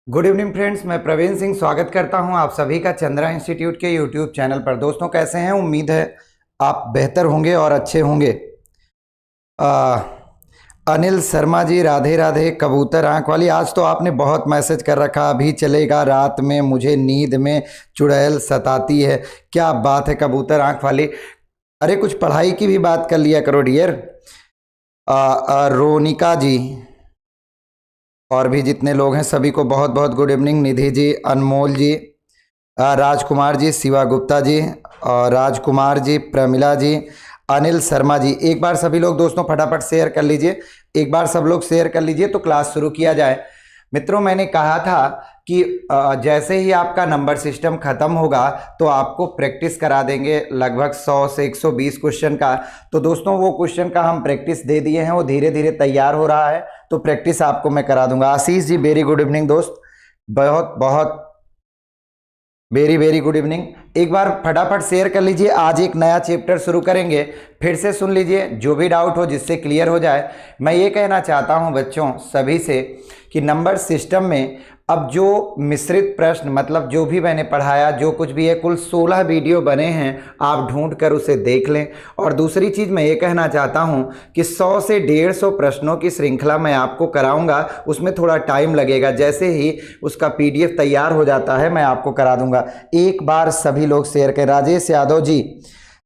Good evening friends, मैं प्रवीण सिंह स्वागत करता हूं आप सभी का चंद्रा इंस्टीट्यूट के यूट्यूब चैनल पर। दोस्तों कैसे हैं? उम्मीद है आप बेहतर होंगे और अच्छे होंगे। अनिल शर्मा जी, राधे राधे। कबूतर आंख वाली, आज तो आपने बहुत मैसेज कर रखा, अभी चलेगा रात में, मुझे नींद में चुड़ैल सताती है। क्या बात है कबूतर आंख वाली। अरे कुछ पढ़ाई की भी बात कर लिया करो डियर। रोनिका जी और भी जितने लोग हैं सभी को बहुत बहुत गुड इवनिंग। निधि जी, अनमोल जी, राजकुमार जी, शिवा गुप्ता जी, और राजकुमार जी, प्रमिला जी, अनिल शर्मा जी। एक बार सभी लोग दोस्तों फटाफट शेयर कर लीजिए, एक बार सब लोग शेयर कर लीजिए तो क्लास शुरू किया जाए। मित्रों, मैंने कहा था कि जैसे ही आपका नंबर सिस्टम खत्म होगा तो आपको प्रैक्टिस करा देंगे लगभग 100 से 120 क्वेश्चन का। तो दोस्तों वो क्वेश्चन का हम प्रैक्टिस दे दिए हैं, वो धीरे धीरे तैयार हो रहा है, तो प्रैक्टिस आपको मैं करा दूंगा। Ashish ji, very good evening दोस्त, बहुत बहुत वेरी वेरी गुड इवनिंग। एक बार फटाफट शेयर कर लीजिए। आज एक नया चैप्टर शुरू करेंगे, फिर से सुन लीजिए, जो भी डाउट हो जिससे क्लियर हो जाए। मैं ये कहना चाहता हूं बच्चों सभी से कि नंबर सिस्टम में अब जो मिश्रित प्रश्न, मतलब जो भी मैंने पढ़ाया, जो कुछ भी है, कुल 16 वीडियो बने हैं, आप ढूंढ कर उसे देख लें। और दूसरी चीज़ मैं ये कहना चाहता हूं कि 100 से 150 प्रश्नों की श्रृंखला मैं आपको कराऊंगा, उसमें थोड़ा टाइम लगेगा। जैसे ही उसका PDF तैयार हो जाता है मैं आपको करा दूंगा। एक बार सभी लोग शेयर करें। राजेश यादव जी,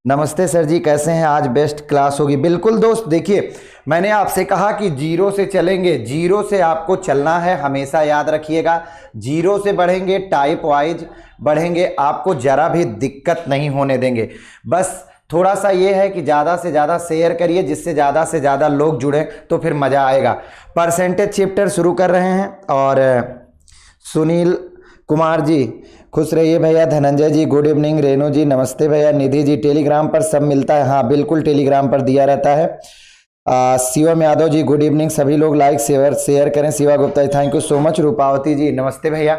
नमस्ते सर जी, कैसे हैं? आज बेस्ट क्लास होगी। बिल्कुल दोस्त, देखिए मैंने आपसे कहा कि जीरो से चलेंगे, जीरो से आपको चलना है, हमेशा याद रखिएगा। जीरो से बढ़ेंगे, टाइप वाइज बढ़ेंगे, आपको जरा भी दिक्कत नहीं होने देंगे। बस थोड़ा सा ये है कि ज़्यादा से ज़्यादा शेयर करिए, जिससे ज़्यादा से ज़्यादा लोग जुड़ें तो फिर मज़ा आएगा। परसेंटेज चैप्टर शुरू कर रहे हैं। और सुनील कुमार जी, खुश रहिए भैया। धनंजय जी, गुड इवनिंग। रेणु जी, नमस्ते भैया। निधि जी, टेलीग्राम पर सब मिलता है? हाँ बिल्कुल, टेलीग्राम पर दिया रहता है। Shivam Yadav ji, good evening. सभी लोग लाइक शेयर करें। Shiva Gupta ji, thank you so much. रूपावती जी, नमस्ते भैया।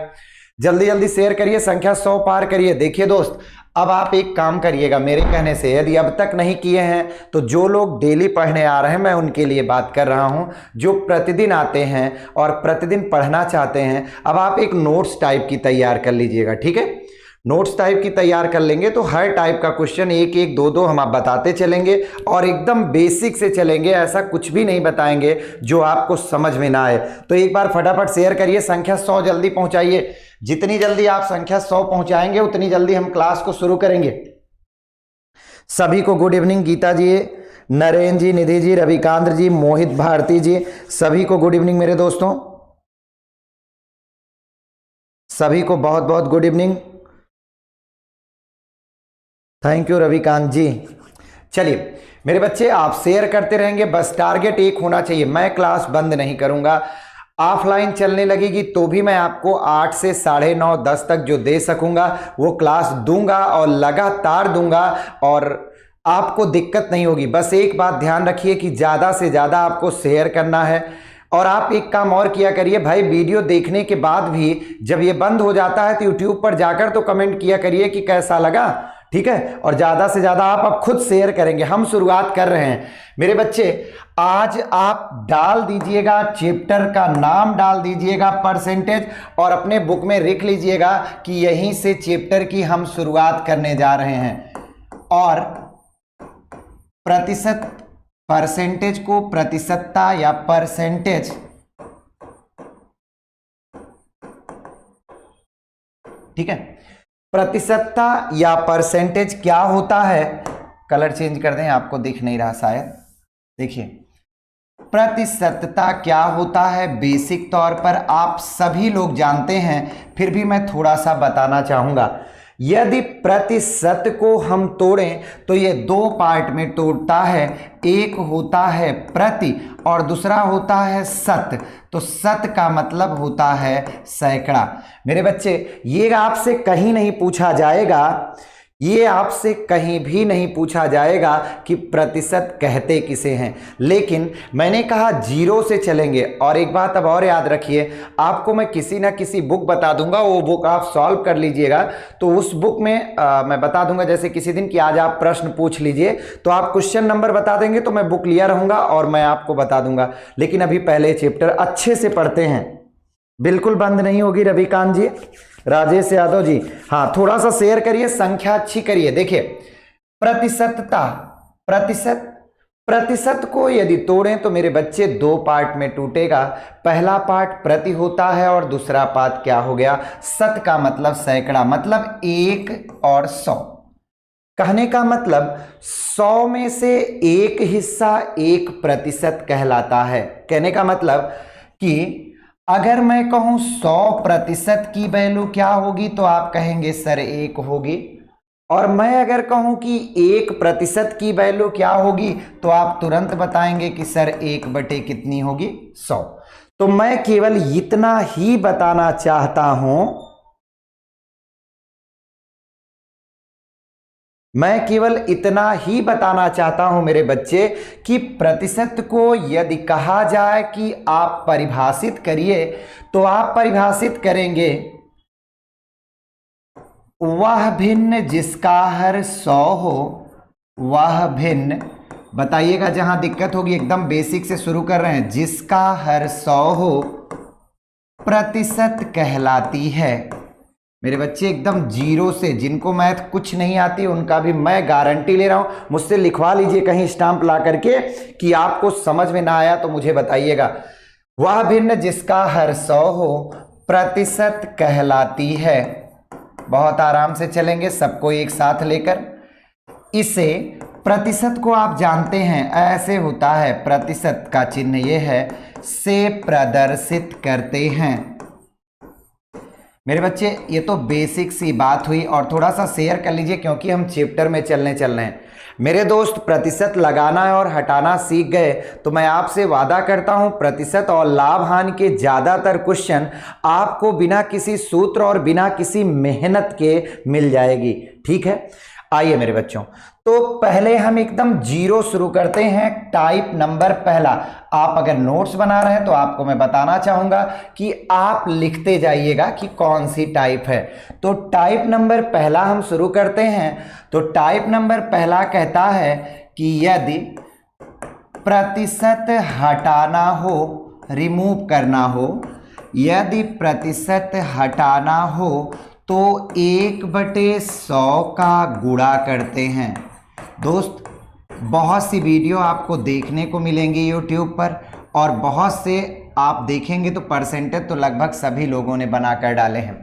जल्दी जल्दी शेयर करिए, संख्या 100 पार करिए। देखिए दोस्त, अब आप एक काम करिएगा मेरे कहने से, यदि अब तक नहीं किए हैं तो जो लोग डेली पढ़ने आ रहे हैं, मैं उनके लिए बात कर रहा हूं, जो प्रतिदिन आते हैं और प्रतिदिन पढ़ना चाहते हैं, अब आप एक नोट्स टाइप की तैयार कर लीजिएगा, ठीक है? नोट्स टाइप की तैयार कर लेंगे तो हर टाइप का क्वेश्चन एक एक दो दो हम आप बताते चलेंगे और एकदम बेसिक से चलेंगे, ऐसा कुछ भी नहीं बताएंगे जो आपको समझ में ना आए। तो एक बार फटाफट शेयर करिए, संख्या 100 जल्दी पहुंचाइए। जितनी जल्दी आप संख्या 100 पहुंचाएंगे उतनी जल्दी हम क्लास को शुरू करेंगे। सभी को गुड इवनिंग। गीता जी, नरेंद्र जी, निधि जी, रविकांत जी, मोहित भारती जी, सभी को गुड इवनिंग मेरे दोस्तों, सभी को बहुत बहुत good evening. Thank you Ravikant ji. चलिए मेरे बच्चे, आप शेयर करते रहेंगे, बस टारगेट एक होना चाहिए। मैं क्लास बंद नहीं करूंगा, ऑफलाइन चलने लगेगी तो भी मैं आपको 8 से 9:30 10 तक जो दे सकूंगा वो क्लास दूंगा और लगातार दूंगा, और आपको दिक्कत नहीं होगी। बस एक बात ध्यान रखिए कि ज़्यादा से ज़्यादा आपको शेयर करना है। और आप एक काम और किया करिए भाई, वीडियो देखने के बाद भी जब ये बंद हो जाता है तो यूट्यूब पर जाकर तो कमेंट किया करिए कि कैसा लगा, ठीक है? और ज़्यादा से ज़्यादा आप अब खुद शेयर करेंगे। हम शुरुआत कर रहे हैं मेरे बच्चे। आज आप डाल दीजिएगा, चैप्टर का नाम डाल दीजिएगा परसेंटेज, और अपने बुक में लिख लीजिएगा कि यहीं से चैप्टर की हम शुरुआत करने जा रहे हैं। और प्रतिशत, परसेंटेज को प्रतिशतता या परसेंटेज, ठीक है? प्रतिशतता या परसेंटेज क्या होता है? कलर चेंज कर दें, आपको दिख नहीं रहा शायद। देखिए, प्रतिशतता क्या होता है बेसिक तौर पर आप सभी लोग जानते हैं, फिर भी मैं थोड़ा सा बताना चाहूंगा। यदि प्रतिशत को हम तोड़ें तो ये दो पार्ट में टूटता है, एक होता है प्रति और दूसरा होता है शत। तो शत का मतलब होता है सैकड़ा। मेरे बच्चे, ये आपसे कहीं नहीं पूछा जाएगा, ये आपसे कहीं भी नहीं पूछा जाएगा कि प्रतिशत कहते किसे हैं, लेकिन मैंने कहा जीरो से चलेंगे। और एक बात अब और याद रखिए, आपको मैं किसी ना किसी बुक बता दूंगा, वो बुक आप सॉल्व कर लीजिएगा। तो उस बुक में मैं बता दूंगा, जैसे किसी दिन कि आज आप प्रश्न पूछ लीजिए, तो आप क्वेश्चन नंबर बता देंगे तो मैं बुक लिया रहूंगा और मैं आपको बता दूंगा। लेकिन अभी पहले चैप्टर अच्छे से पढ़ते हैं। बिल्कुल बंद नहीं होगी रविकांत जी, राजेश यादव जी। हाँ, थोड़ा सा शेयर करिए, संख्या अच्छी करिए। देखिए, प्रतिशतता, प्रतिशत, प्रतिशत को यदि तोड़ें तो मेरे बच्चे दो पार्ट में टूटेगा। पहला पार्ट प्रति होता है और दूसरा पार्ट क्या हो गया, शत का मतलब सैकड़ा, मतलब 1 और 100। कहने का मतलब 100 में से एक हिस्सा 1% कहलाता है। कहने का मतलब कि अगर मैं कहूं 100% की वैल्यू क्या होगी तो आप कहेंगे सर 1 होगी, और मैं अगर कहूं कि 1% की वैल्यू क्या होगी तो आप तुरंत बताएंगे कि सर 1 बटे कितनी होगी, 100। तो मैं केवल इतना ही बताना चाहता हूं, मैं केवल इतना ही बताना चाहता हूं मेरे बच्चे कि प्रतिशत को यदि कहा जाए कि आप परिभाषित करिए तो आप परिभाषित करेंगे वह भिन्न जिसका हर 100 हो, वह भिन्न, बताइएगा जहां दिक्कत होगी, एकदम बेसिक से शुरू कर रहे हैं, जिसका हर 100 हो प्रतिशत कहलाती है। मेरे बच्चे एकदम जीरो से, जिनको मैथ कुछ नहीं आती उनका भी मैं गारंटी ले रहा हूं, मुझसे लिखवा लीजिए कहीं स्टाम्प ला करके कि आपको समझ में ना आया तो मुझे बताइएगा। वह भिन्न जिसका हर 100 हो प्रतिशत कहलाती है। बहुत आराम से चलेंगे सबको एक साथ लेकर। इसे प्रतिशत को आप जानते हैं ऐसे होता है, प्रतिशत का चिन्ह ये है, से प्रदर्शित करते हैं। मेरे बच्चे ये तो बेसिक सी बात हुई, और थोड़ा सा शेयर कर लीजिए क्योंकि हम चैप्टर में चलने चल रहे हैं। मेरे दोस्त प्रतिशत लगाना और हटाना सीख गए तो मैं आपसे वादा करता हूं प्रतिशत और लाभ हानि के ज़्यादातर क्वेश्चन आपको बिना किसी सूत्र और बिना किसी मेहनत के मिल जाएगी। ठीक है, आइए मेरे बच्चों, तो पहले हम एकदम जीरो शुरू करते हैं। टाइप नंबर पहला, आप अगर नोट्स बना रहे हैं तो आपको मैं बताना चाहूंगा कि आप लिखते जाइएगा कि कौन सी टाइप है। तो टाइप नंबर पहला हम शुरू करते हैं। तो टाइप नंबर पहला कहता है कि यदि प्रतिशत हटाना हो, रिमूव करना हो, यदि प्रतिशत हटाना हो तो 1/100 का गुणा करते हैं। दोस्त, बहुत सी वीडियो आपको देखने को मिलेंगी यूट्यूब पर, और बहुत से आप देखेंगे तो परसेंटेज तो लगभग सभी लोगों ने बनाकर डाले हैं।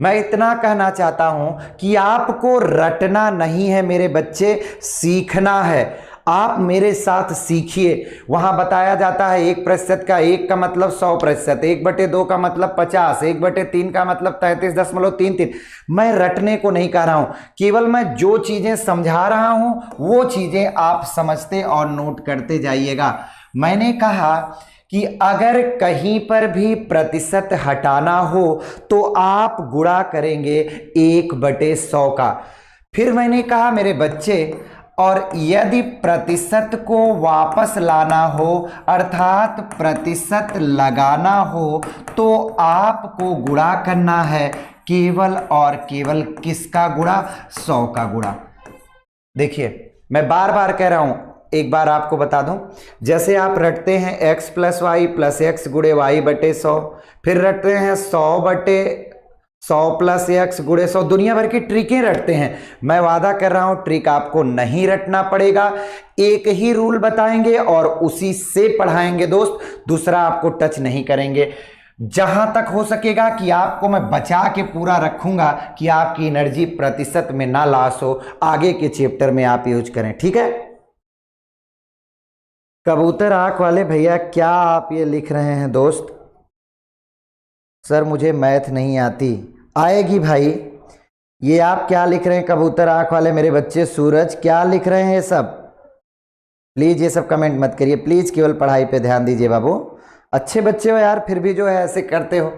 मैं इतना कहना चाहता हूं कि आपको रटना नहीं है मेरे बच्चे, सीखना है। आप मेरे साथ सीखिए। वहां बताया जाता है 1% का 1 का मतलब 100%, 1/2 का मतलब 50, 1/3 का मतलब 33.33। मैं रटने को नहीं कह रहा हूं, केवल मैं जो चीजें समझा रहा हूं वो चीजें आप समझते और नोट करते जाइएगा। मैंने कहा कि अगर कहीं पर भी प्रतिशत हटाना हो तो आप गुणा करेंगे 1/100 का। फिर मैंने कहा मेरे बच्चे, और यदि प्रतिशत को वापस लाना हो अर्थात प्रतिशत लगाना हो तो आपको गुणा करना है केवल और केवल किसका गुणा, 100 का गुणा। देखिए मैं बार बार कह रहा हूं, एक बार आपको बता दूं, जैसे आप रटते हैं x + y + x गुणे y/100, फिर रटते हैं 100/100 + x गुणे 100, दुनिया भर की ट्रिकें रटते हैं। मैं वादा कर रहा हूं ट्रिक आपको नहीं रटना पड़ेगा, एक ही रूल बताएंगे और उसी से पढ़ाएंगे दोस्त, दूसरा आपको टच नहीं करेंगे। जहां तक हो सकेगा कि आपको मैं बचा के पूरा रखूंगा कि आपकी एनर्जी प्रतिशत में ना लॉस हो, आगे के चैप्टर में आप यूज करें। ठीक है, कबूतर आंख वाले भैया क्या आप ये लिख रहे हैं दोस्त, सर मुझे मैथ नहीं आती। आएगी भाई, ये आप क्या लिख रहे हैं कबूतर आंख वाले मेरे बच्चे, सूरज क्या लिख रहे हैं ये सब, प्लीज ये सब कमेंट मत करिए, प्लीज केवल पढ़ाई पे ध्यान दीजिए बाबू, अच्छे बच्चे हो यार, फिर भी जो है ऐसे करते हो।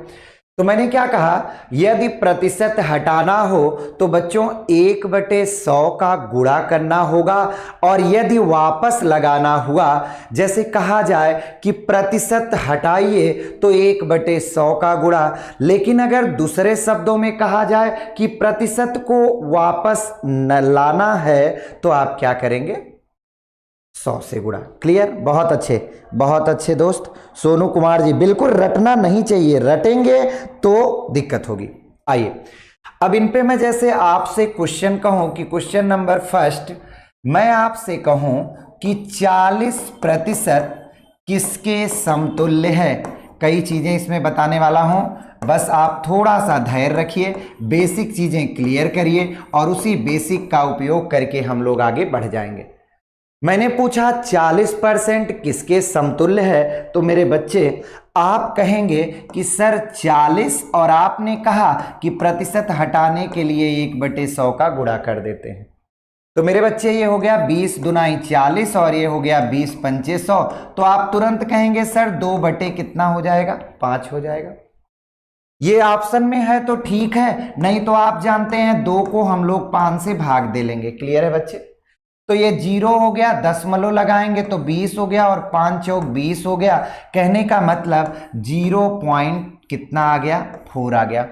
तो मैंने क्या कहा, यदि प्रतिशत हटाना हो तो बच्चों 1/100 का गुणा करना होगा, और यदि वापस लगाना हुआ, जैसे कहा जाए कि प्रतिशत हटाइए तो 1/100 का गुणा, लेकिन अगर दूसरे शब्दों में कहा जाए कि प्रतिशत को वापस न लाना है तो आप क्या करेंगे, 100 से गुणा। क्लियर, बहुत अच्छे दोस्त। सोनू कुमार जी, बिल्कुल रटना नहीं चाहिए, रटेंगे तो दिक्कत होगी। आइए अब इन पे मैं जैसे आपसे क्वेश्चन कहूं कि क्वेश्चन नंबर फर्स्ट मैं आपसे कहूं कि 40% किसके समतुल्य है, कई चीजें इसमें बताने वाला हूं, बस आप थोड़ा सा धैर्य रखिए, बेसिक चीजें क्लियर करिए और उसी बेसिक का उपयोग करके हम लोग आगे बढ़ जाएंगे। मैंने पूछा 40% किसके समतुल्य है, तो मेरे बच्चे आप कहेंगे कि सर 40, और आपने कहा कि प्रतिशत हटाने के लिए 1/100 का गुणा कर देते हैं। तो मेरे बच्चे ये हो गया 20 दुनाई 40 और ये हो गया 20 पंचे 100। तो आप तुरंत कहेंगे सर 2 बटे कितना हो जाएगा, 5 हो जाएगा। ये ऑप्शन में है तो ठीक है, नहीं तो आप जानते हैं 2 को हम लोग 5 से भाग दे लेंगे। क्लियर है बच्चे? तो ये 0 हो गया, दशमलव लगाएंगे तो 20 हो गया और 5 चौक 20 हो गया। कहने का मतलब 0 पॉइंट कितना आ गया, 4 आ गया।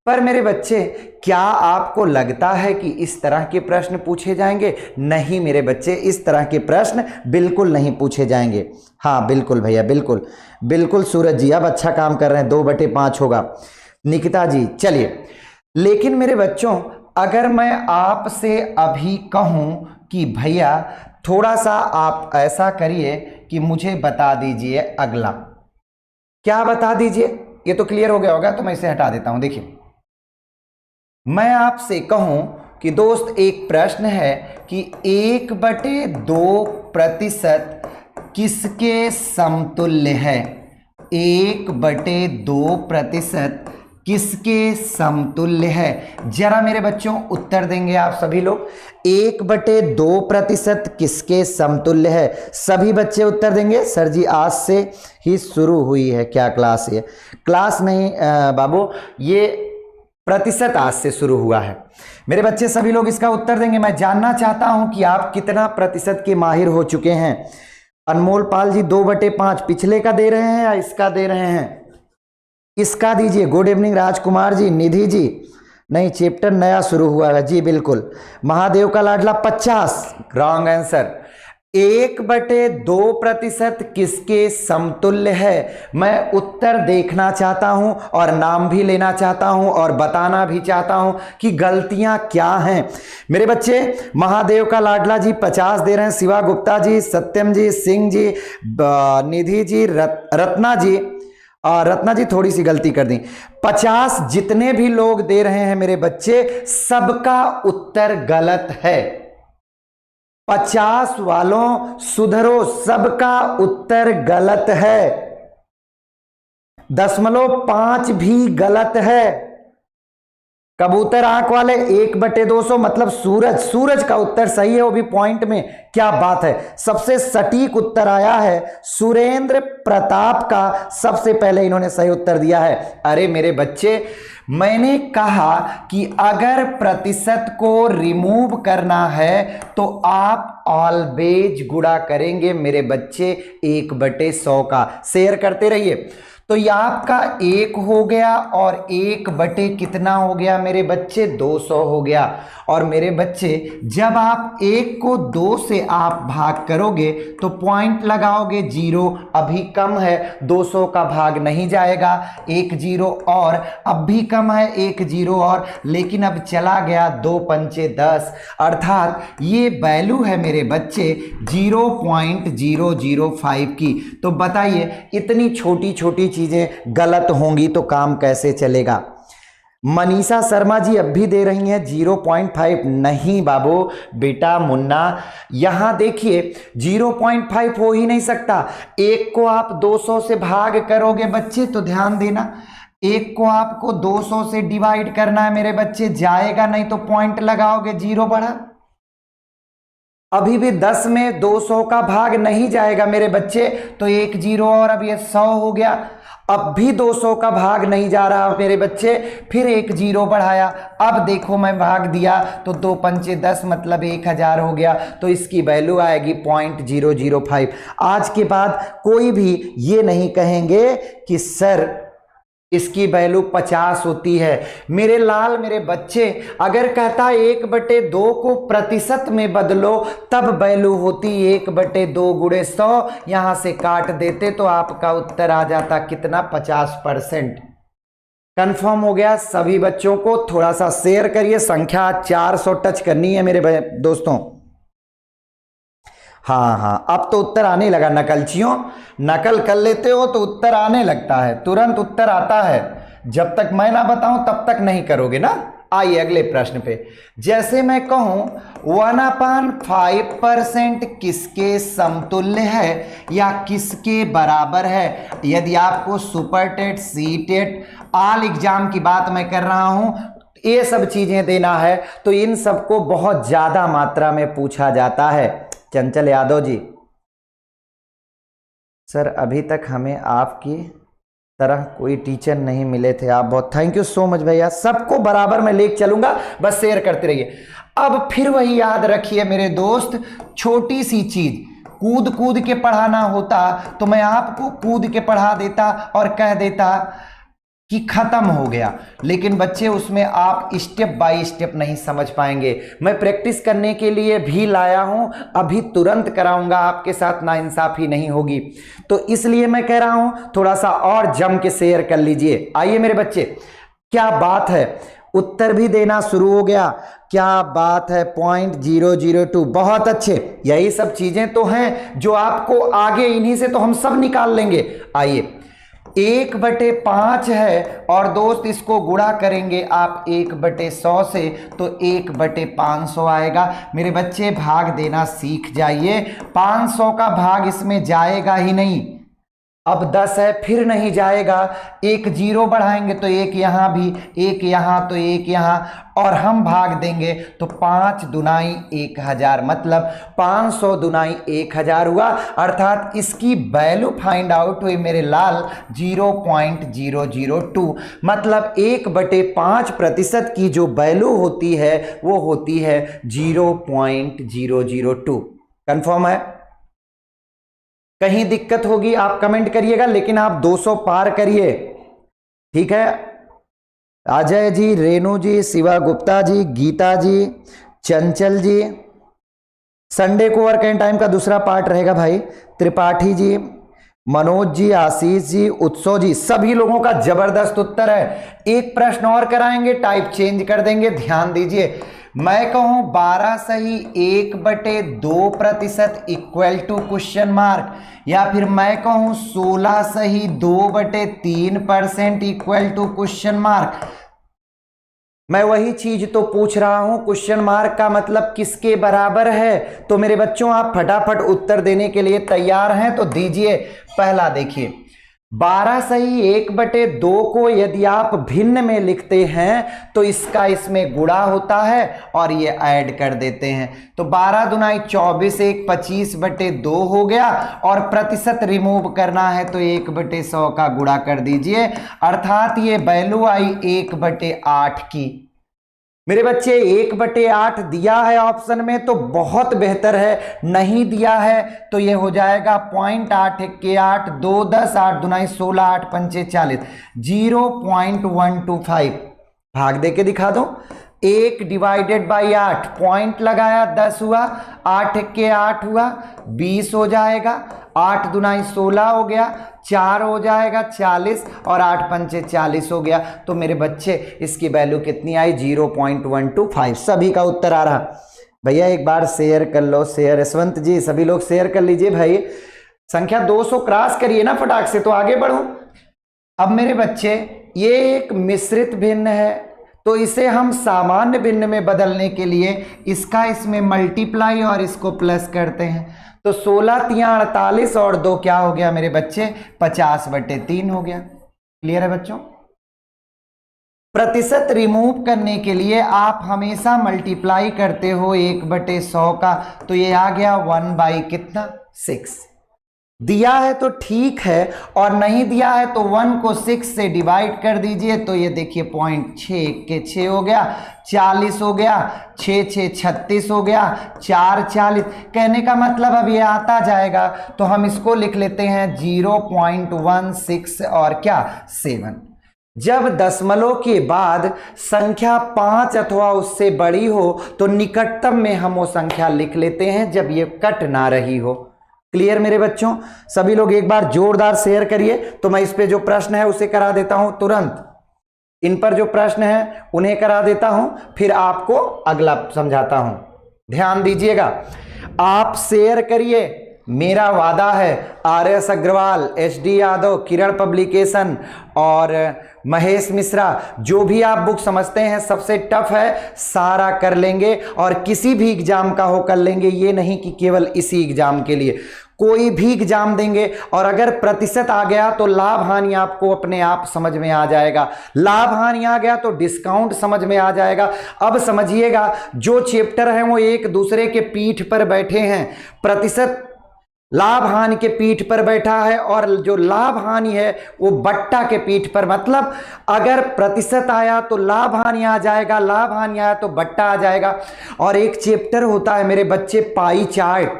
पर मेरे बच्चे क्या आपको लगता है कि इस तरह के प्रश्न पूछे जाएंगे? नहीं मेरे बच्चे, इस तरह के प्रश्न बिल्कुल नहीं पूछे जाएंगे। हाँ बिल्कुल भैया, बिल्कुल बिल्कुल सूरज जी, अब अच्छा काम कर रहे हैं, 2/5 होगा। निकिता जी चलिए, लेकिन मेरे बच्चों अगर मैं आपसे अभी कहूं कि भैया थोड़ा सा आप ऐसा करिए कि मुझे बता दीजिए अगला, क्या बता दीजिए, ये तो क्लियर हो गया होगा, तो मैं इसे हटा देता हूं। देखिए मैं आपसे कहूं कि दोस्त एक प्रश्न है कि 1/2% किसके समतुल्य है, 1/2% किसके समतुल्य है? जरा मेरे बच्चों उत्तर देंगे आप सभी लोग, 1/2% किसके समतुल्य है? सभी बच्चे उत्तर देंगे। सर जी आज से ही शुरू हुई है क्या क्लास? ये क्लास नहीं बाबू, ये प्रतिशत आज से शुरू हुआ है। मेरे बच्चे सभी लोग इसका उत्तर देंगे। मैं जानना चाहता हूं कि आप कितना प्रतिशत के माहिर हो चुके हैं। अनमोल पाल जी 2/5 पिछले का दे रहे हैं या इसका दे रहे हैं? इसका दीजिए। गुड इवनिंग राजकुमार जी, निधि जी, नहीं चैप्टर नया शुरू हुआ है जी, बिल्कुल। महादेव का लाडला 50, रॉन्ग आंसर। 1/2% किसके समतुल्य है? मैं उत्तर देखना चाहता हूं और नाम भी लेना चाहता हूं और बताना भी चाहता हूं कि गलतियां क्या हैं। मेरे बच्चे महादेव का लाडला जी 50 दे रहे हैं, शिवा गुप्ता जी, सत्यम जी, सिंह जी, निधि जी, रत्ना जी, रत्ना जी थोड़ी सी गलती कर दी। 50 जितने भी लोग दे रहे हैं मेरे बच्चे, सबका उत्तर गलत है। 50 वालों सुधरो, सबका उत्तर गलत है। 0.5 भी गलत है। कबूतर आंख वाले 1/200 मतलब सूरज, सूरज का उत्तर सही है, वो भी पॉइंट में। क्या बात है, सबसे सटीक उत्तर आया है सुरेंद्र प्रताप का, सबसे पहले इन्होंने सही उत्तर दिया है। अरे मेरे बच्चे मैंने कहा कि अगर प्रतिशत को रिमूव करना है तो आप ऑलवेज गुणा करेंगे मेरे बच्चे 1/100 का। शेयर करते रहिए। तो ये आपका 1 हो गया और 1/ कितना हो गया मेरे बच्चे, 200 हो गया। और मेरे बच्चे जब आप 1 को 2 से आप भाग करोगे तो पॉइंट लगाओगे 0, अभी कम है 200 का भाग नहीं जाएगा, 1 0 और, अब भी कम है 1 0 और, लेकिन अब चला गया 2 पंचे 10, अर्थात ये वैल्यू है मेरे बच्चे 0.005 की। तो बताइए इतनी छोटी छोटी चीजें गलत होंगी तो काम कैसे चलेगा? मनीषा शर्मा जी अब भी दे रही हैं 0.5। नहीं बाबू बेटा मुन्ना, यहां देखिए 0.5 हो ही नहीं सकता। 1 को आप 200 से भाग करोगे बच्चे तो ध्यान देना, 1 को आपको 200 से डिवाइड करना है मेरे बच्चे, जाएगा नहीं तो पॉइंट लगाओगे 0 बढ़ा। अभी भी 10 में 200 का भाग नहीं जाएगा मेरे बच्चे, तो 1 0 और अब ये 100 हो गया। अब भी 200 का भाग नहीं जा रहा मेरे बच्चे, फिर 1 0 बढ़ाया, अब देखो मैं भाग दिया तो 2 पंचे 10 मतलब 1000 हो गया। तो इसकी वैल्यू आएगी 0.005। आज के बाद कोई भी ये नहीं कहेंगे कि सर इसकी वैल्यू 50 होती है। मेरे लाल मेरे बच्चे, अगर कहता 1/2 को प्रतिशत में बदलो तब वैल्यू होती 1/2 गुणे 100, यहां से काट देते तो आपका उत्तर आ जाता कितना, 50%। कंफर्म हो गया सभी बच्चों को? थोड़ा सा शेयर करिए, संख्या 400 टच करनी है मेरे दोस्तों। हाँ, अब तो उत्तर आने लगा। नकलचियों, नकल कर लेते हो तो उत्तर आने लगता है, तुरंत उत्तर आता है। जब तक मैं ना बताऊं तब तक नहीं करोगे ना। आइए अगले प्रश्न पे। जैसे मैं कहूं 1/5% किसके समतुल्य है या किसके बराबर है। यदि आपको super TET, C TET, all exam की बात मैं कर रहा हूं, ये सब चीजें देना है तो इन सबको बहुत ज्यादा मात्रा में पूछा जाता है। चंचल यादव जी, सर अभी तक हमें आपकी तरह कोई टीचर नहीं मिले थे, आप बहुत, थैंक यू सो मच भैया, सबको बराबर में लेके चलूंगा, बस शेयर करते रहिए। अब फिर वही याद रखिए मेरे दोस्त, छोटी सी चीज, कूद कूद के पढ़ाना होता तो मैं आपको कूद के पढ़ा देता और कह देता कि खत्म हो गया, लेकिन बच्चे उसमें आप स्टेप बाय स्टेप नहीं समझ पाएंगे। मैं प्रैक्टिस करने के लिए भी लाया हूं, अभी तुरंत कराऊंगा, आपके साथ नाइंसाफी नहीं होगी, तो इसलिए मैं कह रहा हूं थोड़ा सा और जम के शेयर कर लीजिए। आइए मेरे बच्चे, क्या बात है, उत्तर भी देना शुरू हो गया, क्या बात है, 0.002, बहुत अच्छे। यही सब चीजें तो हैं जो आपको आगे, इन्हीं से तो हम सब निकाल लेंगे। आइए, 1/5 है और दोस्त इसको गुणा करेंगे आप 1/100 से तो 1/500 आएगा। मेरे बच्चे भाग देना सीख जाइए, 500 का भाग इसमें जाएगा ही नहीं। अब 10 है, फिर नहीं जाएगा, एक जीरो बढ़ाएंगे तो एक यहां भी, एक यहां तो एक यहां, और हम भाग देंगे तो 5 दुनाई 1000, मतलब 500 दुनाई 1000 हुआ। अर्थात इसकी वैल्यू फाइंड आउट हुई मेरे लाल 0.002, मतलब 1/5% की जो वैल्यू होती है वो होती है 0.002। कंफर्म है? कहीं दिक्कत होगी आप कमेंट करिएगा, लेकिन आप 200 पार करिए, ठीक है। अजय जी, रेणु जी, शिवा गुप्ता जी, गीता जी, चंचल जी, संडे को वर्क एंड टाइम का दूसरा पार्ट रहेगा भाई। त्रिपाठी जी, मनोज जी, आशीष जी, उत्सव जी, सभी लोगों का जबरदस्त उत्तर है। एक प्रश्न और कराएंगे, टाइप चेंज कर देंगे, ध्यान दीजिए। मैं कहूं 12 सही 1/2% इक्वल टू क्वेश्चन मार्क, या फिर मैं कहूं 16 सही 2/3% इक्वल टू क्वेश्चन मार्क, मैं वही चीज तो पूछ रहा हूं। क्वेश्चन मार्क का मतलब किसके बराबर है। तो मेरे बच्चों, आप फटाफट उत्तर देने के लिए तैयार हैं तो दीजिए। पहला देखिए, 12 सही 1/2 को यदि आप भिन्न में लिखते हैं तो इसका इसमें गुणा होता है और ये ऐड कर देते हैं, तो 12 दुनाई 24, 1 25/2 हो गया, और प्रतिशत रिमूव करना है तो 1/100 का गुणा कर दीजिए, अर्थात ये वैल्यू आई 1/8 की। मेरे बच्चे 1/8 दिया है ऑप्शन में तो बहुत बेहतर है, नहीं दिया है तो ये हो जाएगा 0.8 के 8, 2 10, 8 दुनाई 16, 8 पंचे 40, 0.125। भाग दे के दिखा दो, 1 डिवाइडेड बाई 8, पॉइंट लगाया 10 हुआ, 8 के 8 हुआ 20 हो जाएगा, 8 दुनाई 16 हो गया, 4 हो जाएगा 40, और 8 पंचे 40 हो गया। तो मेरे बच्चे इसकी वैल्यू कितनी आई, 0.125। सभी का उत्तर आ रहा। भैया एक बार शेयर कर लो, शेयर, यशवंत जी सभी लोग शेयर कर लीजिए भाई, संख्या 200 क्रॉस करिए ना फटाक से तो आगे बढ़ो। अब मेरे बच्चे, ये एक मिश्रित भिन्न है तो इसे हम सामान्य भिन्न में बदलने के लिए इसका इसमें मल्टीप्लाई और इसको प्लस करते हैं, तो 16 तिया 48 और 2 क्या हो गया मेरे बच्चे, 50/3 हो गया। क्लियर है बच्चों? प्रतिशत रिमूव करने के लिए आप हमेशा मल्टीप्लाई करते हो 1/100 का, तो ये आ गया 1 कितना, 6। दिया है तो ठीक है, और नहीं दिया है तो 1 को 6 से डिवाइड कर दीजिए, तो ये देखिए 0.6 के 6 हो गया, 40 हो गया, 6 6 36 हो गया, 4 40। कहने का मतलब अब ये आता जाएगा तो हम इसको लिख लेते हैं 0.16 और क्या 7। जब दशमलव के बाद संख्या 5 अथवा उससे बड़ी हो तो निकटतम में हम वो संख्या लिख लेते हैं जब ये कट ना रही हो। क्लियर मेरे बच्चों? सभी लोग एक बार जोरदार शेयर करिए। तो मैं इस पे जो प्रश्न है उसे करा देता हूं तुरंत, इन पर जो प्रश्न है उन्हें करा देता हूं, फिर आपको अगला समझाता हूं। ध्यान दीजिएगा, आप शेयर करिए, मेरा वादा है। आर.एस. अग्रवाल, एच.डी. यादव, किरण पब्लिकेशन और महेश मिश्रा, जो भी आप बुक समझते हैं सबसे टफ है, सारा कर लेंगे और किसी भी एग्जाम का हो कर लेंगे। ये नहीं कि केवल इसी एग्जाम के लिए, कोई भी एग्जाम देंगे। और अगर प्रतिशत आ गया तो लाभ हानि आपको अपने आप समझ में आ जाएगा, लाभ हानि आ गया तो डिस्काउंट समझ में आ जाएगा। अब समझिएगा, जो चैप्टर है वो एक दूसरे के पीठ पर बैठे हैं। प्रतिशत लाभ हानि के पीठ पर बैठा है और जो लाभ हानि है वो बट्टा के पीठ पर। मतलब अगर प्रतिशत आया तो लाभ हानि आ जाएगा, लाभ हानि आया तो बट्टा आ जाएगा। और एक चैप्टर होता है मेरे बच्चे पाई चार्ट,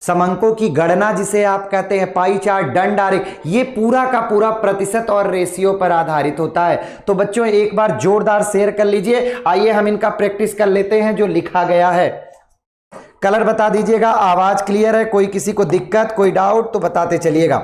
समंकों की गणना जिसे आप कहते हैं, पाई चार्ट, दंड आरेख, ये पूरा का पूरा प्रतिशत और रेशियो पर आधारित होता है। तो बच्चों एक बार जोरदार शेयर कर लीजिए। आइए हम इनका प्रैक्टिस कर लेते हैं जो लिखा गया है। कलर बता दीजिएगा, आवाज क्लियर है? कोई किसी को दिक्कत, कोई डाउट तो बताते चलिएगा।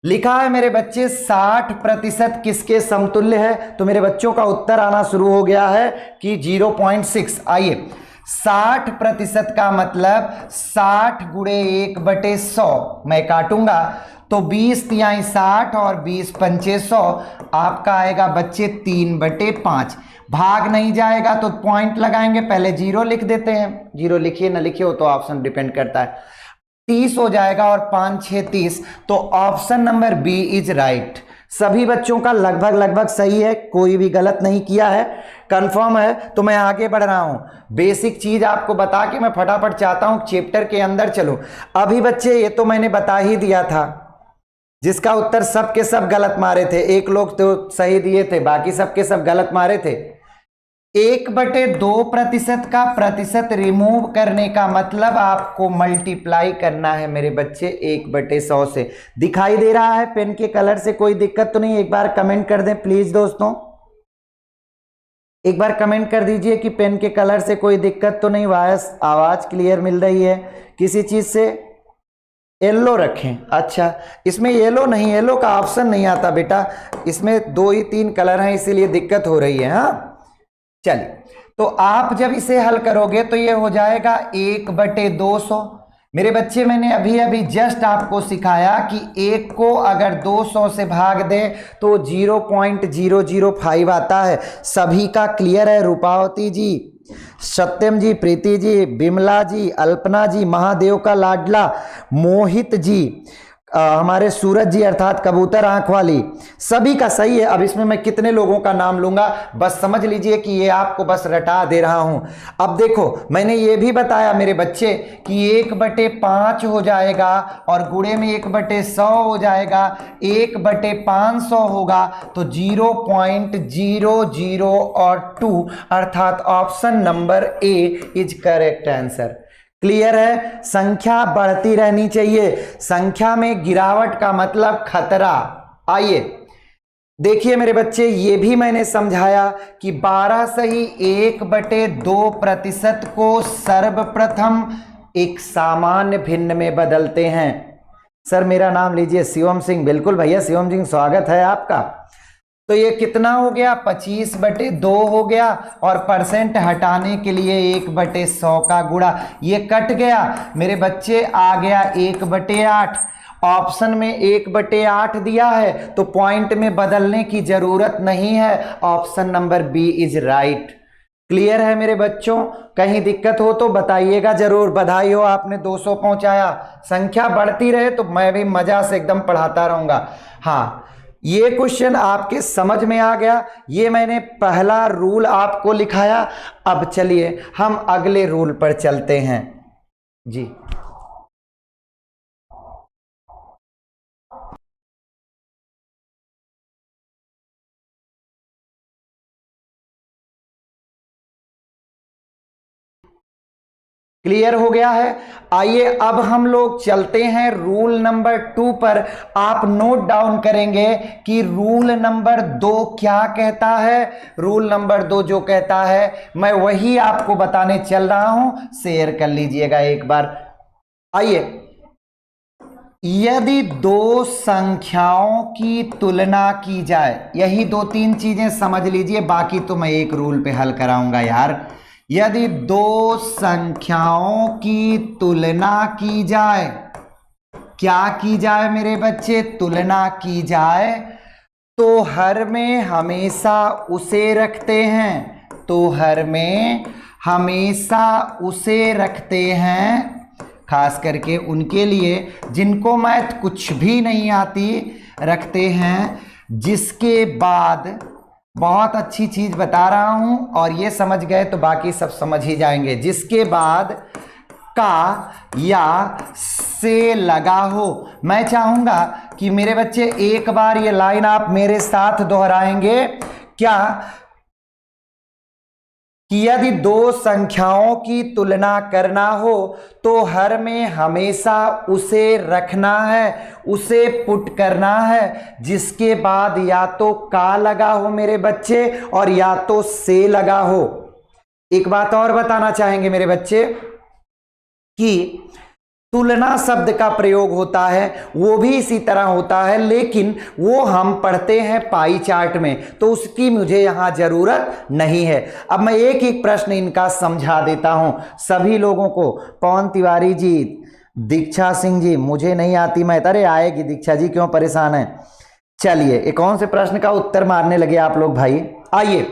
लिखा है मेरे बच्चे 60% किसके समतुल्य है? तो मेरे बच्चों का उत्तर आना शुरू हो गया है कि 0.6। आइए, 60% का मतलब 60 गुणे 1/100 मैं काटूंगा तो 20 तिहाई 60 और 20 पंचे 100, आपका आएगा बच्चे 3/5। भाग नहीं जाएगा तो पॉइंट लगाएंगे, पहले जीरो लिख देते हैं। जीरो लिखिए ना लिखिए वो तो ऑप्शन डिपेंड करता है। 30 हो जाएगा और 5 6 30, तो option number B is right. सभी बच्चों का लगभग लगभग सही है, कोई भी गलत नहीं किया है, कंफर्म है। तो मैं आगे बढ़ रहा हूं, बेसिक चीज आपको बता के मैं फटाफट चाहता हूं चैप्टर के अंदर चलो। अभी बच्चे ये तो मैंने बता ही दिया था, जिसका उत्तर सब के सब गलत मारे थे, एक लोग तो सही दिए थे, बाकी सब के सब गलत मारे थे। 1/2% का प्रतिशत रिमूव करने का मतलब आपको मल्टीप्लाई करना है मेरे बच्चे 1/100 से। दिखाई दे रहा है पेन के कलर से? कोई दिक्कत तो नहीं? एक बार कमेंट कर दें प्लीज दोस्तों, एक बार कमेंट कर दीजिए कि पेन के कलर से कोई दिक्कत तो नहीं, वॉइस आवाज क्लियर मिल रही है। किसी चीज से येलो रखें? अच्छा, इसमें येलो नहीं, येलो का ऑप्शन नहीं आता बेटा, इसमें 2 ही 3 कलर हैं इसीलिए दिक्कत हो रही है। हाँ चलिए, तो आप जब इसे हल करोगे तो ये हो जाएगा 1/200। मेरे बच्चे मैंने अभी अभी जस्ट आपको सिखाया कि 1 को अगर 200 से भाग दें तो 0.005 आता है। सभी का क्लियर है? रूपावती जी, सत्यम जी, प्रीति जी, बिमला जी, अल्पना जी, महादेव का लाडला मोहित जी, हमारे सूरज जी अर्थात कबूतर आंख वाली, सभी का सही है। अब इसमें मैं कितने लोगों का नाम लूंगा बस समझ लीजिए कि ये आपको बस रटा दे रहा हूं। अब देखो मैंने ये भी बताया मेरे बच्चे कि 1/5 हो जाएगा और गुणे में 1/100 हो जाएगा, 1/500 होगा तो 0.00 और 2 अर्थात option number A is correct answer. Clear है? संख्या बढ़ती रहनी चाहिए, संख्या में गिरावट का मतलब खतरा। आइए देखिए मेरे बच्चे, ये भी मैंने समझाया कि 12 सही 1/2% को सर्वप्रथम एक सामान्य भिन्न में बदलते हैं। सर मेरा नाम लीजिए शिवम सिंह। बिल्कुल भैया शिवम सिंह, स्वागत है आपका। तो ये कितना हो गया? 25/2 हो गया और परसेंट हटाने के लिए 1/100 का गुणा, ये कट गया मेरे बच्चे, आ गया 1/8। ऑप्शन में 1/8 दिया है तो पॉइंट में बदलने की जरूरत नहीं है, option number B is right. Clear है मेरे बच्चों? कहीं दिक्कत हो तो बताइएगा जरूर। बधाई हो, आपने 200 पहुंचाया। संख्या बढ़ती रहे तो मैं भी मजा से एकदम पढ़ाता रहूंगा। हाँ, ये क्वेश्चन आपके समझ में आ गया, ये मैंने पहला रूल आपको लिखाया। अब चलिए हम अगले रूल पर चलते हैं जी। क्लियर हो गया है। आइए अब हम लोग चलते हैं रूल नंबर 2 पर। आप नोट डाउन करेंगे कि रूल नंबर 2 क्या कहता है। रूल नंबर 2 जो कहता है मैं वही आपको बताने चल रहा हूं, शेयर कर लीजिएगा एक बार। आइए, यदि दो संख्याओं की तुलना की जाए, यही 2-3 चीजें समझ लीजिए, बाकी तो मैं एक रूल पे हल कराऊंगा यार। यदि दो संख्याओं की तुलना की जाए, क्या की जाए मेरे बच्चे, तुलना की जाए, तो हर में हमेशा उसे रखते हैं, तो हर में हमेशा उसे रखते हैं, खास करके उनके लिए जिनको मैथ कुछ भी नहीं आती, रखते हैं जिसके बाद, बहुत अच्छी चीज बता रहा हूं और ये समझ गए तो बाकी सब समझ ही जाएंगे, जिसके बाद का या से लगा हो। मैं चाहूंगा कि मेरे बच्चे एक बार ये लाइन आप मेरे साथ दोहराएंगे क्या, कि यदि दो संख्याओं की तुलना करना हो तो हर में हमेशा उसे रखना है, उसे पुट करना है, जिसके बाद या तो का लगा हो मेरे बच्चे और या तो से लगा हो। एक बात और बताना चाहेंगे मेरे बच्चे कि तुलना शब्द का प्रयोग होता है वो भी इसी तरह होता है, लेकिन वो हम पढ़ते हैं पाई चार्ट में, तो उसकी मुझे यहां जरूरत नहीं है। अब मैं एक एक प्रश्न इनका समझा देता हूं सभी लोगों को। पवन तिवारी जी, दीक्षा सिंह जी, मुझे नहीं आती मैथ। अरे आएगी दीक्षा जी, क्यों परेशान है। चलिए एक कौन से प्रश्न का उत्तर मारने लगे आप लोग भाई। आइए,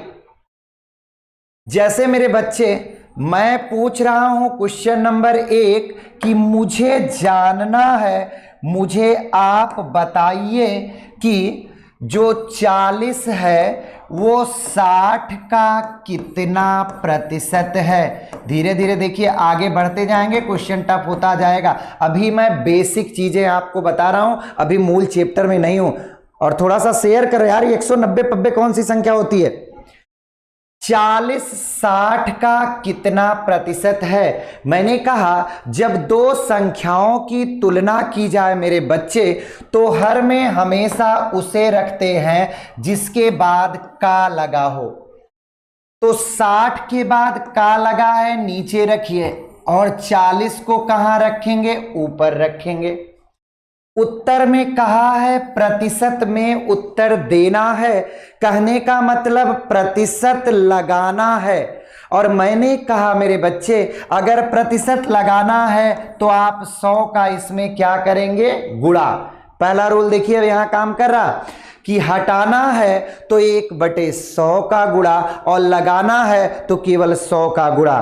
जैसे मेरे बच्चे मैं पूछ रहा हूं क्वेश्चन नंबर 1 कि मुझे जानना है, मुझे आप बताइए कि जो 40 है वो 60 का कितना प्रतिशत है। धीरे धीरे देखिए आगे बढ़ते जाएंगे, क्वेश्चन टफ होता जाएगा। अभी मैं बेसिक चीजें आपको बता रहा हूं, अभी मूल चैप्टर में नहीं हूं। और थोड़ा सा शेयर करो यार, 190 पब्बे कौन सी संख्या होती है। 40 60 का कितना प्रतिशत है। मैंने कहा जब दो संख्याओं की तुलना की जाए मेरे बच्चे तो हर में हमेशा उसे रखते हैं जिसके बाद का लगा हो। तो 60 के बाद का लगा है, नीचे रखिए, और 40 को कहां रखेंगे, ऊपर रखेंगे। उत्तर में कहा है प्रतिशत में उत्तर देना है, कहने का मतलब प्रतिशत लगाना है। और मैंने कहा मेरे बच्चे अगर प्रतिशत लगाना है तो आप 100 का इसमें क्या करेंगे, गुणा। पहला रूल देखिए यहां काम कर रहा कि हटाना है तो 1/100 का गुणा और लगाना है तो केवल 100 का गुणा।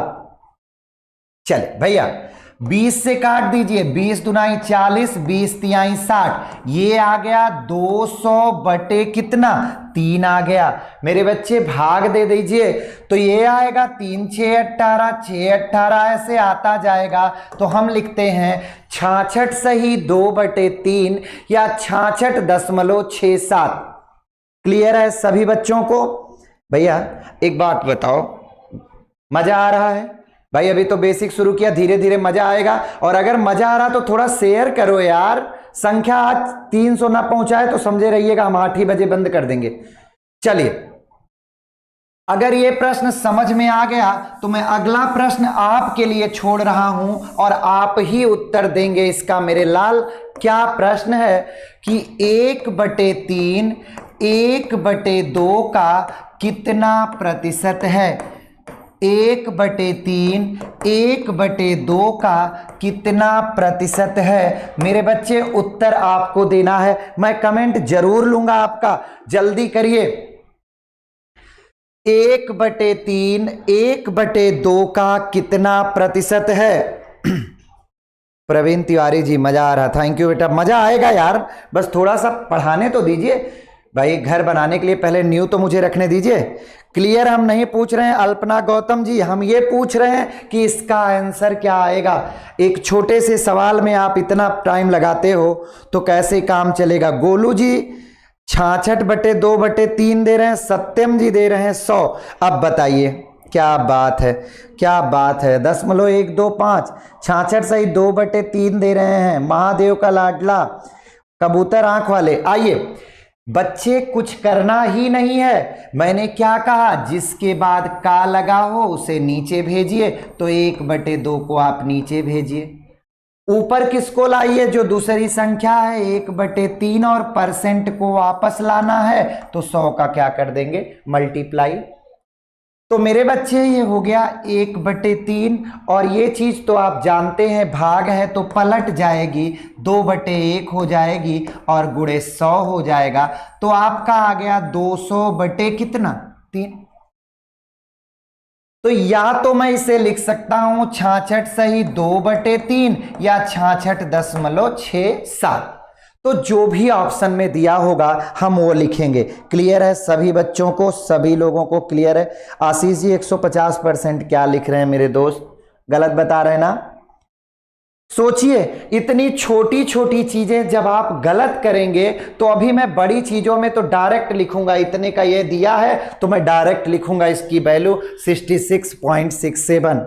चले भैया 20 से काट दीजिए, 20 दूनाई 40, 20 तिहाई 60, ये आ गया 200 बटे कितना, 3 आ गया। मेरे बच्चे भाग दे दीजिए तो ये आएगा 3 6 18, 6 18 ऐसे आता जाएगा। तो हम लिखते हैं 66 सही 2/3 या 66.67। क्लियर है सभी बच्चों को। भैया एक बात बताओ, मजा आ रहा है भाई? अभी तो बेसिक शुरू किया, धीरे धीरे मजा आएगा। और अगर मजा आ रहा तो थोड़ा शेयर करो यार। संख्या आज 300 ना पहुंचाए तो समझे रहिएगा हम 8 ही बजे बंद कर देंगे। चलिए, अगर ये प्रश्न समझ में आ गया तो मैं अगला प्रश्न आपके लिए छोड़ रहा हूं और आप ही उत्तर देंगे इसका मेरे लाल। क्या प्रश्न है कि 1/3 1/2 का कितना प्रतिशत है। 1/3 1/2 का कितना प्रतिशत है। मेरे बच्चे उत्तर आपको देना है, मैं कमेंट जरूर लूंगा आपका, जल्दी करिए। 1/3 1/2 का कितना प्रतिशत है। प्रवीण तिवारी जी मजा आ रहा, थैंक यू बेटा। मजा आएगा यार, बस थोड़ा सा पढ़ाने तो दीजिए भाई। घर बनाने के लिए पहले न्यू तो मुझे रखने दीजिए। क्लियर हम नहीं पूछ रहे हैं अल्पना गौतम जी, हम ये पूछ रहे हैं कि इसका आंसर क्या आएगा। एक छोटे से सवाल में आप इतना टाइम लगाते हो तो कैसे काम चलेगा। गोलू जी 66/2/3 दे रहे हैं, सत्यम जी दे रहे हैं 100। अब बताइए क्या बात है, क्या बात है। 10.125, 66 सही 2/3 दे रहे हैं। महादेव का लाडला कबूतर आंख वाले। आइए बच्चे, कुछ करना ही नहीं है। मैंने क्या कहा, जिसके बाद का लगा हो उसे नीचे भेजिए, तो 1/2 को आप नीचे भेजिए। ऊपर किसको लाइए, जो दूसरी संख्या है 1/3, और परसेंट को वापस लाना है तो 100 का क्या कर देंगे, मल्टीप्लाई। तो मेरे बच्चे ये हो गया 1/3, और ये चीज तो आप जानते हैं भाग है तो पलट जाएगी, 2/1 हो जाएगी और गुणे 100 हो जाएगा। तो आपका आ गया 200 बटे कितना, 3। तो या तो मैं इसे लिख सकता हूं 66 सही 2/3 या 66.67। तो जो भी ऑप्शन में दिया होगा हम वो लिखेंगे। क्लियर है सभी बच्चों को, सभी लोगों को क्लियर है। आशीष जी 150% क्या लिख रहे हैं मेरे दोस्त, गलत बता रहे हैं ना। सोचिए इतनी छोटी छोटी चीजें जब आप गलत करेंगे तो अभी मैं बड़ी चीजों में तो डायरेक्ट लिखूंगा, इतने का ये दिया है तो मैं डायरेक्ट लिखूंगा इसकी वैल्यू 66.67।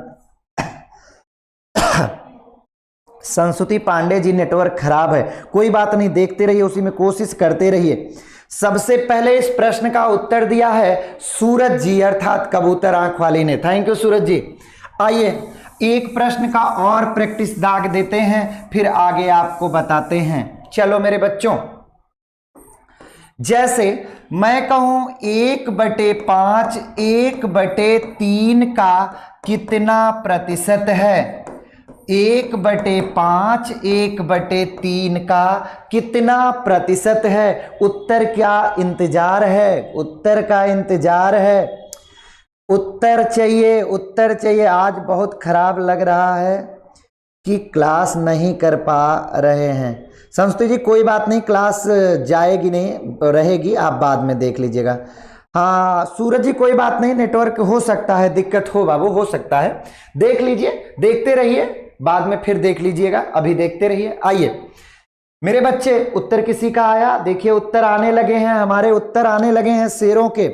संस्कृति पांडे जी नेटवर्क खराब है, कोई बात नहीं, देखते रहिए, उसी में कोशिश करते रहिए। सबसे पहले इस प्रश्न का उत्तर दिया है सूरज जी अर्थात कबूतर आंख वाली ने। थैंक यू सूरज जी। आइए एक प्रश्न का और प्रैक्टिस दाग देते हैं, फिर आगे आपको बताते हैं। चलो मेरे बच्चों, जैसे मैं कहूं 1/5 1/3 का कितना प्रतिशत है, 1/5 1/3 का कितना प्रतिशत है। उत्तर क्या इंतजार है, उत्तर का इंतजार है, उत्तर चाहिए, उत्तर चाहिए। आज बहुत खराब लग रहा है कि क्लास नहीं कर पा रहे हैं। संस्कृति जी कोई बात नहीं, क्लास जाएगी नहीं, रहेगी, आप बाद में देख लीजिएगा। हाँ सूरज जी कोई बात नहीं, नेटवर्क हो सकता है दिक्कत हो बाबू, हो सकता है, देख लीजिए, देखते रहिए, बाद में फिर देख लीजिएगा, अभी देखते रहिए। आइए मेरे बच्चे उत्तर किसी का आया, देखिए उत्तर आने लगे हैं, हमारे उत्तर आने लगे हैं शेरों के।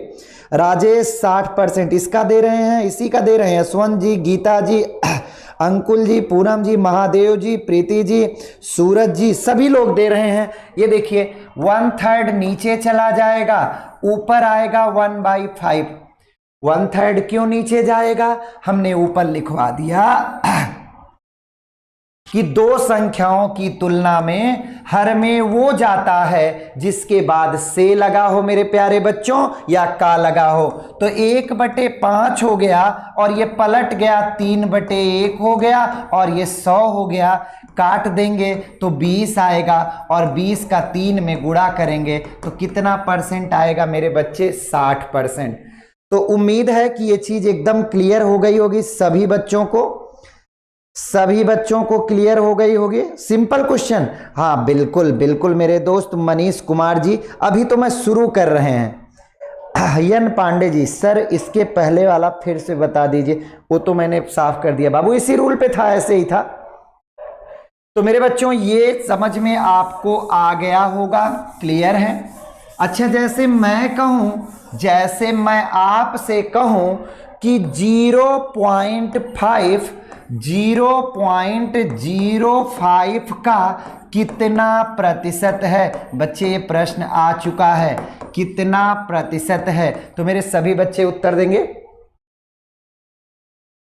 राजेश 60% इसका दे रहे हैं, इसी का दे रहे हैं, यशवंत जी, गीता जी, अंकुल जी, पूनम जी, महादेव जी, प्रीति जी, सूरज जी, सभी लोग दे रहे हैं। ये देखिए 1/3 नीचे चला जाएगा, ऊपर आएगा 1/5। 1/3 क्यों नीचे जाएगा, हमने ऊपर लिखवा दिया कि दो संख्याओं की तुलना में हर में वो जाता है जिसके बाद से लगा हो मेरे प्यारे बच्चों, या का लगा हो। तो 1/5 हो गया और ये पलट गया 3/1 हो गया और ये 100 हो गया। काट देंगे तो 20 आएगा और 20 का 3 में गुणा करेंगे तो कितना परसेंट आएगा मेरे बच्चे, 60%। तो उम्मीद है कि ये चीज एकदम क्लियर हो गई होगी सभी बच्चों को, सभी बच्चों को क्लियर हो गई होगी। सिंपल क्वेश्चन, हाँ बिल्कुल बिल्कुल मेरे दोस्त मनीष कुमार जी, अभी तो मैं शुरू कर रहे हैं। हयन पांडे जी, सर इसके पहले वाला फिर से बता दीजिए, वो तो मैंने साफ कर दिया बाबू, इसी रूल पे था, ऐसे ही था। तो मेरे बच्चों ये समझ में आपको आ गया होगा, क्लियर है। अच्छा जैसे मैं कहूं, जैसे मैं आपसे कहूं कि 0.05 का कितना प्रतिशत है, बच्चे ये प्रश्न आ चुका है, कितना प्रतिशत है। तो मेरे सभी बच्चे उत्तर देंगे,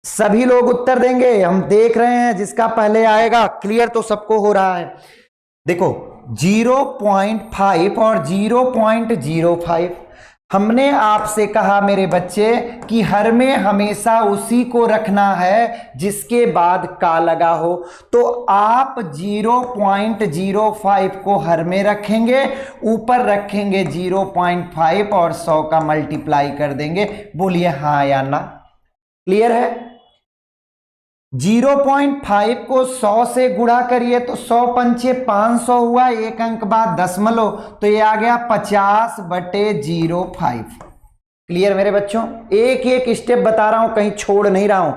सभी लोग उत्तर देंगे, हम देख रहे हैं जिसका पहले आएगा। क्लियर तो सबको हो रहा है। देखो 0.5 और 0.05, हमने आपसे कहा मेरे बच्चे कि हर में हमेशा उसी को रखना है जिसके बाद का लगा हो। तो आप 0.05 को हर में रखेंगे, ऊपर रखेंगे 0.5 और 100 का मल्टीप्लाई कर देंगे। बोलिए हाँ या ना, क्लियर है। 0.5 को 100 से गुणा करिए तो 100 पंचे 500 हुआ, एक अंक बाद दशमलव, तो ये आ गया 50/05। क्लियर मेरे बच्चों, एक एक स्टेप बता रहा हूं, कहीं छोड़ नहीं रहा हूं।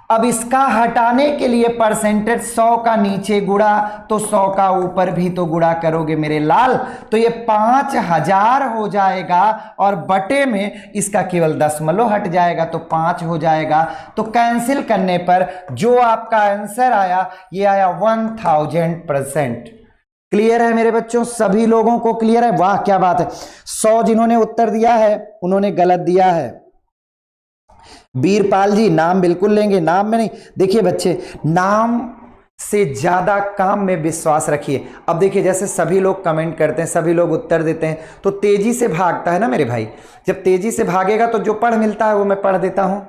अब इसका हटाने के लिए परसेंटेज 100 का नीचे गुणा तो 100 का ऊपर भी तो गुणा करोगे मेरे लाल, तो ये 5000 हो जाएगा और बटे में इसका केवल दशमलव हट जाएगा तो 5 हो जाएगा। तो कैंसिल करने पर जो आपका आंसर आया ये आया 1000%। क्लियर है मेरे बच्चों? सभी लोगों को क्लियर है? वाह क्या बात है। 100 जिन्होंने उत्तर दिया है उन्होंने गलत दिया है। बीरपाल जी नाम बिल्कुल लेंगे, नाम में नहीं। देखिए बच्चे, नाम से ज्यादा काम में विश्वास रखिए। अब देखिए जैसे सभी लोग कमेंट करते हैं, सभी लोग उत्तर देते हैं तो तेजी से भागता है ना मेरे भाई। जब तेजी से भागेगा तो जो पढ़ मिलता है वो मैं पढ़ देता हूं।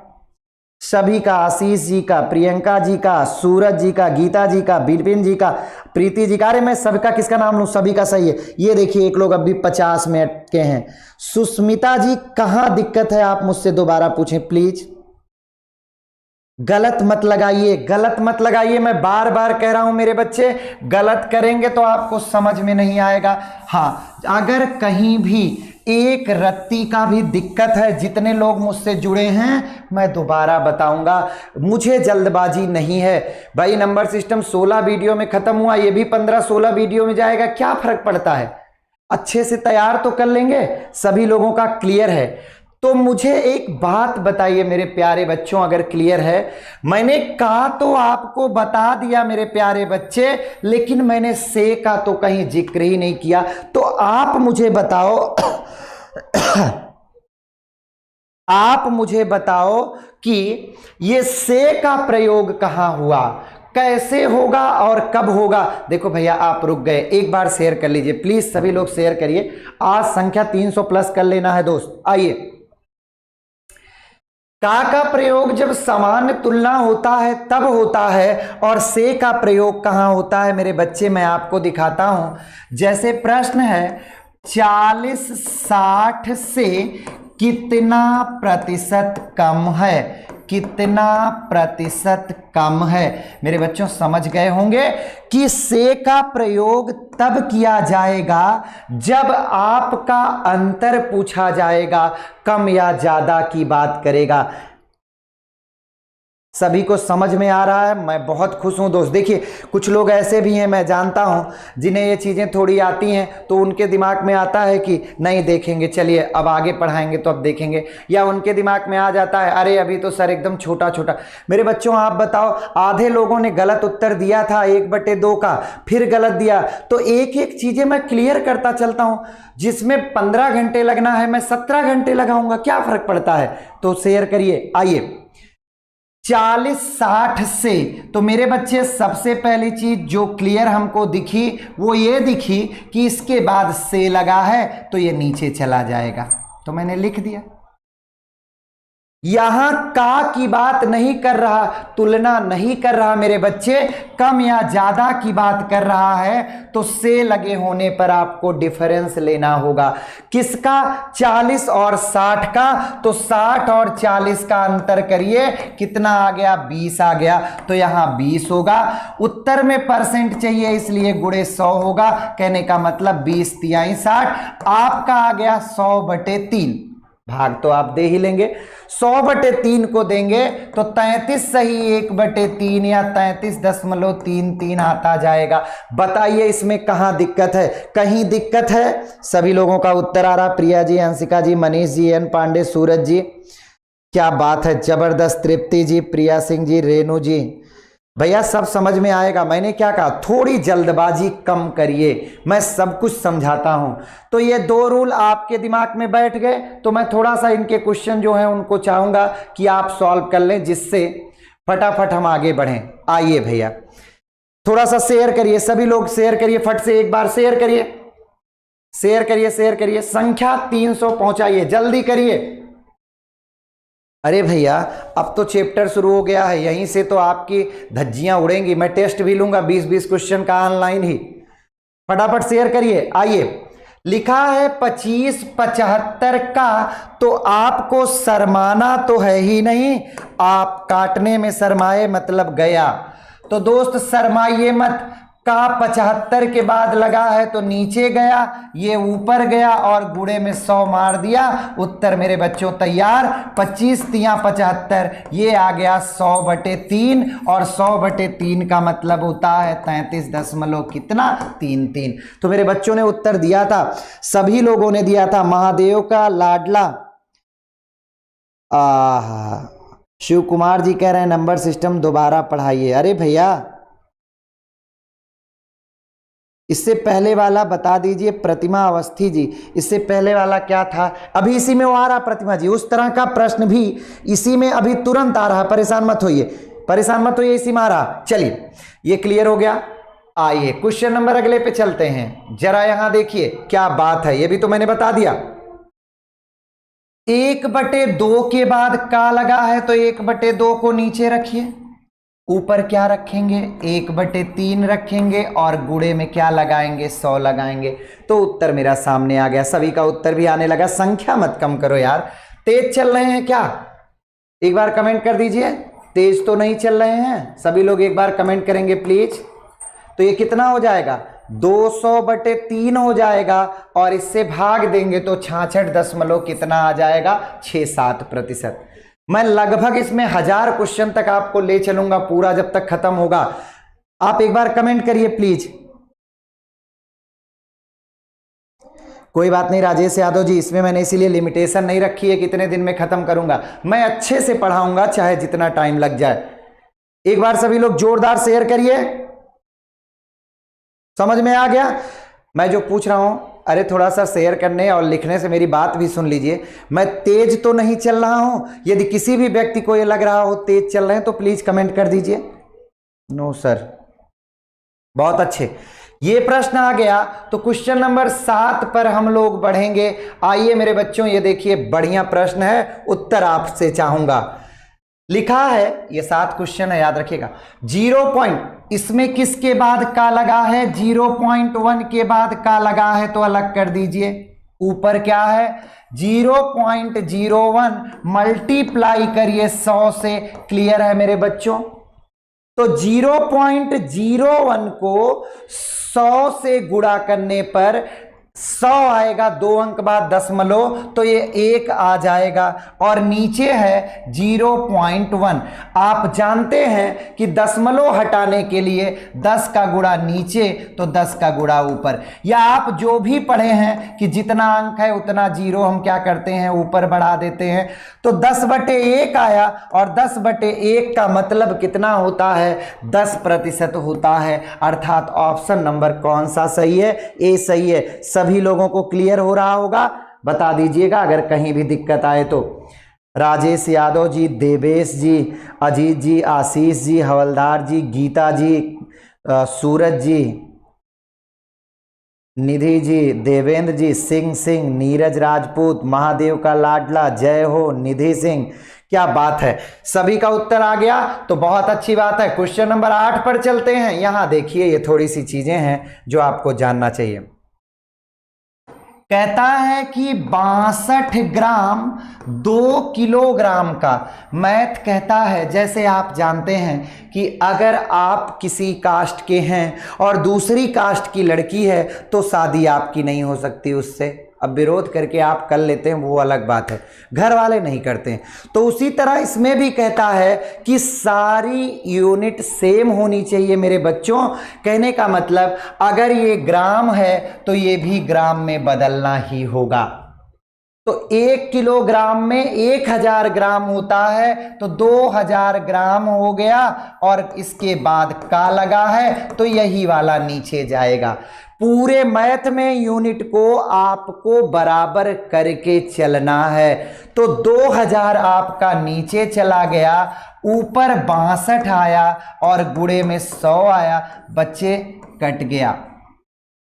सभी का, आशीष जी का, प्रियंका जी का, सूरज जी का, गीता जी का, बिपिन जी का, प्रीति जी का। अरे मैं सबका किसका नाम लूं? सभी का सही है। ये देखिए एक लोग अभी 50 में अटके हैं। सुस्मिता जी कहां दिक्कत है आप मुझसे दोबारा पूछें प्लीज। गलत मत लगाइए, गलत मत लगाइए, मैं बार बार कह रहा हूं मेरे बच्चे, गलत करेंगे तो आपको समझ में नहीं आएगा। हाँ, अगर कहीं भी एक रत्ती का भी दिक्कत है, जितने लोग मुझसे जुड़े हैं मैं दोबारा बताऊंगा, मुझे जल्दबाजी नहीं है भाई। नंबर सिस्टम 16 वीडियो में खत्म हुआ, ये भी 15-16 वीडियो में जाएगा, क्या फर्क पड़ता है। अच्छे से तैयार तो कर लेंगे। सभी लोगों का क्लियर है? तो मुझे एक बात बताइए मेरे प्यारे बच्चों, अगर क्लियर है। मैंने कहा तो आपको बता दिया मेरे प्यारे बच्चे, लेकिन मैंने से का तो कहीं जिक्र ही नहीं किया। तो आप मुझे बताओ आप मुझे बताओ कि ये से का प्रयोग कहां हुआ, कैसे होगा और कब होगा। देखो भैया आप रुक गए, एक बार शेयर कर लीजिए प्लीज, सभी लोग शेयर करिए। आज संख्या 300 प्लस कर लेना है दोस्त। आइए, का प्रयोग जब सामान्य तुलना होता है तब होता है, और से का प्रयोग कहां होता है मेरे बच्चे, मैं आपको दिखाता हूं। जैसे प्रश्न है 40-60 से कितना प्रतिशत कम है, कितना प्रतिशत कम है। मेरे बच्चों समझ गए होंगे कि से का प्रयोग तब किया जाएगा जब आपका अंतर पूछा जाएगा, कम या ज्यादा की बात करेगा। सभी को समझ में आ रहा है? मैं बहुत खुश हूं दोस्त। देखिए कुछ लोग ऐसे भी हैं, मैं जानता हूं, जिन्हें ये चीजें थोड़ी आती हैं तो उनके दिमाग में आता है कि नहीं देखेंगे, चलिए अब आगे पढ़ाएंगे तो अब देखेंगे, या उनके दिमाग में आ जाता है अरे अभी तो सर एकदम छोटा छोटा। मेरे बच्चों आप बताओ, आधे लोगों ने गलत उत्तर दिया था 1/2 का, फिर गलत दिया, तो एक एक चीजें मैं क्लियर करता चलता हूं। जिसमें 15 घंटे लगना है मैं 17 घंटे लगाऊंगा, क्या फर्क पड़ता है। तो शेयर करिए। आइए 40-60 से, तो मेरे बच्चे सबसे पहली चीज जो क्लियर हमको दिखी वो ये दिखी कि इसके बाद से लगा है तो ये नीचे चला जाएगा, तो मैंने लिख दिया। यहां का की बात नहीं कर रहा, तुलना नहीं कर रहा मेरे बच्चे, कम या ज्यादा की बात कर रहा है, तो से लगे होने पर आपको डिफरेंस लेना होगा। किसका? 40 और 60 का। तो 60 और 40 का अंतर करिए, कितना आ गया? 20 आ गया, तो यहां 20 होगा। उत्तर में परसेंट चाहिए इसलिए गुणे 100 होगा, कहने का मतलब 20 तिहाई 60। आपका आ गया 100/3, भाग तो आप दे ही लेंगे। 100/3 को देंगे तो 33 सही 1/3 या 33.33 आता जाएगा। बताइए इसमें कहां दिक्कत है? कहीं दिक्कत है? सभी लोगों का उत्तर आ रहा, प्रिया जी, अंशिका जी, मनीष जी, एन पांडे, सूरज जी, क्या बात है, जबरदस्त। तृप्ति जी, प्रिया सिंह जी, रेणु जी, भैया सब समझ में आएगा। मैंने क्या कहा, थोड़ी जल्दबाजी कम करिए, मैं सब कुछ समझाता हूं। तो ये 2 रूल आपके दिमाग में बैठ गए, तो मैं थोड़ा सा इनके क्वेश्चन जो हैं उनको चाहूंगा कि आप सॉल्व कर लें, जिससे फटाफट हम आगे बढ़ें। आइए भैया थोड़ा सा शेयर करिए, सभी लोग शेयर करिए, फट से एक बार शेयर करिए, शेयर करिए, शेयर करिए, संख्या 300 पहुंचाइए, जल्दी करिए। अरे भैया अब तो चैप्टर शुरू हो गया है, यहीं से तो आपकी धज्जियां उड़ेंगी। मैं टेस्ट भी लूंगा 20-20 क्वेश्चन का ऑनलाइन ही। फटाफट शेयर करिए। आइए, लिखा है 25-75 का, तो आपको शर्माना तो है ही नहीं, आप काटने में शर्माए मतलब गया। तो दोस्त शर्माइए मत, का 75 के बाद लगा है तो नीचे गया, ये ऊपर गया और गुणे में 100 मार दिया। उत्तर मेरे बच्चों तैयार। 25 तिया 75, ये आ गया 100/3 और 100/3 का मतलब होता है 33 दशमलव कितना 33। तो मेरे बच्चों ने उत्तर दिया था, सभी लोगों ने दिया था। महादेव का लाडला शिव कुमार जी कह रहे हैं नंबर सिस्टम दोबारा पढ़ाइए। अरे भैया इससे पहले वाला बता दीजिए। प्रतिमा अवस्थी जी, इससे पहले वाला क्या था? अभी इसी में वो आ रहा प्रतिमा जी, उस तरह का प्रश्न भी इसी में अभी तुरंत आ रहा, परेशान मत होइए, परेशान मत होइए, इसी में आ रहा। चलिए ये क्लियर हो गया। आइए क्वेश्चन नंबर अगले पे चलते हैं। जरा यहां देखिए क्या बात है, ये भी तो मैंने बता दिया। 1/2 के बाद का लगा है तो 1/2 को नीचे रखिए, ऊपर क्या रखेंगे 1/3 रखेंगे और गुणे में क्या लगाएंगे 100 लगाएंगे। तो उत्तर मेरा सामने आ गया। सभी का उत्तर भी आने लगा। संख्या मत कम करो यार, तेज चल रहे हैं क्या? एक बार कमेंट कर दीजिए, तेज तो नहीं चल रहे हैं? सभी लोग एक बार कमेंट करेंगे प्लीज। तो ये कितना हो जाएगा 200/3 हो जाएगा और इससे भाग देंगे तो 66 दशमलव कितना आ जाएगा 67%। मैं लगभग इसमें 1000 क्वेश्चन तक आपको ले चलूंगा पूरा जब तक खत्म होगा। आप एक बार कमेंट करिए प्लीज। कोई बात नहीं राजेश यादव जी, इसमें मैंने इसीलिए लिमिटेशन नहीं रखी है कितने दिन में खत्म करूंगा, मैं अच्छे से पढ़ाऊंगा चाहे जितना टाइम लग जाए। एक बार सभी लोग जोरदार शेयर करिए। समझ में आ गया मैं जो पूछ रहा हूं? अरे थोड़ा सा शेयर करने और लिखने से मेरी बात भी सुन लीजिए। मैं तेज तो नहीं चल रहा हूं। यदि किसी भी व्यक्ति को ये लग रहा हो तेज चल रहे हैं तो प्लीज कमेंट कर दीजिए। नो सर, बहुत अच्छे। ये प्रश्न आ गया तो क्वेश्चन नंबर 7 पर हम लोग बढ़ेंगे। आइए मेरे बच्चों, ये देखिए बढ़िया प्रश्न है, उत्तर आपसे चाहूंगा। लिखा है, ये 7 क्वेश्चन है याद रखिएगा। 0 इसमें किसके बाद का लगा है 0.1 के बाद का लगा है तो अलग कर दीजिए। ऊपर क्या है 0.01 मल्टीप्लाई करिए 100 से। क्लियर है मेरे बच्चों? तो 0.01 को 100 से गुणा करने पर 100 आएगा, 2 अंक बाद दशमलव तो ये 1 आ जाएगा और नीचे है 0.1। आप जानते हैं कि दशमलव हटाने के लिए 10 का गुणा नीचे तो 10 का गुणा ऊपर, या आप जो भी पढ़े हैं कि जितना अंक है उतना जीरो हम क्या करते हैं ऊपर बढ़ा देते हैं। तो 10/1 आया और 10/1 का मतलब कितना होता है 10% होता है। अर्थात ऑप्शन नंबर कौन सा सही है? ए सही है। सभी लोगों को क्लियर हो रहा होगा? बता दीजिएगा अगर कहीं भी दिक्कत आए तो। राजेश यादव जी, देवेश जी, अजीत जी, आशीष जी, हवलदार जी, गीता जी, सूरज जी, निधि जी, देवेंद्र जी, सिंह, नीरज राजपूत, महादेव का लाडला, जय हो, निधि सिंह, क्या बात है। सभी का उत्तर आ गया तो बहुत अच्छी बात है। क्वेश्चन नंबर 8 पर चलते हैं। यहां देखिए ये थोड़ी सी चीजें हैं जो आपको जानना चाहिए। कहता है कि 62 ग्राम 2 किलोग्राम का। मैथ कहता है, जैसे आप जानते हैं कि अगर आप किसी कास्ट के हैं और दूसरी कास्ट की लड़की है तो शादी आपकी नहीं हो सकती उससे। अब विरोध करके आप कर लेते हैं वो अलग बात है, घर वाले नहीं करते हैं। तो उसी तरह इसमें भी कहता है कि सारी यूनिट सेम होनी चाहिए मेरे बच्चों। कहने का मतलब अगर ये ग्राम है तो ये भी ग्राम में बदलना ही होगा। तो 1 किलोग्राम में 1000 ग्राम होता है तो 2000 ग्राम हो गया और इसके बाद का लगा है तो यही वाला नीचे जाएगा। पूरे मैथ में यूनिट को आपको बराबर करके चलना है। तो 2000 आपका नीचे चला गया, ऊपर 62 आया और गुणे में 100 आया। बच्चे कट गया,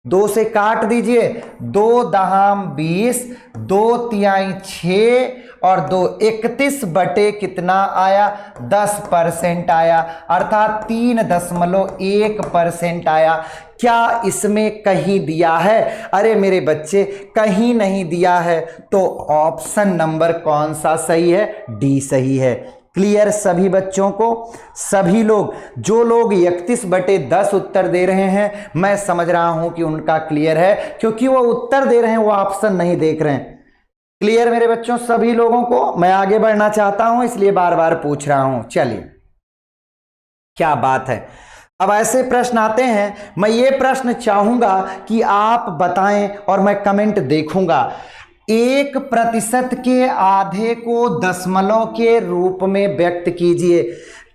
2 से काट दीजिए, 2 दहाम 20, 2 तिहाई 6 और 2 31 बटे कितना आया 10% आया, अर्थात 3.1% आया। क्या इसमें कहीं दिया है? अरे मेरे बच्चे कहीं नहीं दिया है। तो ऑप्शन नंबर कौन सा सही है? डी सही है। क्लियर सभी बच्चों को? सभी लोग, जो लोग 31/10 उत्तर दे रहे हैं, मैं समझ रहा हूं कि उनका क्लियर है, क्योंकि वो उत्तर दे रहे हैं, वो ऑप्शन नहीं देख रहे हैं। क्लियर मेरे बच्चों सभी लोगों को? मैं आगे बढ़ना चाहता हूं, इसलिए बार बार पूछ रहा हूं। चलिए, क्या बात है। अब ऐसे प्रश्न आते हैं, मैं ये प्रश्न चाहूंगा कि आप बताएं और मैं कमेंट देखूंगा। 1% के आधे को दशमलव के रूप में व्यक्त कीजिए।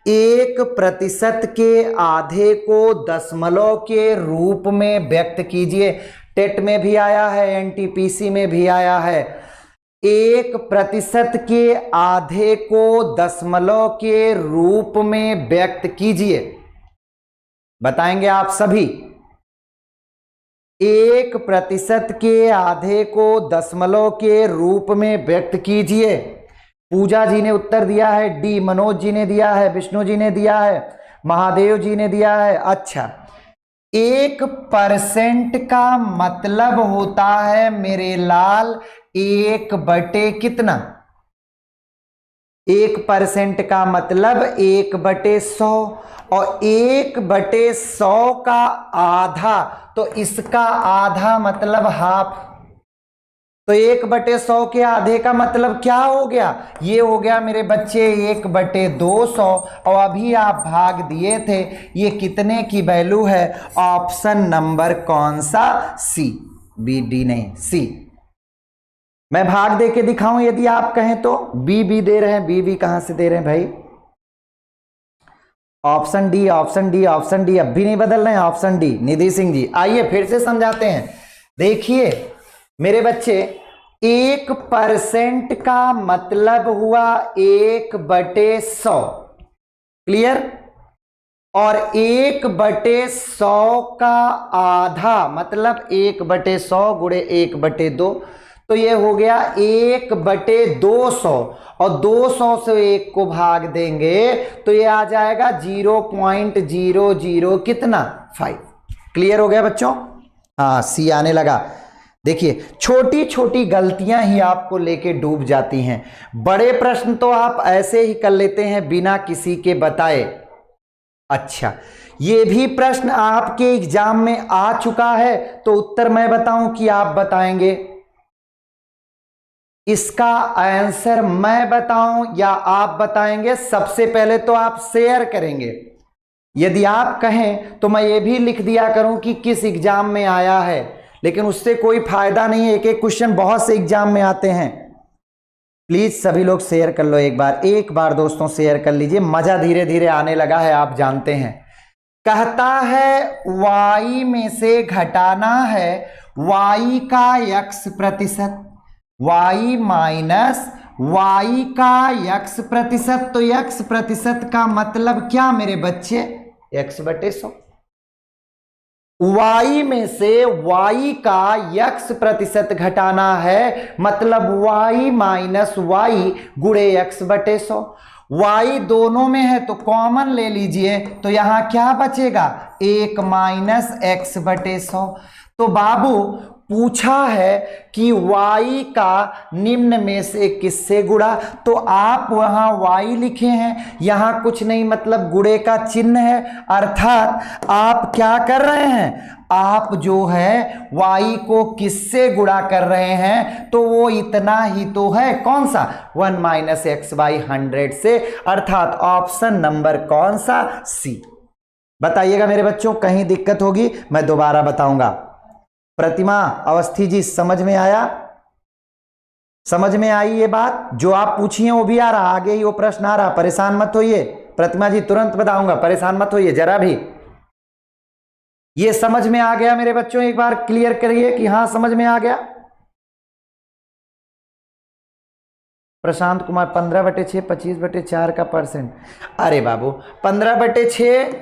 1% के आधे को दशमलव के रूप में व्यक्त कीजिए। टेट में भी आया है, एनटीपीसी में भी आया है। 1% के आधे को दशमलव के रूप में व्यक्त कीजिए। बताएंगे आप सभी? 1% के आधे को दशमलव के रूप में व्यक्त कीजिए। पूजा जी ने उत्तर दिया है डी, मनोज जी ने दिया है, विष्णु जी ने दिया है, महादेव जी ने दिया है। अच्छा, 1% का मतलब होता है मेरे लाल 1 कितना? 1% का मतलब 1/100, और 1/100 का आधा, तो इसका आधा मतलब हाफ। तो 1/100 के आधे का मतलब क्या हो गया? ये हो गया मेरे बच्चे 1/200। और अभी आप भाग दिए थे, ये कितने की वैल्यू है? ऑप्शन नंबर कौन सा? सी। बी डी नहीं, सी। मैं भाग दे के दिखाऊं यदि आप कहें तो? बी दे रहे हैं। बी कहां से दे रहे हैं भाई? Option D, option D, option D. अब भी नहीं बदल रहे हैं? Option D. निधि सिंह जी आइए फिर से समझाते हैं। देखिए मेरे बच्चे, 1% का मतलब हुआ 1/100। क्लियर? और 1/100 का आधा मतलब 1/100 गुणे 1/2, तो ये हो गया 1/200। और 200 से 1 को भाग देंगे तो ये आ जाएगा 0.00 कितना? 5। क्लियर हो गया बच्चों? हाँ, सी आने लगा। देखिए, छोटी छोटी गलतियां ही आपको लेके डूब जाती हैं। बड़े प्रश्न तो आप ऐसे ही कर लेते हैं बिना किसी के बताए। अच्छा, ये भी प्रश्न आपके एग्जाम में आ चुका है, तो उत्तर मैं बताऊं कि आप बताएंगे? इसका आंसर मैं बताऊं या आप बताएंगे? सबसे पहले तो आप शेयर करेंगे। यदि आप कहें तो मैं ये भी लिख दिया करूं कि किस एग्जाम में आया है, लेकिन उससे कोई फायदा नहीं है। एक एक क्वेश्चन बहुत से एग्जाम में आते हैं। प्लीज सभी लोग शेयर कर लो एक बार दोस्तों शेयर कर लीजिए। मजा धीरे धीरे आने लगा है, आप जानते हैं। कहता है y में से घटाना है y का x%, y माइनस y का x%। तो x% का मतलब क्या मेरे बच्चे? x/100। y में से y का x% घटाना है, मतलब y माइनस y गुणे x/100। y दोनों में है तो कॉमन ले लीजिए, तो यहां क्या बचेगा? 1 माइनस x/100। तो बाबू पूछा है कि y का निम्न में से किससे गुणा, तो आप वहां y लिखे हैं, यहां कुछ नहीं मतलब गुणे का चिन्ह है। अर्थात आप क्या कर रहे हैं? आप जो है y को किससे गुणा कर रहे हैं? तो वो इतना ही तो है, कौन सा? 1 माइनस x/100 से। अर्थात ऑप्शन नंबर कौन सा? सी। बताइएगा मेरे बच्चों, कहीं दिक्कत होगी मैं दोबारा बताऊंगा। प्रतिमा अवस्थी जी, समझ में आया? समझ में आई ये बात? जो आप पूछिए वो भी आ रहा, आगे ही वो प्रश्न आ रहा, परेशान मत होइए। प्रतिमा जी तुरंत बताऊंगा, परेशान मत होइए जरा भी। ये समझ में आ गया मेरे बच्चों? एक बार क्लियर करिए कि हाँ समझ में आ गया। प्रशांत कुमार 15/6 25/4 का परसेंट। अरे बाबू 15/6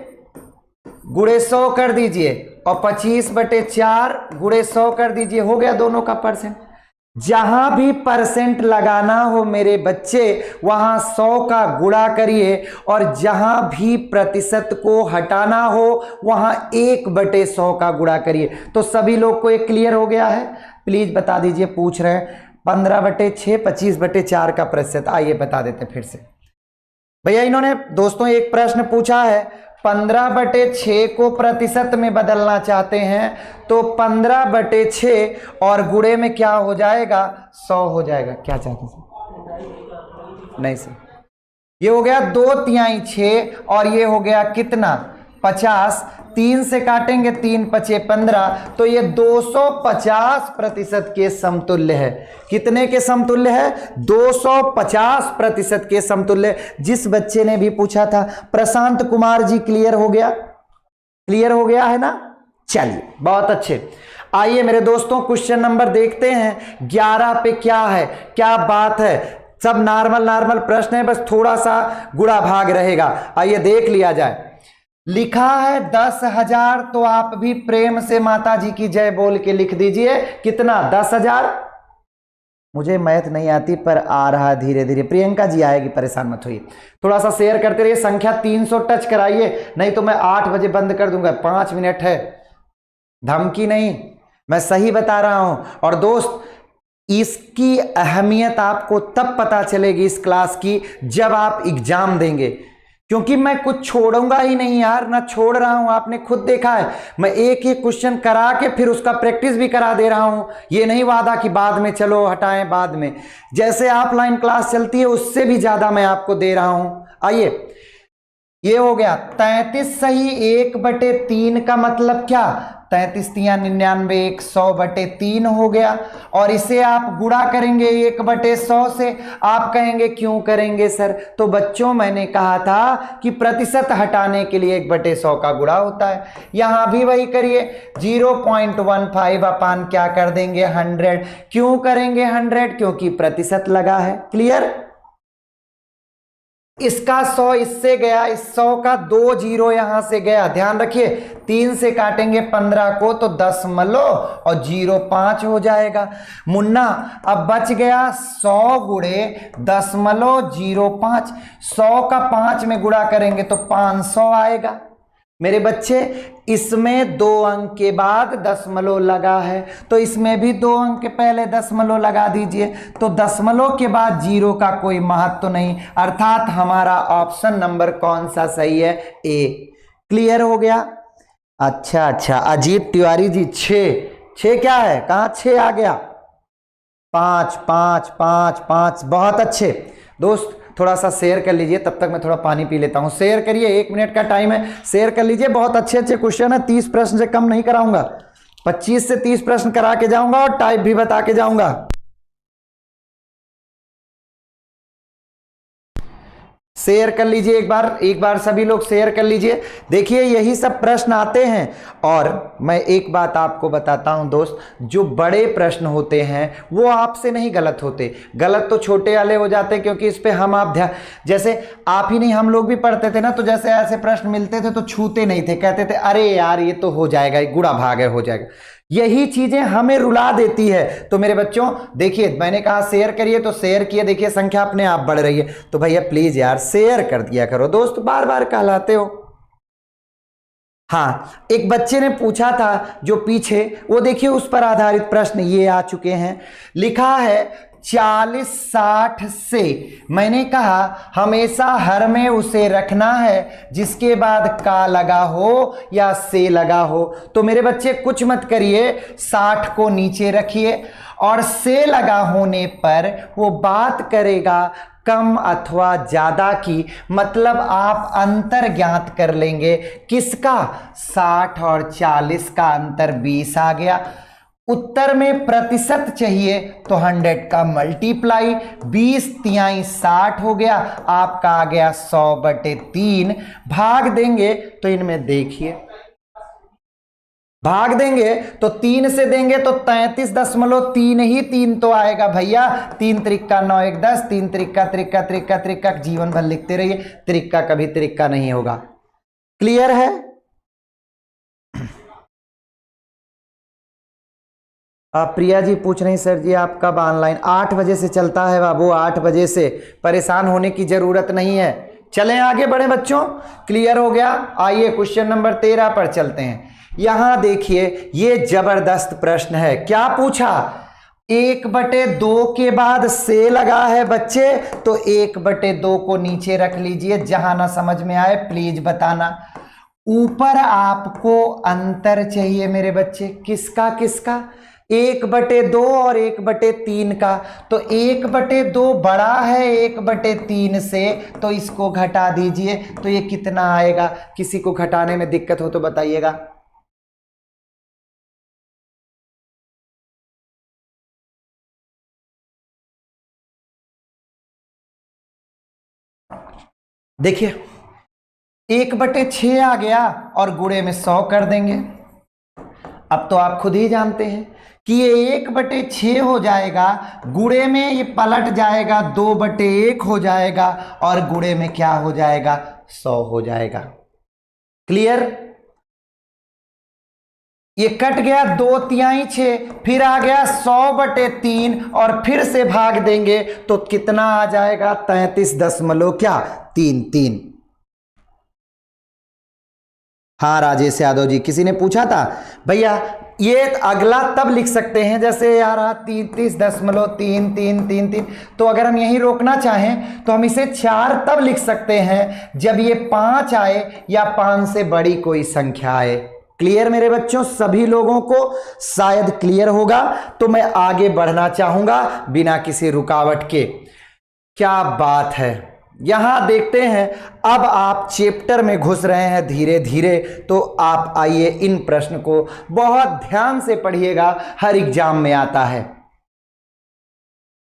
गुणे 100 कर दीजिए और 25/4 गुणे 100 कर दीजिए, हो गया दोनों का परसेंट। जहां भी परसेंट लगाना हो मेरे बच्चे, वहां 100 का गुणा करिए, और जहां भी प्रतिशत को हटाना हो वहां 1/100 का गुणा करिए। तो सभी लोग को एक क्लियर हो गया है? प्लीज बता दीजिए, पूछ रहे हैं 15/6 25/4 का प्रतिशत। आइए बता देते फिर से। भैया इन्होंने दोस्तों एक प्रश्न पूछा है, 15/6 को प्रतिशत में बदलना चाहते हैं, तो 15/6 और गुणे में क्या हो जाएगा, 100 हो जाएगा। क्या चाहते हैं? नहीं सर, ये हो गया 2/3 6 और ये हो गया कितना 50, 3 से काटेंगे 3 × 5 = 15, तो ये 250% के समतुल्य है। कितने के समतुल्य है? 250% के समतुल्य। जिस बच्चे ने भी पूछा था, प्रशांत कुमार जी, क्लियर हो गया? क्लियर हो गया है ना? चलिए बहुत अच्छे। आइए मेरे दोस्तों क्वेश्चन नंबर देखते हैं। 11 पे क्या है, क्या बात है। सब नॉर्मल प्रश्न है, बस थोड़ा सा गुणा भाग रहेगा। आइए देख लिया जाए। लिखा है 10,000, तो आप भी प्रेम से माता जी की जय बोल के लिख दीजिए। कितना? 10,000। मुझे मैथ नहीं आती पर आ रहा धीरे धीरे। प्रियंका जी आएगी, परेशान मत होइए। थोड़ा सा शेयर करते रहिए। संख्या 300 टच कराइए, नहीं तो मैं 8 बजे बंद कर दूंगा। 5 मिनट है, धमकी नहीं, मैं सही बता रहा हूं। और दोस्त, इसकी अहमियत आपको तब पता चलेगी इस क्लास की, जब आप एग्जाम देंगे। क्योंकि मैं कुछ छोड़ूंगा ही नहीं यार, ना छोड़ रहा हूं। आपने खुद देखा है, मैं एक एक क्वेश्चन करा के फिर उसका प्रैक्टिस भी करा दे रहा हूं। ये नहीं वादा कि बाद में चलो हटाएं बाद में। जैसे ऑफलाइन क्लास चलती है उससे भी ज्यादा मैं आपको दे रहा हूं। आइए, ये हो गया 33 सही। 1/3 का मतलब क्या? 33 × 99, 100/3 हो गया। और इसे आप गुणा करेंगे 1/100 से। आप कहेंगे क्यों करेंगे सर? तो बच्चों, मैंने कहा था कि प्रतिशत हटाने के लिए 1/100 का गुणा होता है। यहां भी वही करिए। 0.15 अपान क्या कर देंगे 100। क्यों करेंगे 100? क्योंकि प्रतिशत लगा है। क्लियर? इसका 100 इससे गया, इस 100 का 2 0 यहां से गया। ध्यान रखिए, 3 से काटेंगे 15 को तो 10 और 0.5 हो जाएगा। मुन्ना, अब बच गया 100 गुणे 10.05। 100 का 5 में गुणा करेंगे तो 500 आएगा। मेरे बच्चे, इसमें 2 अंक के बाद दशमलव लगा है, तो इसमें भी 2 अंक के पहले दशमलव लगा दीजिए। तो दशमलव के बाद 0 का कोई महत्व नहीं, अर्थात हमारा ऑप्शन नंबर कौन सा सही है? ए। क्लियर हो गया? अच्छा, अजीत तिवारी जी, 6 क्या है? कहां 6 आ गया? 5 5 5 5। बहुत अच्छे दोस्त, थोड़ा सा शेयर कर लीजिए, तब तक मैं थोड़ा पानी पी लेता हूं। शेयर करिए, 1 मिनट का टाइम है, शेयर कर लीजिए। बहुत अच्छे क्वेश्चन है, 30 प्रश्न से कम नहीं कराऊंगा। 25 से 30 प्रश्न करा के जाऊंगा और टाइप भी बता के जाऊंगा। शेयर कर लीजिए एक बार सभी लोग शेयर कर लीजिए। देखिए, यही सब प्रश्न आते हैं। और मैं एक बात आपको बताता हूं दोस्त, जो बड़े प्रश्न होते हैं वो आपसे नहीं गलत होते, गलत तो छोटे वाले हो जाते हैं। क्योंकि इस पे हम आप ध्यान, जैसे आप ही नहीं, हम लोग भी पढ़ते थे ना, तो जैसे ऐसे प्रश्न मिलते थे तो छूते नहीं थे, कहते थे अरे यार ये तो हो जाएगा, गुणा भाग है, हो जाएगा। यही चीजें हमें रुला देती है। तो मेरे बच्चों देखिए, मैंने कहा शेयर करिए, तो शेयर किए, देखिए संख्या अपने आप बढ़ रही है। तो भैया प्लीज यार शेयर कर दिया करो दोस्त, बार बार कहलाते हो। हाँ, एक बच्चे ने पूछा था जो पीछे, वो देखिए उस पर आधारित प्रश्न ये आ चुके हैं। लिखा है 40-60 से, मैंने कहा हमेशा हर में उसे रखना है जिसके बाद का लगा हो या से लगा हो। तो मेरे बच्चे कुछ मत करिए, 60 को नीचे रखिए और से लगा होने पर वो बात करेगा कम अथवा ज्यादा की। मतलब आप अंतर ज्ञात कर लेंगे। किसका? 60 और 40 का अंतर 20 आ गया। उत्तर में प्रतिशत चाहिए तो 100 का मल्टीप्लाई, 20 तिहाई 60 हो गया, आपका आ गया 100/3। भाग देंगे तो इनमें देखिए, भाग देंगे तो 3 से देंगे तो 33.3 ही 3 तो आएगा भैया। 3 त्रिक्का 9 1 10, 3 त्रिक्का त्रिक्का त्रिक्का त्रिक्का, जीवन भर लिखते रहिए, त्रिक्का कभी त्रिक्का नहीं होगा। क्लियर है? प्रिया जी पूछ रही सर जी आप कब ऑनलाइन? 8 बजे से चलता है बाबू, 8 बजे से। परेशान होने की जरूरत नहीं है। चलें आगे बढ़े बच्चों। क्लियर हो गया? आइए क्वेश्चन नंबर 13 पर चलते हैं। यहां देखिए, ये जबरदस्त प्रश्न है। क्या पूछा? 1/2 के बाद से लगा है बच्चे, तो 1/2 को नीचे रख लीजिए। जहां ना समझ में आए प्लीज बताना। ऊपर आपको अंतर चाहिए मेरे बच्चे, किसका किसका? 1/2 और 1/3 का। तो 1/2 बड़ा है 1/3 से, तो इसको घटा दीजिए। तो ये कितना आएगा? किसी को घटाने में दिक्कत हो तो बताइएगा। देखिए 1/6 आ गया और गुणे में 100 कर देंगे। अब तो आप खुद ही जानते हैं कि ये 1/6 हो जाएगा, गुणे में ये पलट जाएगा 2/1 हो जाएगा और गुणे में क्या हो जाएगा? 100 हो जाएगा। क्लियर? ये कट गया 2 6, फिर आ गया 100/3 और फिर से भाग देंगे तो कितना आ जाएगा? 33.33। हाँ राजेश यादव जी, किसी ने पूछा था भैया ये अगला तब लिख सकते हैं जैसे यार 33.3333। तो अगर हम यही रोकना चाहें तो हम इसे 4 तब लिख सकते हैं जब ये 5 आए या 5 से बड़ी कोई संख्या आए। क्लियर मेरे बच्चों? सभी लोगों को शायद क्लियर होगा। तो मैं आगे बढ़ना चाहूंगा बिना किसी रुकावट के। क्या बात है, यहां देखते हैं। अब आप चैप्टर में घुस रहे हैं धीरे धीरे, तो आप आइए इन प्रश्न को बहुत ध्यान से पढ़िएगा, हर एग्जाम में आता है।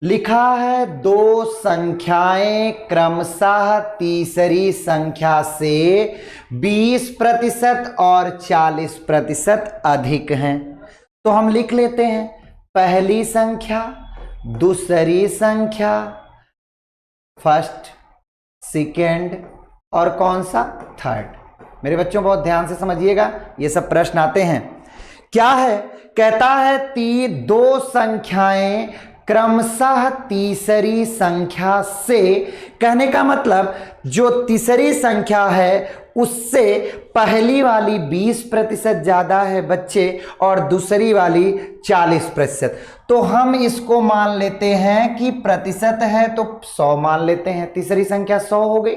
लिखा है 2 संख्याएं क्रमशः तीसरी संख्या से 20% और 40% अधिक हैं। तो हम लिख लेते हैं पहली संख्या, दूसरी संख्या, फर्स्ट, सेकेंड और कौन सा? थर्ड। मेरे बच्चों बहुत ध्यान से समझिएगा, ये सब प्रश्न आते हैं। क्या है? कहता है 2 संख्याएं क्रमशः तीसरी संख्या से, कहने का मतलब जो तीसरी संख्या है उससे पहली वाली 20% ज्यादा है बच्चे और दूसरी वाली 40%। तो हम इसको मान लेते हैं कि प्रतिशत है तो 100 मान लेते हैं। तीसरी संख्या 100 हो गई।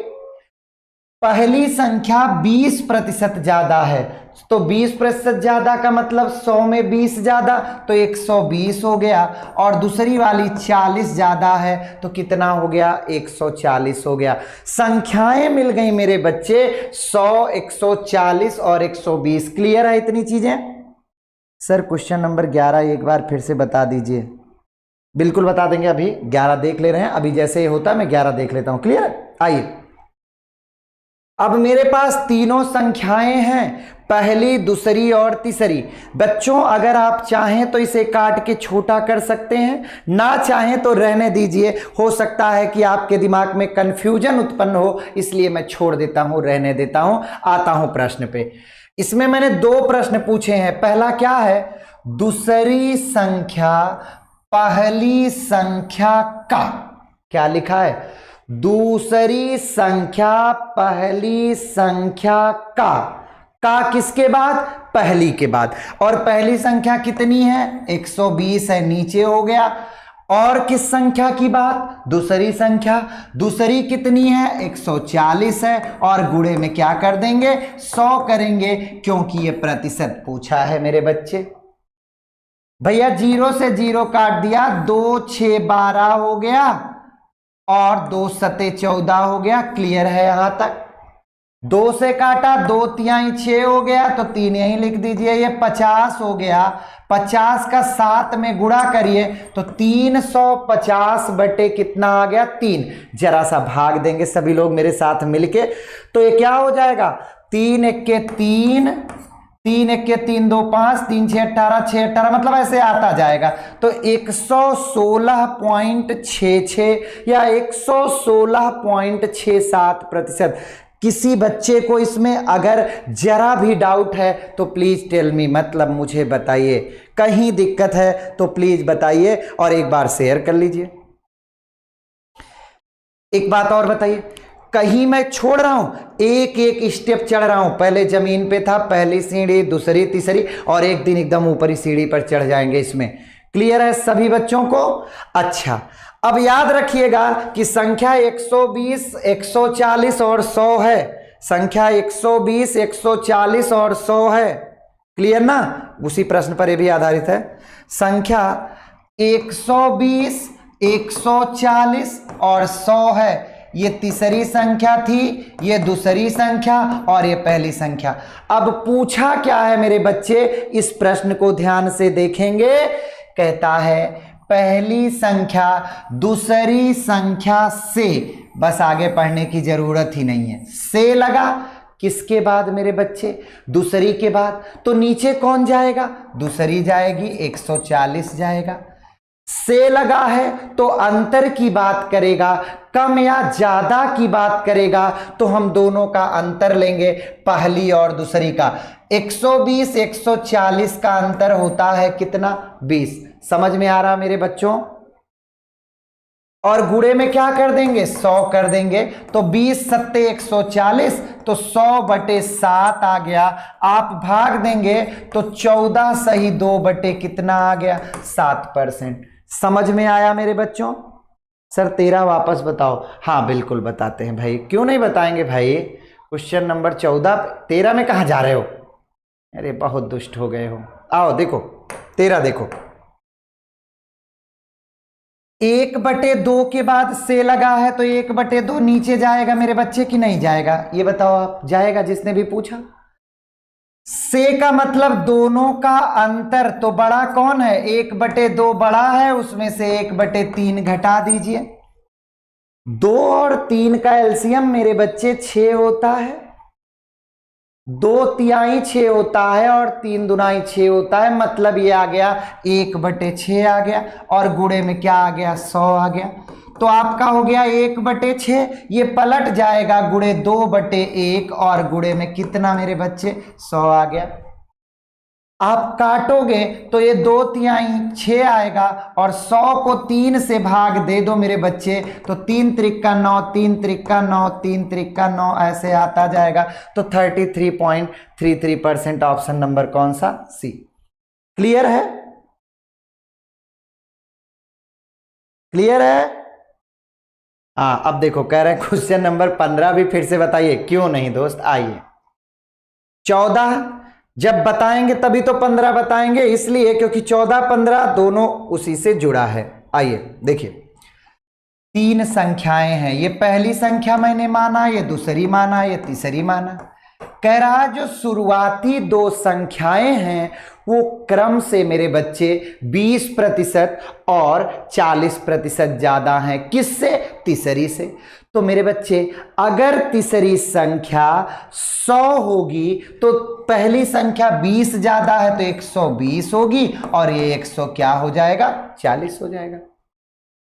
पहली संख्या 20% ज्यादा है, तो 20% ज्यादा का मतलब 100 में 20 ज्यादा, तो 120 हो गया। और दूसरी वाली 40 ज्यादा है तो कितना हो गया? 140 हो गया। संख्याएं मिल गई मेरे बच्चे 100, 140 और 120। क्लियर है इतनी चीजें? सर क्वेश्चन नंबर 11 एक बार फिर से बता दीजिए। बिल्कुल बता देंगे, अभी 11 देख ले रहे हैं। अभी जैसे ही होता है मैं 11 देख लेता हूं। क्लियर? आइए, अब मेरे पास तीनों संख्याएं हैं, पहली, दूसरी और तीसरी। बच्चों अगर आप चाहें तो इसे काट के छोटा कर सकते हैं, ना चाहें तो रहने दीजिए। हो सकता है कि आपके दिमाग में कंफ्यूजन उत्पन्न हो, इसलिए मैं छोड़ देता हूं, रहने देता हूं। आता हूं प्रश्न पे। इसमें मैंने 2 प्रश्न पूछे हैं। पहला क्या है? दूसरी संख्या पहली संख्या का, क्या लिखा है? दूसरी संख्या पहली संख्या का किसके बाद? पहली के बाद। और पहली संख्या कितनी है? 120 है, नीचे हो गया। और किस संख्या की बात? दूसरी संख्या। दूसरी कितनी है? 140 है और गुणे में क्या कर देंगे? 100 करेंगे, क्योंकि ये प्रतिशत पूछा है मेरे बच्चे। भैया 0 से 0 काट दिया, 2 6 12 हो गया और 2 7 14 हो गया। क्लियर है यहां तक? 2 से काटा, 2 3 6 हो गया, तो 3 यहीं लिख दीजिए। ये 50 हो गया। 50 का 7 में गुणा करिए तो 350 बटे कितना आ गया? 3। जरा सा भाग देंगे सभी लोग मेरे साथ मिलके, तो ये क्या हो जाएगा? 3 1 के 3, 3 1 के 3 2 5, 3 6 18, 6 18, मतलब ऐसे आता जाएगा। तो 116.66 या 116.67%। किसी बच्चे को इसमें अगर जरा भी डाउट है तो प्लीज टेल मी, मतलब मुझे बताइए। कहीं दिक्कत है तो प्लीज बताइए और एक बार शेयर कर लीजिए। एक बात और बताइए, कहीं मैं छोड़ रहा हूं? एक एक स्टेप चढ़ रहा हूं। पहले जमीन पे था, पहली सीढ़ी, दूसरी, तीसरी, और एक दिन एकदम ऊपरी सीढ़ी पर चढ़ जाएंगे इसमें। क्लियर है सभी बच्चों को? अच्छा, अब याद रखिएगा कि संख्या 120, 140 और 100 है। संख्या 120, 140 और 100 है। क्लियर ना? उसी प्रश्न पर यह भी आधारित है। संख्या 120, 140 और 100 है। ये तीसरी संख्या थी, ये दूसरी संख्या और ये पहली संख्या। अब पूछा क्या है मेरे बच्चे, इस प्रश्न को ध्यान से देखेंगे। कहता है पहली संख्या दूसरी संख्या से, बस आगे पढ़ने की जरूरत ही नहीं है। से लगा किसके बाद मेरे बच्चे? दूसरी के बाद। तो नीचे कौन जाएगा? दूसरी जाएगी, 140 जाएगा। से लगा है तो अंतर की बात करेगा, कम या ज्यादा की बात करेगा, तो हम दोनों का अंतर लेंगे, पहली और दूसरी का। 120, 140 का अंतर होता है कितना? 20। समझ में आ रहा मेरे बच्चों? और गुणे में क्या कर देंगे? 100 कर देंगे। तो 20 सत्ते 140, तो 100/7 आ गया। आप भाग देंगे तो 14 सही 2 कितना आ गया? 7%। समझ में आया मेरे बच्चों? सर 13 वापस बताओ। हाँ बिल्कुल बताते हैं भाई, क्यों नहीं बताएंगे भाई। क्वेश्चन नंबर 14, 13 में कहाँ जा रहे हो? अरे बहुत दुष्ट हो गए हो। आओ देखो 13 देखो, 1/2 के बाद से लगा है तो 1/2 नीचे जाएगा मेरे बच्चे कि नहीं जाएगा? ये बताओ आप। जाएगा, जिसने भी पूछा। से का मतलब दोनों का अंतर, तो बड़ा कौन है? 1/2 बड़ा है, उसमें से 1/3 घटा दीजिए। 2 और 3 का एलसीएम मेरे बच्चे 6 होता है। 2 तिहाई 6 होता है और 3 दुनाई 6 होता है। मतलब ये आ गया 1/6 आ गया, और गुणे में क्या आ गया? 100 आ गया। तो आपका हो गया 1/6। ये पलट जाएगा गुणे 2/1, और गुणे में कितना मेरे बच्चे? 100 आ गया। आप काटोगे तो ये 2 तिहाई 6 आएगा, और 100 को 3 से भाग दे दो मेरे बच्चे, तो 3 त्रिका 9, 3 त्रिका 9, 3 त्रिका 9, ऐसे आता जाएगा। तो 33.33% ऑप्शन नंबर कौन सा? सी। क्लियर है? क्लियर है? हाँ, अब देखो कह रहे हैं क्वेश्चन नंबर 15 भी फिर से बताइए। क्यों नहीं दोस्त, आइए। 14 जब बताएंगे तभी तो 15 बताएंगे, इसलिए क्योंकि 14, 15 दोनों उसी से जुड़ा है। आइए देखिए, 3 संख्याएं हैं। ये पहली संख्या मैंने माना, ये दूसरी माना, ये तीसरी माना। कह रहा जो शुरुआती 2 संख्याएं हैं वो क्रम से मेरे बच्चे 20% और 40% ज्यादा हैं। किससे? तीसरी से। तो मेरे बच्चे अगर तीसरी संख्या 100 होगी तो पहली संख्या 20 ज्यादा है तो 120 होगी, और ये 100 क्या हो जाएगा? 40 हो जाएगा।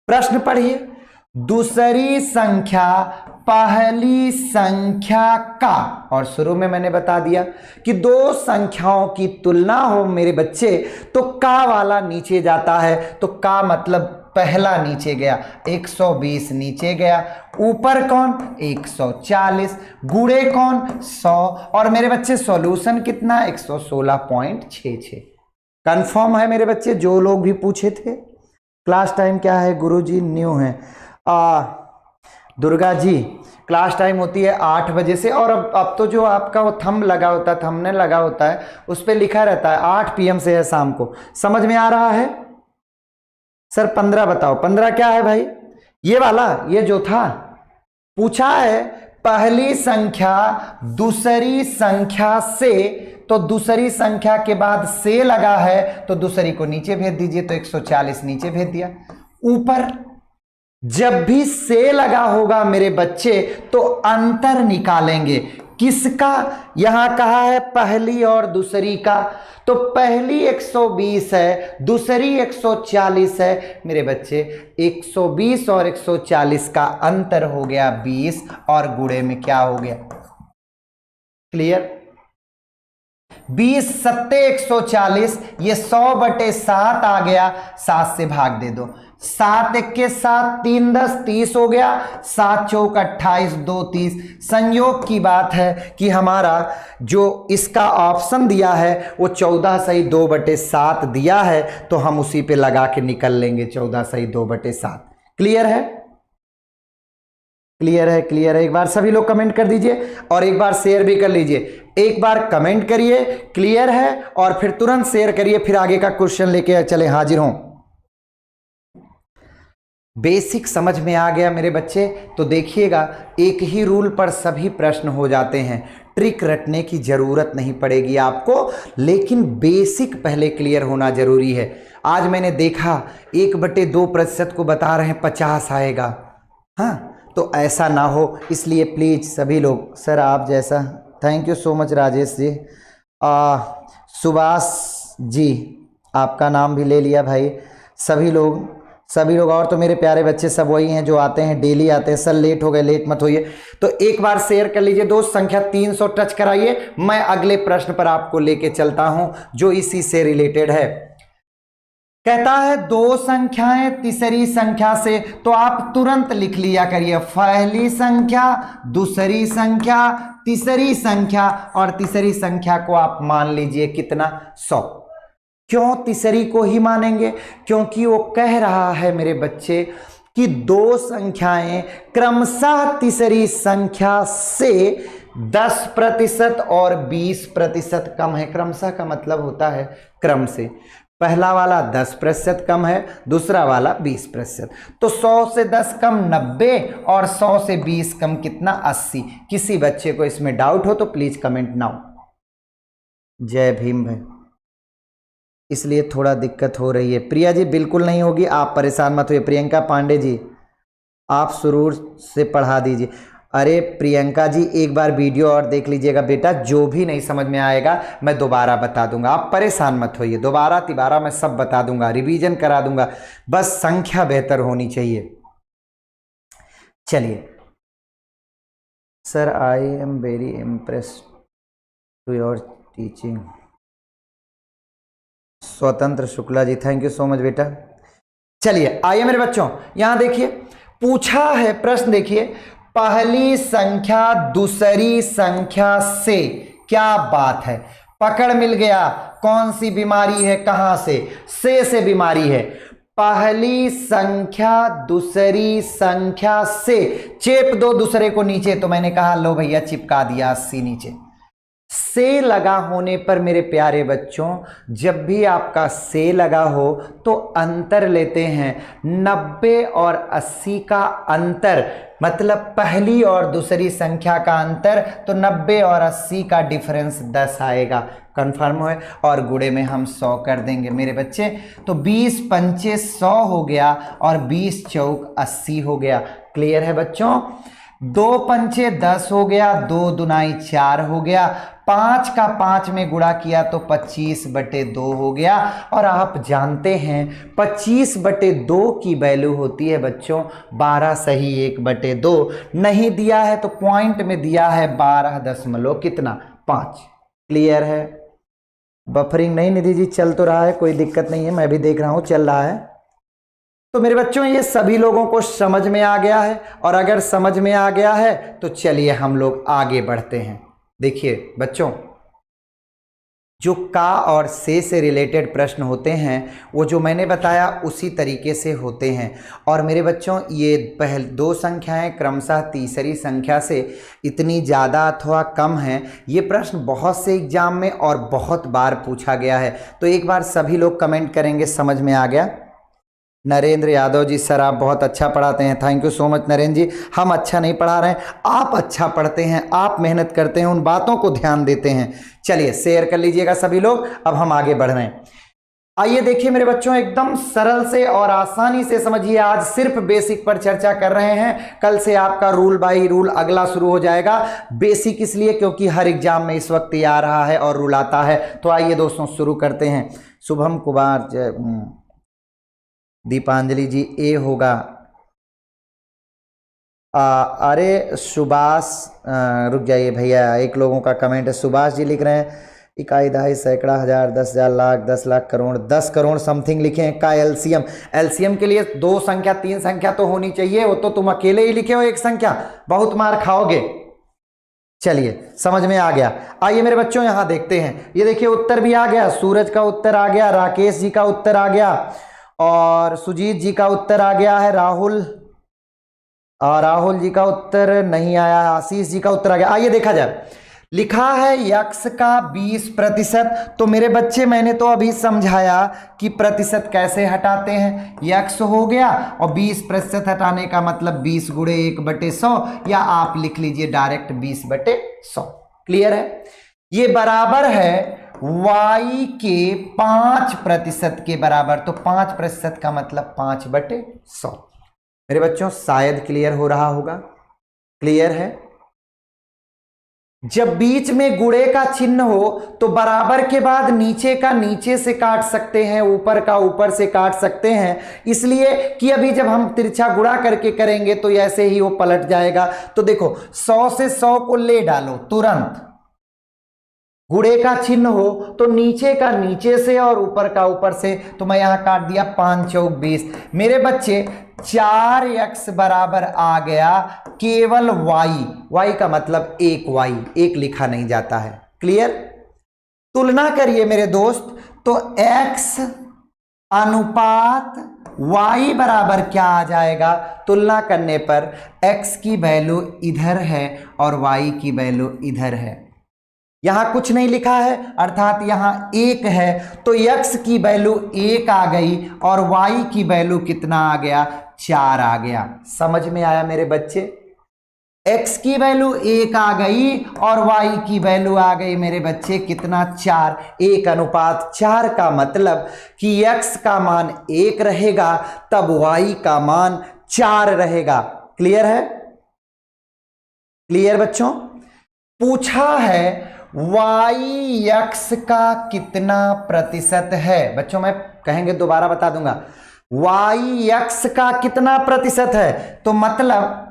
प्रश्न पढ़िए। दूसरी संख्या पहली संख्या का, और शुरू में मैंने बता दिया कि 2 संख्याओं की तुलना हो मेरे बच्चे तो का वाला नीचे जाता है। तो का मतलब पहला नीचे गया, 120 नीचे गया, ऊपर कौन? 140, गुणे कौन? 100, और मेरे बच्चे सॉल्यूशन कितना? 116.66। कंफर्म है मेरे बच्चे? जो लोग भी पूछे थे। क्लास टाइम क्या है गुरुजी? न्यू है। दुर्गा जी, क्लास टाइम होती है 8 बजे से, और अब तो जो आपका वो थंब लगा होता है, थंबनेल लगा होता है, उस पर लिखा रहता है 8 PM से है शाम को। समझ में आ रहा है? सर 15 बताओ। 15 क्या है भाई? ये वाला, ये जो था पूछा है पहली संख्या दूसरी संख्या से, तो दूसरी संख्या के बाद से लगा है तो दूसरी को नीचे भेज दीजिए, तो 140 नीचे भेज दिया। ऊपर जब भी से लगा होगा मेरे बच्चे तो अंतर निकालेंगे। किसका? यहां कहा है पहली और दूसरी का, तो पहली 120 है, दूसरी 140 है मेरे बच्चे। 120 और 140 का अंतर हो गया 20, और गुणे में क्या हो गया? क्लियर? 20 सत्ते 140, ये 100/7 आ गया। 7 से भाग दे दो, 7 इक्के 7, 3 10 30 हो गया, 7 चौक 28, 2 30। संयोग की बात है कि हमारा जो इसका ऑप्शन दिया है वो 14 सही 2/7 दिया है, तो हम उसी पे लगा के निकल लेंगे 14 सही 2/7। क्लियर है? क्लियर है? क्लियर है? एक बार सभी लोग कमेंट कर दीजिए और एक बार शेयर भी कर लीजिए। एक बार कमेंट करिए क्लियर है और फिर तुरंत शेयर करिए, फिर आगे का क्वेश्चन लेके चले हाजिर हूं। बेसिक समझ में आ गया मेरे बच्चे? तो देखिएगा, एक ही रूल पर सभी प्रश्न हो जाते हैं, ट्रिक रटने की जरूरत नहीं पड़ेगी आपको, लेकिन बेसिक पहले क्लियर होना जरूरी है। आज मैंने देखा 1/2% को बता रहे हैं 50 आएगा, हाँ, तो ऐसा ना हो, इसलिए प्लीज सभी लोग, सर आप जैसा, thank you so much Rajesh ji, Subhash ji आपका नाम भी ले लिया भाई। सभी लोग और तो मेरे प्यारे बच्चे सब वही हैं जो आते हैं, डेली आते हैं। सर लेट हो गए, लेट मत होइए। तो एक बार शेयर कर लीजिए दोस्त, संख्या 300 टच कराइए। मैं अगले प्रश्न पर आपको लेके चलता हूं जो इसी से रिलेटेड है। कहता है दो संख्याएं तीसरी संख्या से, तो आप तुरंत लिख लिया करिए, पहली संख्या, दूसरी संख्या, तीसरी संख्या, और तीसरी संख्या को आप मान लीजिए कितना, 100। क्यों तीसरी को ही मानेंगे? क्योंकि वो कह रहा है मेरे बच्चे कि दो संख्याएं क्रमशः तीसरी संख्या से 10% और 20% कम है। क्रमशः का मतलब होता है क्रम से, पहला वाला 10% कम है, दूसरा वाला 20%। तो 100 से 10 कम 90 और 100 से 20 कम कितना, 80। किसी बच्चे को इसमें डाउट हो तो प्लीज कमेंट नाउ। जय भीम भाई। इसलिए थोड़ा दिक्कत हो रही है। प्रिया जी बिल्कुल नहीं होगी, आप परेशान मत होइए। प्रियंका पांडे जी आप शुरू से पढ़ा दीजिए। अरे प्रियंका जी एक बार वीडियो और देख लीजिएगा बेटा, जो भी नहीं समझ में आएगा मैं दोबारा बता दूंगा, आप परेशान मत होइए। दोबारा तिबारा मैं सब बता दूंगा, रिवीजन करा दूंगा, बस संख्या बेहतर होनी चाहिए। चलिए, sir I am very impressed to your teaching. Swatantra Shukla ji thank you so much बेटा। चलिए आइए मेरे बच्चों, यहां देखिए पूछा है प्रश्न, देखिए पहली संख्या दूसरी संख्या से, क्या बात है, पकड़ मिल गया। कौन सी बीमारी है, कहां से बीमारी है। पहली संख्या दूसरी संख्या से, चेप दो दूसरे को नीचे, तो मैंने कहा लो भैया चिपका दिया 80 नीचे। से लगा होने पर मेरे प्यारे बच्चों, जब भी आपका से लगा हो तो अंतर लेते हैं। 90 और 80 का अंतर मतलब पहली और दूसरी संख्या का अंतर, तो 90 और 80 का डिफरेंस 10 आएगा। कंफर्म है? और गुणे में हम 100 कर देंगे मेरे बच्चे, तो 20 पंचे 100 हो गया और 20 चौक 80 हो गया। क्लियर है बच्चों? 2 पंचे 10 हो गया, 2 दुनाई 4 हो गया, 5 का 5 में गुणा किया तो 25/2 हो गया। और आप जानते हैं 25/2 की वैल्यू होती है बच्चों 12 सही 1/2। नहीं दिया है तो पॉइंट में दिया है 12 दशमलव कितना, 5। क्लियर है? बफरिंग नहीं निधि जी, चल तो रहा है, कोई दिक्कत नहीं है, मैं भी देख रहा हूं चल रहा है। तो मेरे बच्चों ये सभी लोगों को समझ में आ गया है, और अगर समझ में आ गया है तो चलिए हम लोग आगे बढ़ते हैं। देखिए बच्चों, जो का और से रिलेटेड प्रश्न होते हैं वो जो मैंने बताया उसी तरीके से होते हैं। और मेरे बच्चों ये दो संख्याएं क्रमशः तीसरी संख्या से इतनी ज़्यादा अथवा कम हैं, ये प्रश्न बहुत से एग्जाम में और बहुत बार पूछा गया है। तो एक बार सभी लोग कमेंट करेंगे समझ में आ गया। नरेंद्र यादव जी सर आप बहुत अच्छा पढ़ाते हैं, thank you so much Narendra ji. हम अच्छा नहीं पढ़ा रहे हैं, आप अच्छा पढ़ते हैं, आप मेहनत करते हैं, उन बातों को ध्यान देते हैं। चलिए शेयर कर लीजिएगा सभी लोग, अब हम आगे बढ़ रहे हैं। आइए देखिए मेरे बच्चों, एकदम सरल से और आसानी से समझिए। आज सिर्फ बेसिक पर चर्चा कर रहे हैं, कल से आपका रूल बाय रूल अगला शुरू हो जाएगा। बेसिक इसलिए क्योंकि हर एग्जाम में इस वक्त ये आ रहा है और रूल आता है। तो आइए दोस्तों शुरू करते हैं। शुभम कुमार, दीपांजलि जी ए होगा। अरे सुभाष, रुक जाइए भैया, एक लोगों का कमेंट है, सुभाष जी लिख रहे हैं इकाई, दहाई, सैकड़ा, हजार, 10,000, लाख, 10 लाख, करोड़, 10 करोड़ समथिंग लिखे हैं का एलसीएम। एलसीएम के लिए 2 संख्या 3 संख्या तो होनी चाहिए, वो तो तुम अकेले ही लिखे हो एक संख्या, बहुत मार खाओगे। चलिए समझ में आ गया। आइए मेरे बच्चों यहां देखते हैं, ये देखिए उत्तर भी आ गया, सूरज का उत्तर आ गया, राकेश जी का उत्तर आ गया, और सुजीत जी का उत्तर आ गया है, राहुल जी का उत्तर नहीं आया, आशीष जी का उत्तर आ गया। आइए देखा जाए, लिखा है यक्स का 20%। तो मेरे बच्चे मैंने तो अभी समझाया कि प्रतिशत कैसे हटाते हैं। यक्स हो गया और 20% हटाने का मतलब 20 गुणे 1/100, या आप लिख लीजिए डायरेक्ट 20/100। क्लियर है? ये बराबर है y के 5% के बराबर। तो 5% का मतलब 5/100। मेरे बच्चों शायद क्लियर हो रहा होगा। क्लियर है? जब बीच में गुणे का चिन्ह हो तो बराबर के बाद नीचे का नीचे से काट सकते हैं, ऊपर का ऊपर से काट सकते हैं, इसलिए कि अभी जब हम तिरछा गुणा करके करेंगे तो ऐसे ही वो पलट जाएगा। तो देखो 100 से 100 को ले डालो तुरंत, गुणे का चिन्ह हो तो नीचे का नीचे से और ऊपर का ऊपर से। तो मैं यहां काट दिया 5 चौक 20। मेरे बच्चे 4x बराबर आ गया केवल y का मतलब 1y, एक लिखा नहीं जाता है। क्लियर? तुलना करिए मेरे दोस्त, तो x अनुपात y बराबर क्या आ जाएगा? तुलना करने पर x की वैल्यू इधर है और y की वैल्यू इधर है। यहां कुछ नहीं लिखा है अर्थात यहां 1 है, तो x की वैल्यू 1 आ गई और y की वैल्यू कितना आ गया? 4 आ गया। समझ में आया मेरे बच्चे? x की वैल्यू 1 आ गई और y की वैल्यू आ गई मेरे बच्चे कितना? 4। 1:4 का मतलब कि x का मान 1 रहेगा तब y का मान 4 रहेगा। क्लियर है? क्लियर बच्चों? पूछा है y x का कितना प्रतिशत है। बच्चों मैं कहेंगे दोबारा बता दूंगा, y x का कितना प्रतिशत है, तो मतलब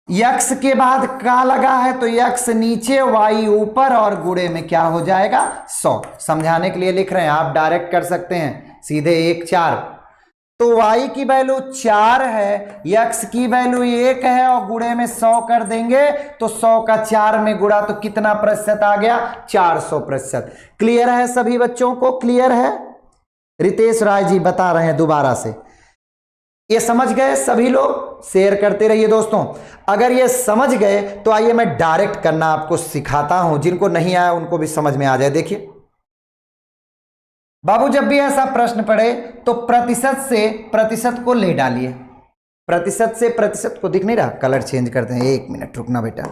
x के बाद का लगा है तो x नीचे y ऊपर और गुणे में क्या हो जाएगा? 100। समझाने के लिए लिख रहे हैं, आप डायरेक्ट कर सकते हैं सीधे 1 4। तो y की वैल्यू 4 है, x की वैल्यू 1 है और गुणे में 100 कर देंगे तो 100 का 4 में गुणा तो कितना प्रतिशत आ गया? 400%। क्लियर है सभी बच्चों को? क्लियर है? रितेश राय जी बता रहे हैं दोबारा से। ये समझ गए सभी लोग? शेयर करते रहिए दोस्तों। अगर ये समझ गए तो आइए मैं डायरेक्ट करना आपको सिखाता हूं, जिनको नहीं आया उनको भी समझ में आ जाए। देखिए बाबू, जब भी ऐसा प्रश्न पड़े तो प्रतिशत से प्रतिशत को ले डालिए। प्रतिशत से प्रतिशत को, दिख नहीं रहा? कलर चेंज करते हैं, 1 मिनट रुकना बेटा।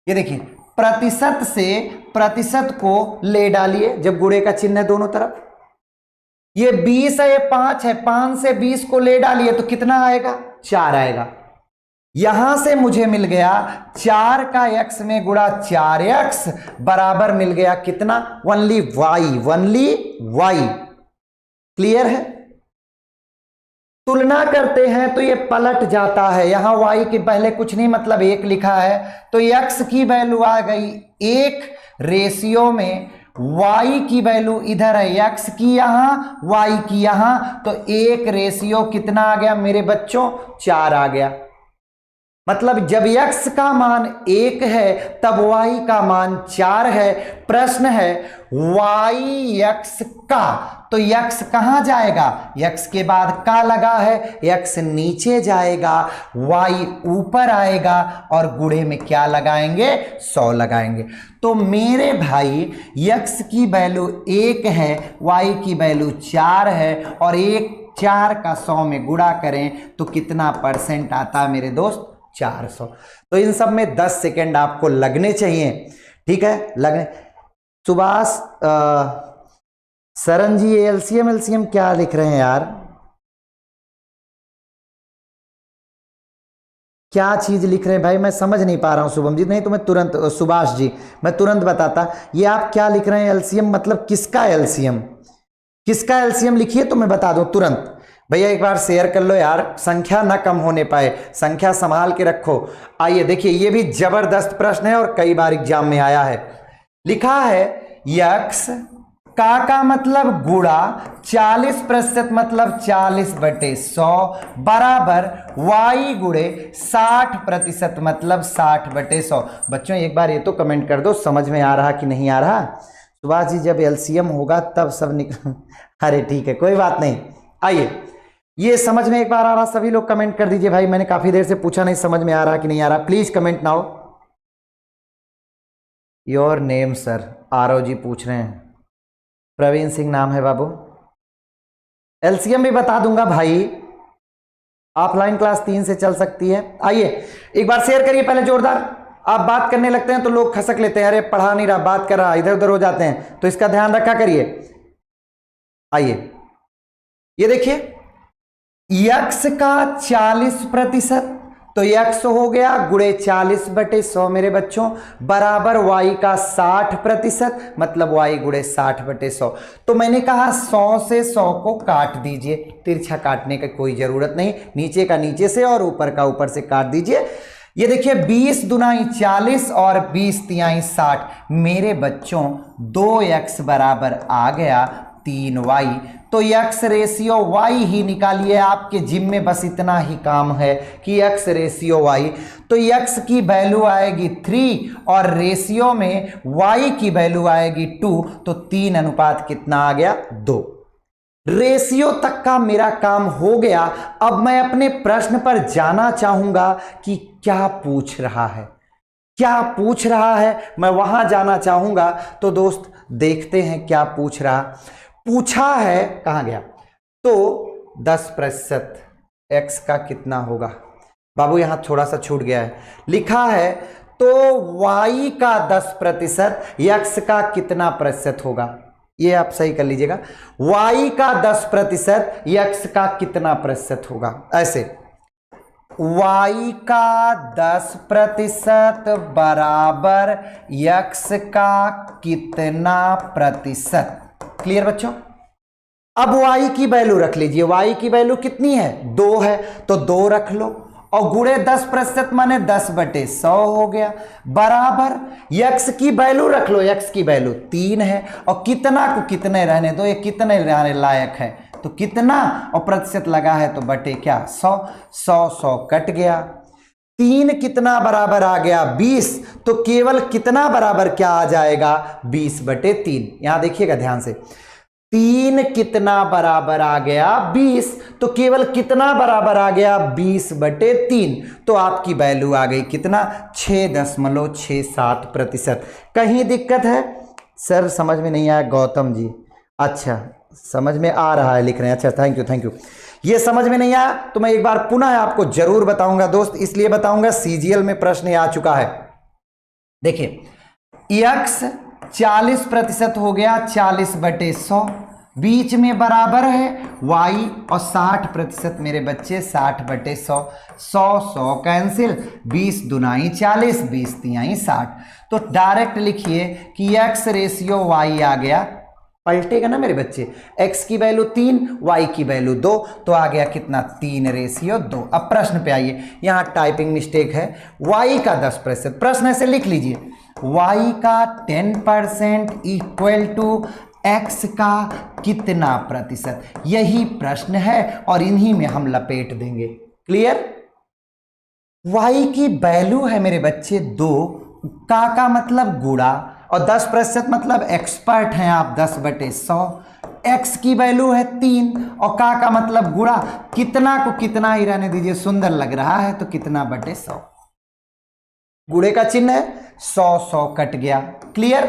ये देखिए प्रतिशत से प्रतिशत को ले डालिए जब गुणे का चिन्ह है दोनों तरफ। ये 20 है, ये 5 है, 5 से 20 को ले डालिए तो कितना आएगा? 4 आएगा। यहां से मुझे मिल गया 4 का x में गुणा 4x बराबर मिल गया कितना? Only y। क्लियर है? तुलना करते हैं तो ये पलट जाता है, यहां y के पहले कुछ नहीं मतलब 1 लिखा है, तो x की वैल्यू आ गई 1 रेशियो में y की वैल्यू इधर है, x की यहां y की यहां, तो 1 रेशियो कितना आ गया मेरे बच्चों? 4 आ गया। मतलब जब x का मान 1 है तब y का मान 4 है। प्रश्न है y x का, तो x कहां जाएगा? x के बाद का लगा है, x नीचे जाएगा, y ऊपर आएगा और गुणे में क्या लगाएंगे? 100 लगाएंगे। तो मेरे भाई x की वैल्यू 1 है, y की वैल्यू 4 है और 4 का 100 में गुणा करें तो कितना परसेंट आता है मेरे दोस्त? 400। तो इन सब में 10 सेकेंड आपको लगने चाहिए। ठीक है? लगने। सुभाष सरन जी एलसीएम क्या लिख रहे हैं यार? क्या चीज लिख रहे हैं भाई? मैं समझ नहीं पा रहा हूं शुभम जी। नहीं तो मैं तुरंत, सुभाष जी मैं तुरंत बताता। ये आप क्या लिख रहे हैं? एलसीएम मतलब किसका एलसीएम? किसका एलसीएम लिखिए तो मैं बता दूं तुरंत। भैया एक बार शेयर कर लो यार, संख्या ना कम होने पाए, संख्या संभाल के रखो। आइए देखिए, ये भी जबरदस्त प्रश्न है और कई बार एग्जाम में आया है। लिखा है यक्स का मतलब गुणा 40% मतलब 40/100 बराबर y गुणे 60% मतलब 60/100। बच्चों एक बार ये तो कमेंट कर दो समझ में आ रहा कि नहीं आ रहा। सुभाष जी जब एलसीएम होगा तब सब निकल अरे ठीक है कोई बात नहीं। आइए ये समझ में एक बार आ रहा, सभी लोग कमेंट कर दीजिए भाई, मैंने काफी देर से पूछा नहीं समझ में आ रहा कि नहीं आ रहा, please comment now. Your name sir, RO ji पूछ रहे हैं। प्रवीण सिंह नाम है बाबू। एलसीएम भी बता दूंगा भाई, ऑफलाइन क्लास 3 से चल सकती है। आइए एक बार शेयर करिए पहले जोरदार। आप बात करने लगते हैं तो लोग खसक लेते हैं, अरे पढ़ा नहीं रहा बात कर रहा, इधर उधर हो जाते हैं, तो इसका ध्यान रखा करिए। आइए ये देखिए यक्स का 40% तो यक्स हो गया गुणे 40/100 मेरे बच्चों बराबर y का 60% मतलब y गुणे 60/100। तो मैंने कहा 100 से 100 को काट दीजिए, तिरछा काटने की कोई जरूरत नहीं, नीचे का नीचे से और ऊपर का ऊपर से काट दीजिए। ये देखिए 20 दुनाई 40 और 20 तिहाई 60 मेरे बच्चों 2x बराबर आ गया 3y। तो x रेशियो y ही निकालिए, आपके जिम में बस इतना ही काम है कि x रेशियो y। तो x की वैल्यू आएगी 3 और रेशियो में y की वैल्यू आएगी 2, तो 3 अनुपात कितना आ गया 2। रेशियो तक का मेरा काम हो गया। अब मैं अपने प्रश्न पर जाना चाहूंगा कि क्या पूछ रहा है, क्या पूछ रहा है, मैं वहां जाना चाहूंगा। तो दोस्त देखते हैं क्या पूछ रहा। पूछा है कहां गया, तो 10% x का कितना होगा बाबू, यहां थोड़ा सा छूट गया है, लिखा है तो y का 10% x का कितना प्रतिशत होगा, ये आप सही कर लीजिएगा। y का 10% x का कितना प्रतिशत होगा, ऐसे y का 10% बराबर x का कितना प्रतिशत। क्लियर बच्चों। अब y की वैल्यू रख लीजिए, y की वैल्यू कितनी है 2 है, तो 2 रख लो और गुणे 10% माने 10/100 हो गया बराबर x की वैल्यू रख लो, x की वैल्यू 3 है और कितना को कितने रहने दो, ये कितने रहने लायक है तो कितना और प्रतिशत लगा है तो बटे क्या 100, 100 कट गया। 3 कितना बराबर आ गया 20, तो केवल कितना बराबर क्या आ जाएगा 20/3। यहां देखिएगा ध्यान से, 3 कितना बराबर आ गया 20, तो केवल कितना बराबर आ गया 20/3, तो आपकी वैल्यू आ गई कितना 6.67%। कहीं दिक्कत है सर, समझ में नहीं आया गौतम जी, अच्छा समझ में आ रहा है लिख रहे हैं, अच्छा थैंक यू थैंक यू। ये समझ में नहीं आया तो मैं एक बार पुनः आपको जरूर बताऊंगा दोस्त, इसलिए बताऊंगा सीजीएल में प्रश्न आ चुका है। देखिए x 40% हो गया 40/100, बीच में बराबर है y और 60% मेरे बच्चे 60/100, 100 कैंसिल, 20 दुनाई 40, 20 तिहाई 60। तो डायरेक्ट लिखिए कि x रेशियो y आ गया, पलटेगा ना मेरे बच्चे, x की वैल्यू 3 y की वैल्यू 2, तो आ गया कितना 3:2। अब प्रश्न पे आइए, यहां टाइपिंग मिस्टेक है, y का 10%, प्रश्न ऐसे लिख लीजिए y का 10% इक्वल टू x का कितना प्रतिशत, यही प्रश्न है और इन्हीं में हम लपेट देंगे। क्लियर। y की वैल्यू है मेरे बच्चे 2, का मतलब गुणा और 10% मतलब एक्सपर्ट हैं आप 10/100, x की वैल्यू है 3 और का मतलब गुणा, कितना को कितना ही रहने दीजिए, सुंदर लग रहा है तो कितना बटे 100, गुणे का चिन्ह है 100 कट गया। क्लियर।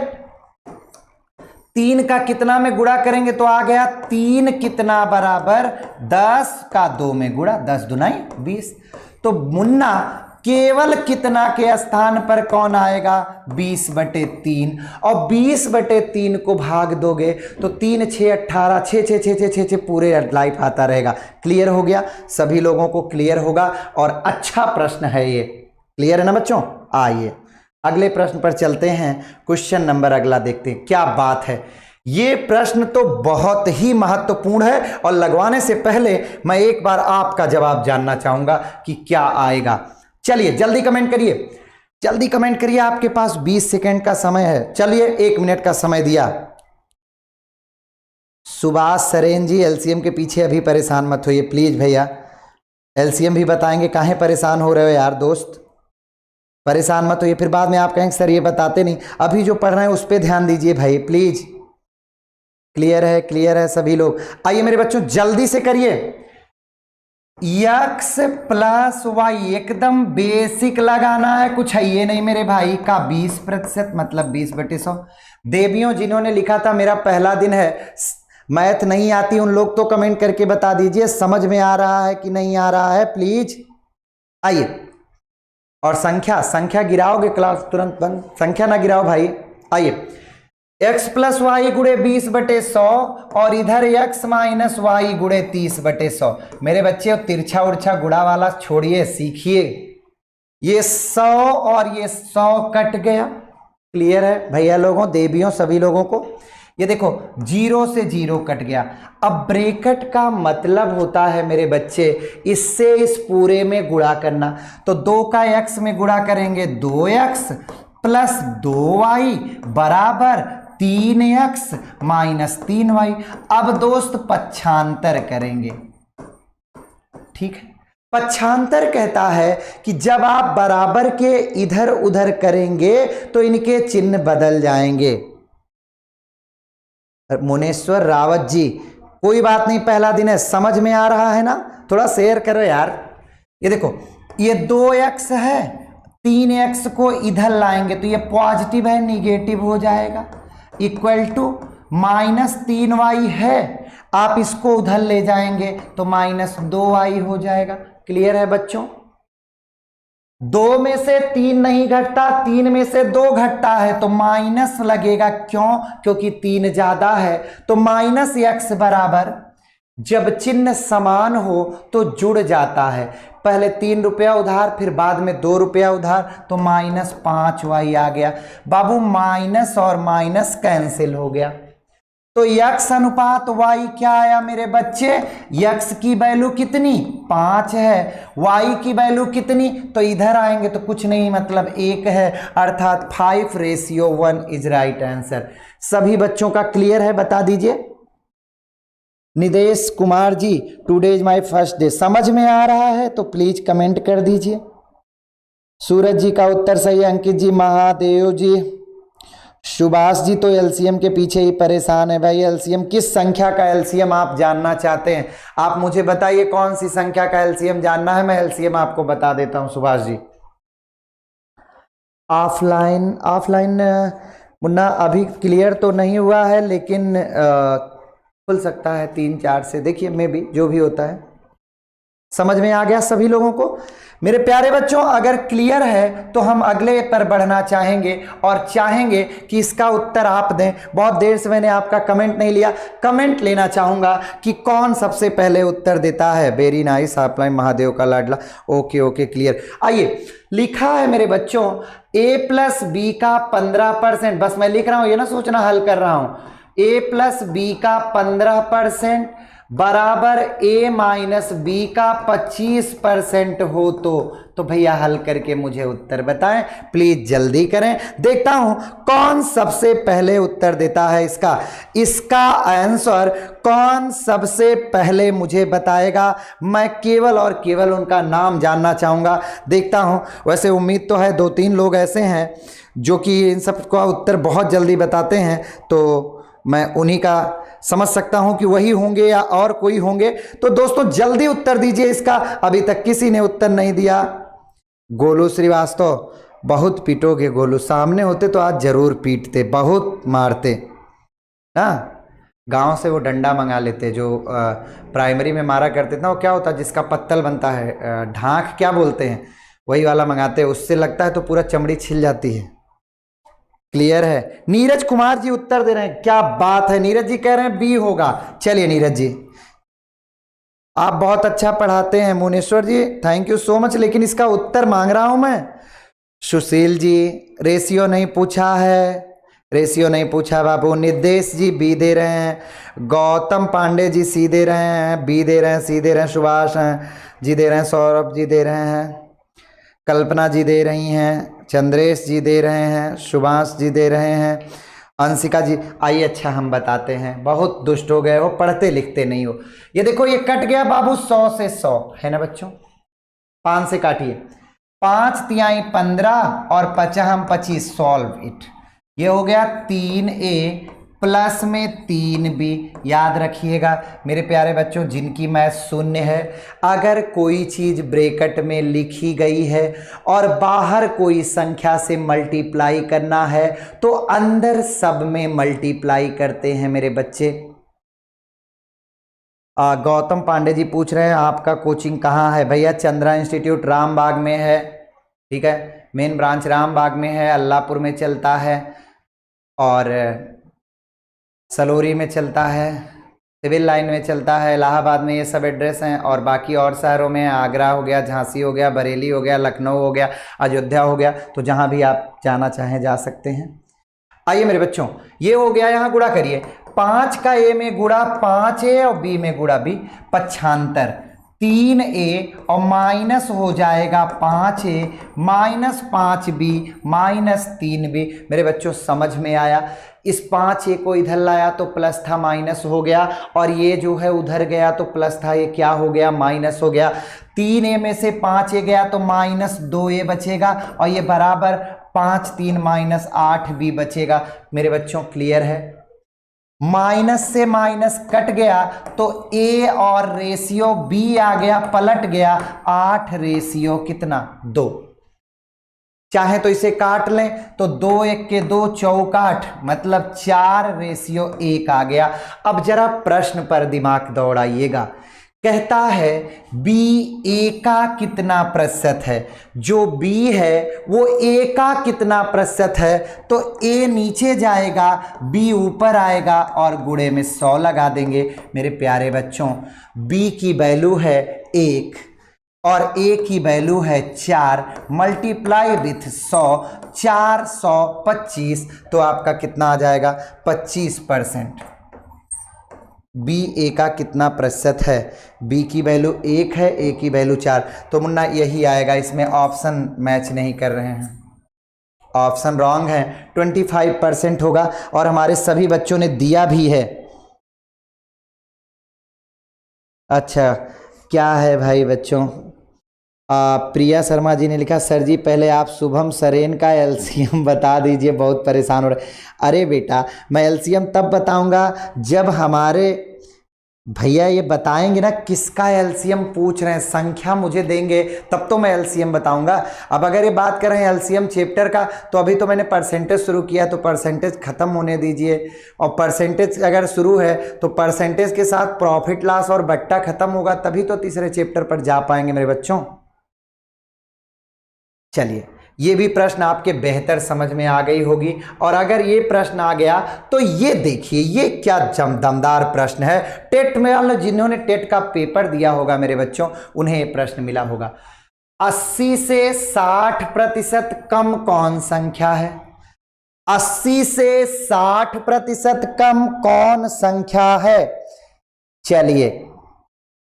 3 का कितना में गुणा करेंगे तो आ गया 3 कितना बराबर 10 का 2 में गुणा, 10 दुनाई 20, तो मुन्ना केवल कितना के स्थान पर कौन आएगा 20/3 और 20/3 को भाग दोगे तो 3 6 18, 6 6 6 6 6 पूरे लाइफ आता रहेगा। क्लियर हो गया, सभी लोगों को क्लियर होगा और अच्छा प्रश्न है ये। क्लियर है ना बच्चों। आइए अगले प्रश्न पर चलते हैं, क्वेश्चन नंबर अगला देखते हैं। क्या बात है, ये प्रश्न तो बहुत ही महत्वपूर्ण है और लगवाने से पहले मैं एक बार आपका जवाब जानना चाहूंगा कि क्या आएगा। चलिए जल्दी कमेंट करिए। जल्दी कमेंट करिए, आपके पास 20 सेकंड का समय है। चलिए 1 मिनट का समय दिया। सुभाष सरेन जी, एलसीएम के पीछे अभी परेशान मत होइए प्लीज भैया, एलसीएम भी बताएंगे। काहे परेशान हो रहे हो यार दोस्त, परेशान मत होइए, फिर बाद में आप कहेंगे सर ये बताते नहीं। अभी जो पढ़ रहे हैं उस पर ध्यान दीजिए भाई प्लीज। क्लियर है, क्लियर है सभी लोग? आइए मेरे बच्चों जल्दी से करिए। x प्लस वाई एकदम बेसिक लगाना है, कुछ है ये नहीं मेरे भाई का 20% मतलब 20/100। देवियों जिन्होंने लिखा था मेरा पहला दिन है, मैथ नहीं आती उन लोग तो कमेंट करके बता दीजिए समझ में आ रहा है कि नहीं आ रहा है प्लीज। आइए, और संख्या गिराओगे क्लास तुरंत बंद, संख्या ना गिराओ भाई। आइए, x प्लस वाई गुणे 20/100 और इधर x माइनस वाई गुणे 30/100। मेरे बच्चे तिरछा उर्छा गुणा वाला छोड़िए, सीखिए। ये 100 और ये 100 कट गया। क्लियर है भैया लोगों, देवियों सभी लोगों को? ये देखो 0 से 0 कट गया। अब ब्रैकेट का मतलब होता है मेरे बच्चे इससे इस पूरे में गुणा करना। तो 2 का x में गुणा करेंगे 2x प्लस 2y बराबर 3x माइनस 3y। अब दोस्त पक्षांतर करेंगे, ठीक है? पक्षांतर कहता है कि जब आप बराबर के इधर उधर करेंगे तो इनके चिन्ह बदल जाएंगे। मुनेश्वर रावत जी, कोई बात नहीं, पहला दिन है, समझ में आ रहा है ना? थोड़ा शेयर करो यार। ये देखो ये 2x है, 3x को इधर लाएंगे तो ये पॉजिटिव है, निगेटिव हो जाएगा, इक्वल टू माइनस 3y है, आप इसको उधर ले जाएंगे तो माइनस 2y हो जाएगा। क्लियर है बच्चों? 2 में से 3 नहीं घटता, 3 में से 2 घटता है तो माइनस लगेगा। क्यों? क्योंकि 3 ज्यादा है। तो माइनस x बराबर, जब चिन्ह समान हो तो जुड़ जाता है। पहले 3 रुपया उधार, फिर बाद में 2 रुपया उधार, तो माइनस 5y आ गया। बाबू माइनस और माइनस कैंसिल हो गया, तो x अनुपात y क्या आया मेरे बच्चे? x की वैल्यू कितनी? 5 है। y की वैल्यू कितनी? तो इधर आएंगे तो कुछ नहीं, मतलब 1 है, अर्थात 5:1 इज राइट आंसर। सभी बच्चों का क्लियर है? बता दीजिए। Nidesh Kumar ji, today is my first day, समझ में आ रहा है तो प्लीज कमेंट कर दीजिए। सूरज जी का उत्तर सही है। अंकित जी, महादेव जी, सुभाष जी तो एलसीएम के पीछे ही परेशान है भाई। एलसीएम किस संख्या का एलसीएम आप जानना चाहते हैं? आप मुझे बताइए कौन सी संख्या का एलसीएम जानना है, मैं एलसीएम आपको बता देता हूं। सुभाष जी ऑफलाइन मुन्ना अभी क्लियर तो नहीं हुआ है, लेकिन खुल सकता है 3-4 से, देखिए मे भी जो भी होता है। समझ में आ गया सभी लोगों को? मेरे प्यारे बच्चों, अगर क्लियर है तो हम अगले पर बढ़ना चाहेंगे और चाहेंगे कि इसका उत्तर आप दें। बहुत देर से मैंने आपका कमेंट नहीं लिया, कमेंट लेना चाहूंगा कि कौन सबसे पहले उत्तर देता है। वेरी नाइस, ऑफलाइन महादेव का लाडला। Okay okay clear. आइए, लिखा है मेरे बच्चों a प्लस बी का 15%, बस मैं लिख रहा हूं, ये ना सोचना हल कर रहा हूं। a प्लस बी का 15% बराबर a माइनस बी का 25% हो तो भैया हल करके मुझे उत्तर बताएं प्लीज, जल्दी करें। देखता हूं कौन सबसे पहले उत्तर देता है इसका आंसर कौन सबसे पहले मुझे बताएगा। मैं केवल और केवल उनका नाम जानना चाहूंगा। देखता हूं, वैसे उम्मीद तो है 2-3 लोग ऐसे हैं जो कि इन सब का उत्तर बहुत जल्दी बताते हैं, तो मैं उन्हीं का समझ सकता हूं कि वही होंगे या और कोई होंगे। तो दोस्तों जल्दी उत्तर दीजिए इसका, अभी तक किसी ने उत्तर नहीं दिया। गोलू श्रीवास्तव, बहुत पीटोगे गोलू, सामने होते तो आज जरूर पीटते, बहुत मारते। हाँ, गांव से वो डंडा मंगा लेते जो प्राइमरी में मारा करते थे ना, वो क्या होता है जिसका पत्तल बनता है, ढाक क्या बोलते हैं, वही वाला मंगाते हैं। उससे लगता है तो पूरा चमड़ी छिल जाती है। क्लियर है? नीरज कुमार जी उत्तर दे रहे हैं, क्या बात है। नीरज जी कह रहे हैं बी होगा। चलिए नीरज जी, आप बहुत अच्छा पढ़ाते हैं। मुनेश्वर जी थैंक यू सो मच, लेकिन इसका उत्तर मांग रहा हूं मैं। सुशील जी, रेशियो नहीं पूछा है, रेशियो नहीं पूछा बाबू। निर्देश जी बी दे रहे हैं। गौतम पांडे जी सी दे रहे हैं, बी दे रहे हैं, सी दे रहे हैं। सुभाष जी दे रहे हैं, सौरभ जी दे रहे हैं। कल्पना जी दे रही हैं, चंद्रेश जी दे रहे हैं, सुभाष जी दे रहे हैं, अंशिका जी। आइए अच्छा हम बताते हैं, बहुत दुष्ट हो गए हो, पढ़ते लिखते नहीं हो। ये देखो ये कट गया बाबू 100 से 100 है ना बच्चों, 5 से काटिए, 5 तिहाई 15 और 50 25, सॉल्व इट। ये हो गया 3a प्लस में 3b। याद रखिएगा मेरे प्यारे बच्चों, जिनकी मैथ शून्य है, अगर कोई चीज ब्रैकेट में लिखी गई है और बाहर कोई संख्या से मल्टीप्लाई करना है तो अंदर सब में मल्टीप्लाई करते हैं मेरे बच्चे। गौतम पांडे जी पूछ रहे हैं आपका कोचिंग कहाँ है? भैया चंद्रा इंस्टीट्यूट रामबाग में है, ठीक है, मेन ब्रांच रामबाग में है, अल्लाहपुर में चलता है और सलोरी में चलता है, सिविल लाइन में चलता है, इलाहाबाद में ये सब एड्रेस हैं, और बाकी और शहरों में आगरा हो गया, झांसी हो गया, बरेली हो गया, लखनऊ हो गया, अयोध्या हो गया, तो जहाँ भी आप जाना चाहें जा सकते हैं। आइए मेरे बच्चों, ये हो गया, यहाँ गुणा करिए, 5 का a में गुणा 5a और b में गुणा b, पक्षांतर 3a और माइनस हो जाएगा 5a minus 5b minus 3b। मेरे बच्चों समझ में आया? इस 5a को इधर लाया तो प्लस था, माइनस हो गया, और ये जो है उधर गया तो प्लस था, ये क्या हो गया? माइनस हो गया। 3a में से 5a गया तो माइनस 2a बचेगा, और ये बराबर 5 3 माइनस 8b बचेगा। मेरे बच्चों क्लियर है? माइनस से माइनस कट गया तो a और रेशियो b आ गया, पलट गया, 8 रेशियो कितना? 2। चाहे तो इसे काट लें तो 2 1 के 2 चौकाठ, मतलब 4 रेशियो 1 आ गया। अब जरा प्रश्न पर दिमाग दौड़ाइएगा। कहता है b a का कितना प्रतिशत है? जो b है वो a का कितना प्रतिशत है? तो a नीचे जाएगा, b ऊपर आएगा और गुणे में 100 लगा देंगे। मेरे प्यारे बच्चों b की वैल्यू है 1 और a की वैल्यू है 4, मल्टीप्लाई विथ 100, 425, तो आपका कितना आ जाएगा? 25%। b a का कितना प्रतिशत है? b की वैल्यू 1 है, a की वैल्यू 4, तो मुन्ना यही आएगा। इसमें ऑप्शन मैच नहीं कर रहे हैं, ऑप्शन रॉन्ग है, 25% होगा, और हमारे सभी बच्चों ने दिया भी है। अच्छा क्या है भाई बच्चों? प्रिया शर्मा जी ने लिखा, सर जी पहले आप शुभम सरेन का एलसीएम बता दीजिए, बहुत परेशान हो रहे। अरे बेटा मैं एलसीएम तब बताऊंगा जब हमारे भैया ये बताएंगे ना किसका एलसीएम पूछ रहे हैं, संख्या मुझे देंगे तब तो मैं एलसीएम बताऊंगा। अब अगर ये बात कर रहे हैं एलसीएम चैप्टर का, तो अभी तो मैंने परसेंटेज शुरू किया, तो परसेंटेज खत्म होने दीजिए, और परसेंटेज अगर शुरू है तो परसेंटेज के साथ प्रॉफिट लॉस और बट्टा खत्म होगा, तभी तो तीसरे चैप्टर पर जा पाएंगे मेरे बच्चों। चलिए ये भी प्रश्न आपके बेहतर समझ में आ गई होगी, और अगर ये प्रश्न आ गया तो ये देखिए ये क्या दमदार प्रश्न है। टेट में जिन्होंने टेट का पेपर दिया होगा मेरे बच्चों, उन्हें ये प्रश्न मिला होगा। 80 से 60% कम कौन संख्या है? 80 से 60% कम कौन संख्या है? चलिए,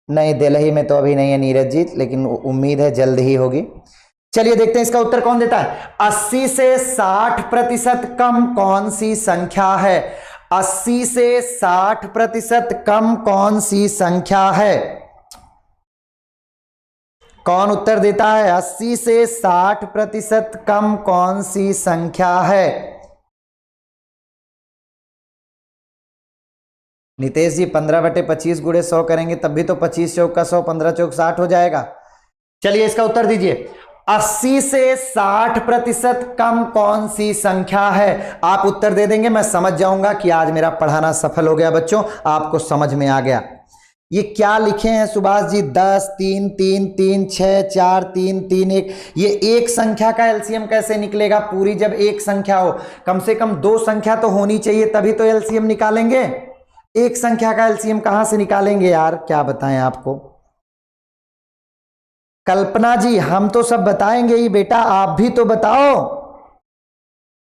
नहीं दिल्ली में तो अभी नहीं है नीरज जी, लेकिन उम्मीद है जल्द ही होगी। चलिए देखते हैं इसका उत्तर कौन देता है। 80 से 60% कम कौन सी संख्या है? 80 से 60% कम कौन सी संख्या है? कौन उत्तर देता है? 80 से 60% कम कौन सी संख्या है? नितेश जी 15/25 गुणे 100 करेंगे तब भी तो 25 चौक का 100, 15 चौक 60 हो जाएगा। चलिए इसका उत्तर दीजिए। 80 से 60% कम कौन सी संख्या है? आप उत्तर दे देंगे, मैं समझ जाऊंगा कि आज मेरा पढ़ाना सफल हो गया बच्चों, आपको समझ में आ गया। ये क्या लिखे हैं सुभाष जी? 10 3 3 3 6 4 3 3 1। ये एक संख्या का एलसीएम कैसे निकलेगा? पूरी जब एक संख्या हो, कम से कम 2 संख्या तो होनी चाहिए, तभी तो एलसीएम निकालेंगे। एक संख्या का एलसीएम कहां से निकालेंगे यार, क्या बताएं आपको। कल्पना जी हम तो सब बताएंगे ही बेटा, आप भी तो बताओ।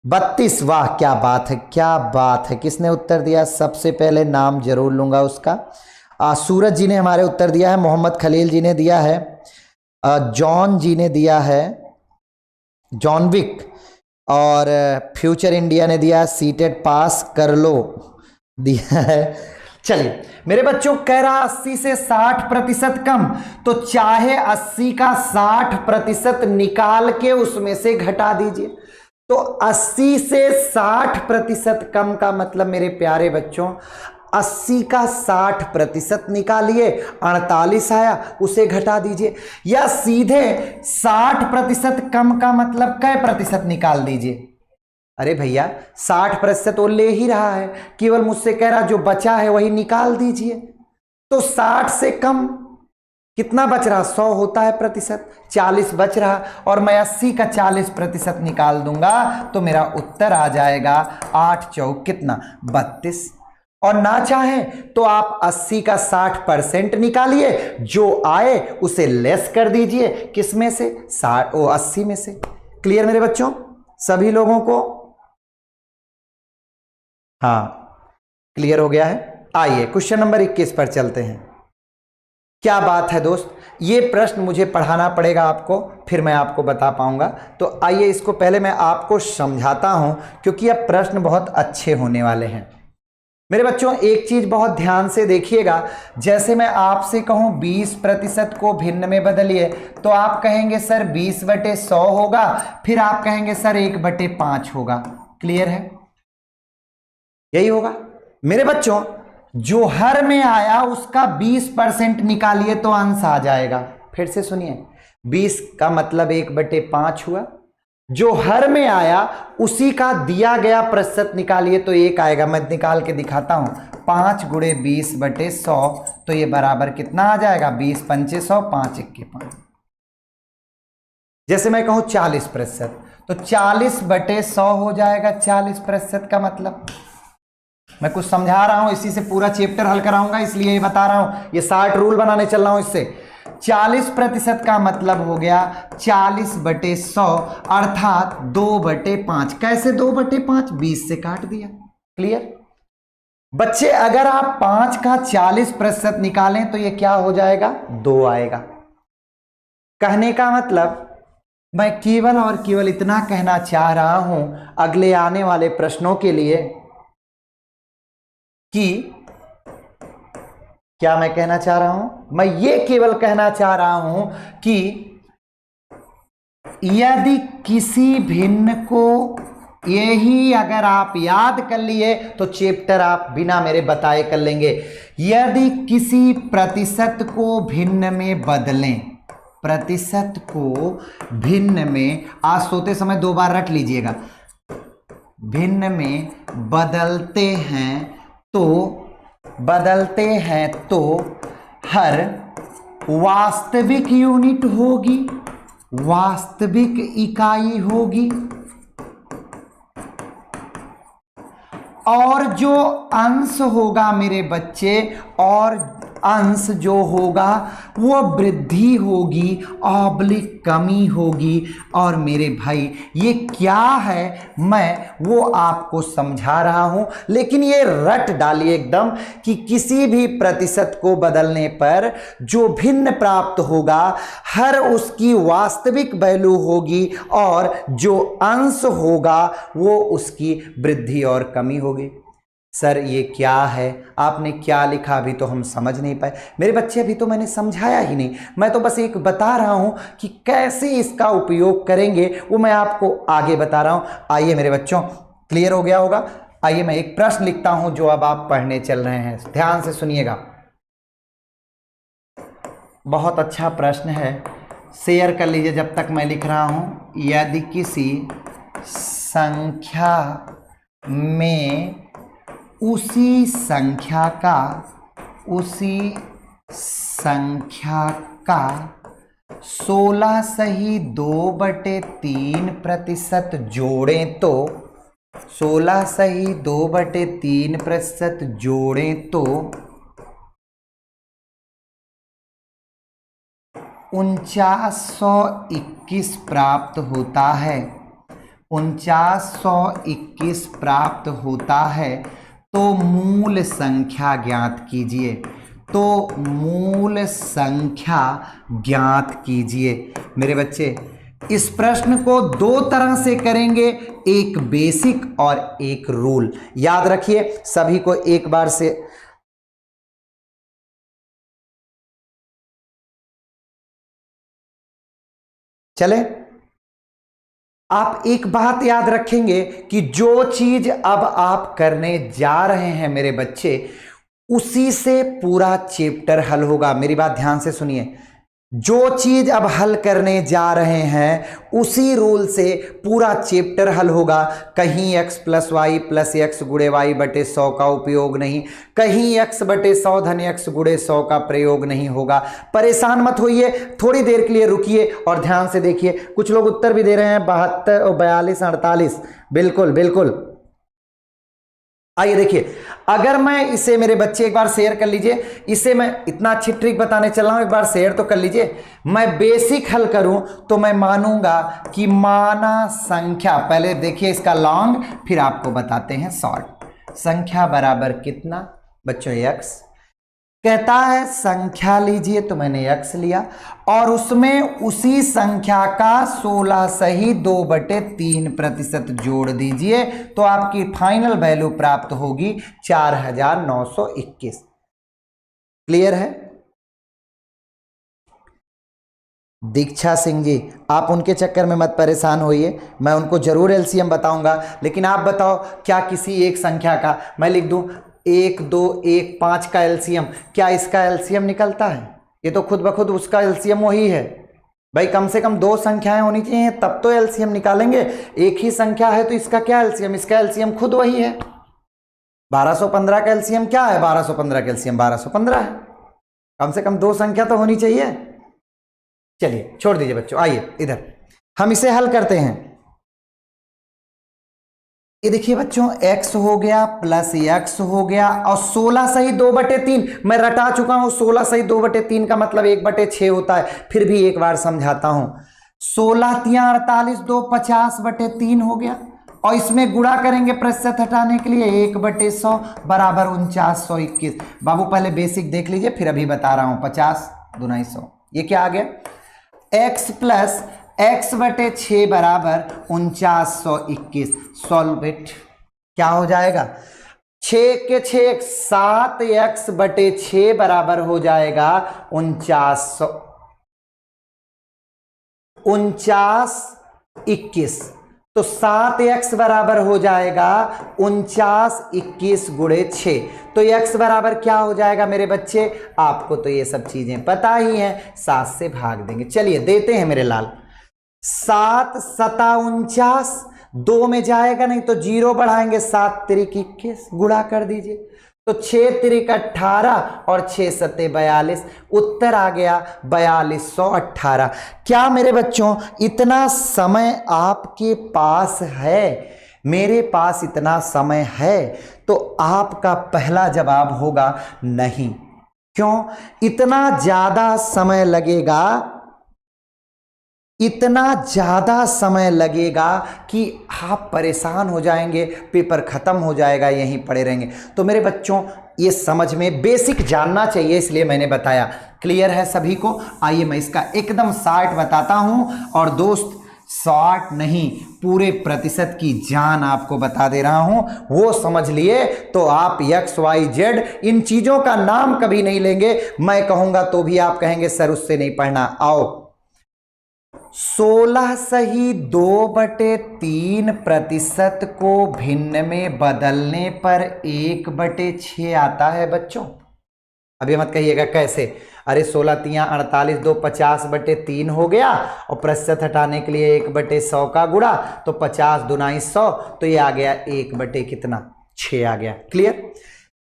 32, वाह क्या बात है, क्या बात है। किसने उत्तर दिया? सबसे पहले नाम जरूर लूंगा उसका। सूरज जी ने हमारे उत्तर दिया है, मोहम्मद खलील जी ने दिया है, जॉन जी ने दिया है, जॉन विक, और फ्यूचर इंडिया ने दिया सीटेट पास कर लो दिया है। चलिए मेरे बच्चों, कह रहा 80 से 60% कम, तो चाहे 80 का 60% निकाल के उसमें से घटा दीजिए। तो 80 से 60% कम का मतलब मेरे प्यारे बच्चों, 80 का 60% निकालिए, 48 आया, उसे घटा दीजिए। या सीधे 60% कम का मतलब कै प्रतिशत निकाल दीजिए। अरे भैया 60% वो ले ही रहा है, केवल मुझसे कह रहा जो बचा है वही निकाल दीजिए। तो 60 से कम कितना बच रहा, 100 होता है प्रतिशत, 40 बच रहा, और मैं 80 का 40% निकाल दूंगा तो मेरा उत्तर आ जाएगा 8 चौक कितना, 32। और ना चाहे तो आप 80 का 60% निकालिए, जो आए उसे लेस कर दीजिए, किस में से, 80 में से। क्लियर मेरे बच्चों सभी लोगों को? हाँ क्लियर हो गया है। आइए क्वेश्चन नंबर 21 पर चलते हैं। क्या बात है दोस्त, ये प्रश्न मुझे पढ़ाना पड़ेगा आपको, फिर मैं आपको बता पाऊंगा। तो आइए इसको पहले मैं आपको समझाता हूं, क्योंकि अब प्रश्न बहुत अच्छे होने वाले हैं। मेरे बच्चों एक चीज बहुत ध्यान से देखिएगा, जैसे मैं आपसे कहूं 20% को भिन्न में बदलिए, तो आप कहेंगे सर 20/100 होगा, फिर आप कहेंगे सर 1/5 होगा। क्लियर है? यही होगा मेरे बच्चों। जो हर में आया उसका 20% निकालिए तो अंश आ जाएगा। फिर से सुनिए, 20 का मतलब 1/5 हुआ, जो हर में आया उसी का दिया गया प्रतिशत निकालिए तो 1 आएगा। मैं निकाल के दिखाता हूं, 5 × 20/100, तो ये बराबर कितना आ जाएगा, 20×5 100, 5×1 5। जैसे मैं कहूं 40%, तो 40/100 हो जाएगा 40% का मतलब। मैं कुछ समझा रहा हूं, इसी से पूरा चैप्टर हल कराऊंगा, इसलिए ये बता रहा हूं, ये 60 रूल बनाने चल रहा हूं इससे। 40% का मतलब हो गया 40/100, अर्थात 2/5। कैसे 2/5? 20 से काट दिया। क्लियर बच्चे? अगर आप 5 का 40% निकालें तो ये क्या हो जाएगा, 2 आएगा। कहने का मतलब मैं केवल और केवल इतना कहना चाह रहा हूं अगले आने वाले प्रश्नों के लिए कि क्या मैं कहना चाह रहा हूं, मैं ये केवल कहना चाह रहा हूं कि यदि किसी भिन्न को, यही अगर आप याद कर लिए तो चैप्टर आप बिना मेरे बताए कर लेंगे। यदि किसी प्रतिशत को भिन्न में बदलें, प्रतिशत को भिन्न में, आज सोते समय 2 बार रट लीजिएगा, भिन्न में बदलते हैं तो हर वास्तविक यूनिट होगी, वास्तविक इकाई होगी, और जो अंश होगा मेरे बच्चे, और अंश जो होगा वो वृद्धि होगी, कमी होगी। और मेरे भाई ये क्या है मैं वो आपको समझा रहा हूं, लेकिन ये रट डालिए एकदम कि किसी भी प्रतिशत को बदलने पर जो भिन्न प्राप्त होगा हर उसकी वास्तविक वैल्यू होगी, और जो अंश होगा वो उसकी वृद्धि और कमी होगी। सर ये क्या है, आपने क्या लिखा, अभी तो हम समझ नहीं पाए। मेरे बच्चे अभी तो मैंने समझाया ही नहीं, मैं तो बस एक बता रहा हूं कि कैसे इसका उपयोग करेंगे, वो मैं आपको आगे बता रहा हूं। आइए मेरे बच्चों, क्लियर हो गया होगा। आइए मैं एक प्रश्न लिखता हूं जो अब आप पढ़ने चल रहे हैं, ध्यान से सुनिएगा। बहुत अच्छा प्रश्न है, शेयर कर लीजिए जब तक मैं लिख रहा हूं। यदि किसी संख्या में उसी संख्या का 16 सही 2/3% जोड़ें तो 16 सही 2/3% जोड़ें तो 4921 प्राप्त होता है। 4921 प्राप्त होता है। तो मूल संख्या ज्ञात कीजिए, तो मूल संख्या ज्ञात कीजिए। मेरे बच्चे इस प्रश्न को दो तरह से करेंगे, एक बेसिक और एक रूल। याद रखिए सभी को एक बार से। चले, आप एक बात याद रखेंगे कि जो चीज अब आप करने जा रहे हैं मेरे बच्चे, उसी से पूरा चैप्टर हल होगा। मेरी बात ध्यान से सुनिए, जो चीज अब हल करने जा रहे हैं उसी रूल से पूरा चैप्टर हल होगा। कहीं x plus y plus x गुणे वाई बटे 100 का उपयोग नहीं, कहीं x बटे 100 धन x गुणे 100 का प्रयोग नहीं होगा। परेशान मत होइए, थोड़ी देर के लिए रुकिए और ध्यान से देखिए। कुछ लोग उत्तर भी दे रहे हैं 72 और 42 48। बिल्कुल बिल्कुल, आइए देखिए, अगर मैं इसे, मेरे बच्चे एक बार शेयर कर लीजिए, इसे मैं इतना अच्छी ट्रिक बताने चल रहा हूं, एक बार शेयर तो कर लीजिए। मैं बेसिक हल करूं तो मैं मानूंगा कि माना संख्या, पहले देखिए इसका लॉन्ग, फिर आपको बताते हैं शॉर्ट। संख्या बराबर कितना बच्चों, x। कहता है संख्या लीजिए, तो मैंने x लिया और उसमें उसी संख्या का 16 सही 2/3% जोड़ दीजिए, तो आपकी फाइनल वैल्यू प्राप्त होगी 4921। क्लियर है? दीक्षा सिंह जी, आप उनके चक्कर में मत परेशान होइए, मैं उनको जरूर एलसीएम बताऊंगा। लेकिन आप बताओ, क्या किसी एक संख्या का मैं लिख दूं 1 2 1 5 का एलसीएम, क्या इसका एलसीएम निकलता है? ये तो खुद ब खुद उसका एलसीएम वही है। भाई कम से कम दो संख्याएं होनी चाहिए तब तो एलसीएम निकालेंगे। एक ही संख्या है तो इसका क्या एलसीएम? इसका एलसीएम खुद वही है। 1215 का एलसीएम क्या है? 1215 का एलसीएम 1215 है। कम से कम दो संख्या तो होनी चाहिए। चलिए छोड़ दीजिए बच्चों, आइए इधर हम इसे हल करते हैं। ये देखिए बच्चों, x हो गया प्लस x हो गया और 16 सही 2/3 मैं रटा चुका हूं। 16 सही 2/3 का मतलब 1/6 होता है। फिर भी एक बार समझाता हूं। 16 तिया 48, 2 50/3 हो गया और इसमें गुणा करेंगे प्रतिशत हटाने के लिए 1/100 बराबर 4921। बाबू पहले बेसिक देख लीजिए, फिर अभी बता रहा हूं। 50 दूना 100, ये क्या आ गया? x प्लस x/6 बराबर 4921। Solve it. क्या हो जाएगा? 6 के 6 7x/6 बराबर हो जाएगा 4921। तो 7x बराबर हो जाएगा 4921 गुणे 6। तो x बराबर क्या हो जाएगा मेरे बच्चे? आपको तो ये सब चीजें पता ही हैं, 7 से भाग देंगे। चलिए देते हैं मेरे लाल। 7 सता 49, 2 में जाएगा नहीं तो 0 बढ़ाएंगे, 7 तिरिक 21 गुणा कर दीजिए, तो 6 तिरिक 18 और 6 सते 42। उत्तर आ गया 4218। क्या मेरे बच्चों इतना समय आपके पास है? मेरे पास इतना समय है? तो आपका पहला जवाब होगा नहीं। क्यों? इतना ज्यादा समय लगेगा, इतना ज्यादा समय लगेगा कि आप परेशान हो जाएंगे, पेपर खत्म हो जाएगा, यहीं पड़े रहेंगे। तो मेरे बच्चों ये समझ में बेसिक जानना चाहिए, इसलिए मैंने बताया। क्लियर है सभी को? आइए मैं इसका एकदम शॉर्ट बताता हूं। और दोस्त शॉर्ट नहीं, पूरे प्रतिशत की जान आपको बता दे रहा हूं, वो समझ लिए तो आप x y z इन चीजों का नाम कभी नहीं लेंगे। मैं कहूंगा तो भी आप कहेंगे सर उससे नहीं पढ़ना। आओ, 16 सही 2/3% को भिन्न में बदलने पर 1/6 आता है बच्चों। अभी मत कहिएगा कैसे, अरे 16 तिया 48, 2 50/3 हो गया और प्रतिशत हटाने के लिए 1/100 का गुणा, तो 50 दूना 100, तो ये आ गया 1/6 आ गया। क्लियर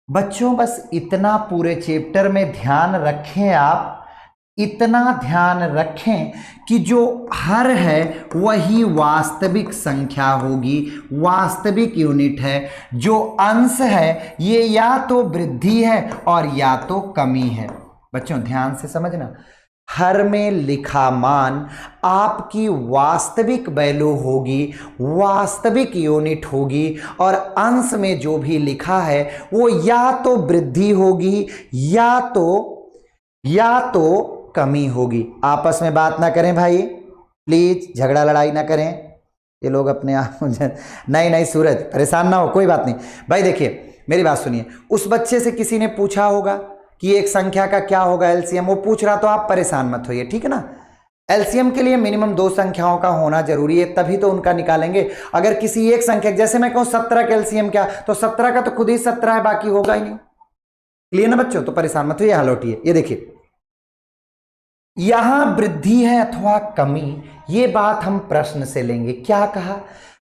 बच्चों? बस इतना पूरे चैप्टर में ध्यान रखें आप, इतना ध्यान रखें कि जो हर है वही वास्तविक संख्या होगी, वास्तविक यूनिट है। जो अंश है ये या तो वृद्धि है और या तो कमी है। बच्चों ध्यान से समझना, हर में लिखा मान आपकी वास्तविक वैल्यू होगी, वास्तविक यूनिट होगी, और अंश में जो भी लिखा है वो या तो वृद्धि होगी या तो कमी होगी। आपस में बात ना करें भाई। प्लीज झगड़ा लड़ाई ना करें, ये लोग अपने आप नहीं नहीं सूरज परेशान ना हो, कोई बात नहीं भाई। देखिए मेरी बात सुनिए, उस बच्चे से किसी ने पूछा होगा कि एक संख्या का क्या होगा एलसीएम, वो पूछ रहा, तो आप परेशान मत होइए, ठीक है ना। एलसीएम के लिए मिनिमम 2 संख्याओं का होना जरूरी है, तभी तो उनका निकालेंगे। अगर किसी एक संख्या, जैसे मैं कहूं 17 का एलसीएम क्या, तो 17 का तो खुद ही 17 है, बाकी होगा ही नहीं। क्लियर ना बच्चों, तो परेशान मत होइए। यहां लौटिए, ये देखिए यहां वृद्धि है अथवा कमी, ये बात हम प्रश्न से लेंगे। क्या कहा,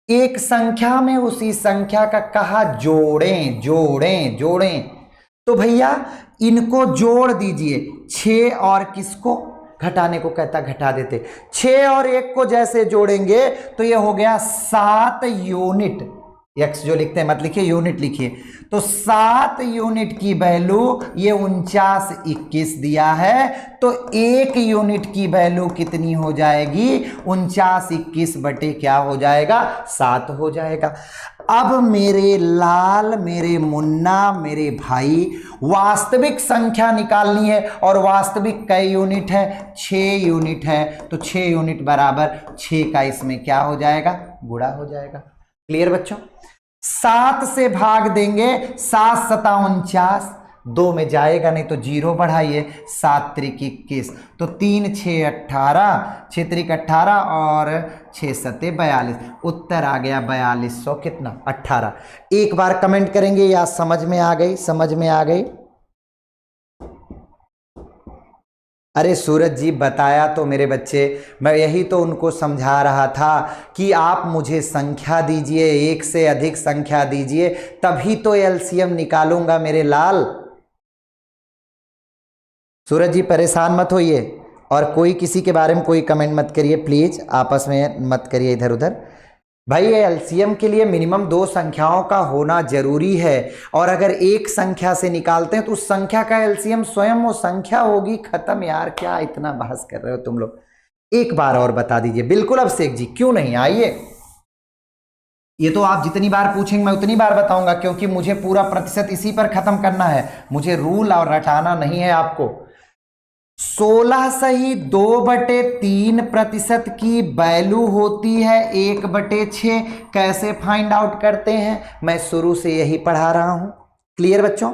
एक संख्या में उसी संख्या का कहा जोड़ें जोड़ें जोड़ें, तो भैया इनको जोड़ दीजिए। 6 और किसको, घटाने को कहता, घटा देते। 6 और 1 को जैसे जोड़ेंगे तो ये हो गया 7 यूनिट। एक्स जो लिखते हैं मत लिखिए, यूनिट लिखिए। तो 7 यूनिट की वैल्यू ये 49 21 दिया है, तो 1 यूनिट की वैल्यू कितनी हो जाएगी, 49 21 बटे क्या हो जाएगा, 7 हो जाएगा। अब मेरे लाल, मेरे मुन्ना, मेरे भाई, वास्तविक संख्या निकालनी है, और वास्तविक कई यूनिट है, 6 यूनिट है। तो 6 यूनिट बराबर 6 का इसमें क्या हो जाएगा, गुणा हो जाएगा। क्लियर बच्चों, 7 से भाग देंगे, 7 सता 49, 2 में जाएगा नहीं तो 0 बढ़ाइए, 7 त्रिक 21, तो 3 6 18, 6 त्रिक 18 और 6 सते 42, उत्तर आ गया 4200 कितना, 18। एक बार कमेंट करेंगे या समझ में आ गई, समझ में आ गई। अरे सूरज जी बताया तो मेरे बच्चे, मैं यही तो उनको समझा रहा था कि आप मुझे संख्या दीजिए, एक से अधिक संख्या दीजिए, तभी तो एलसीएम निकालूंगा मेरे लाल। सूरज जी परेशान मत होइए, और कोई किसी के बारे में कोई कमेंट मत करिए प्लीज, आपस में मत करिए इधर उधर। भाई ये एलसीएम के लिए मिनिमम 2 संख्याओं का होना जरूरी है, और अगर एक संख्या से निकालते हैं तो उस संख्या का एलसीएम स्वयं वो संख्या होगी। खत्म यार, क्या इतना बहस कर रहे हो तुम लोग। एक बार और बता दीजिए। बिल्कुल अभिषेक जी, क्यों नहीं, आइए। ये तो आप जितनी बार पूछेंगे मैं उतनी बार बताऊंगा, क्योंकि मुझे पूरा प्रतिशत इसी पर खत्म करना है, मुझे रूल और रटाना नहीं है आपको। 16 सही 2/3% की वैल्यू होती है 1/6। कैसे फाइंड आउट करते हैं, मैं शुरू से यही पढ़ा रहा हूं। क्लियर बच्चों,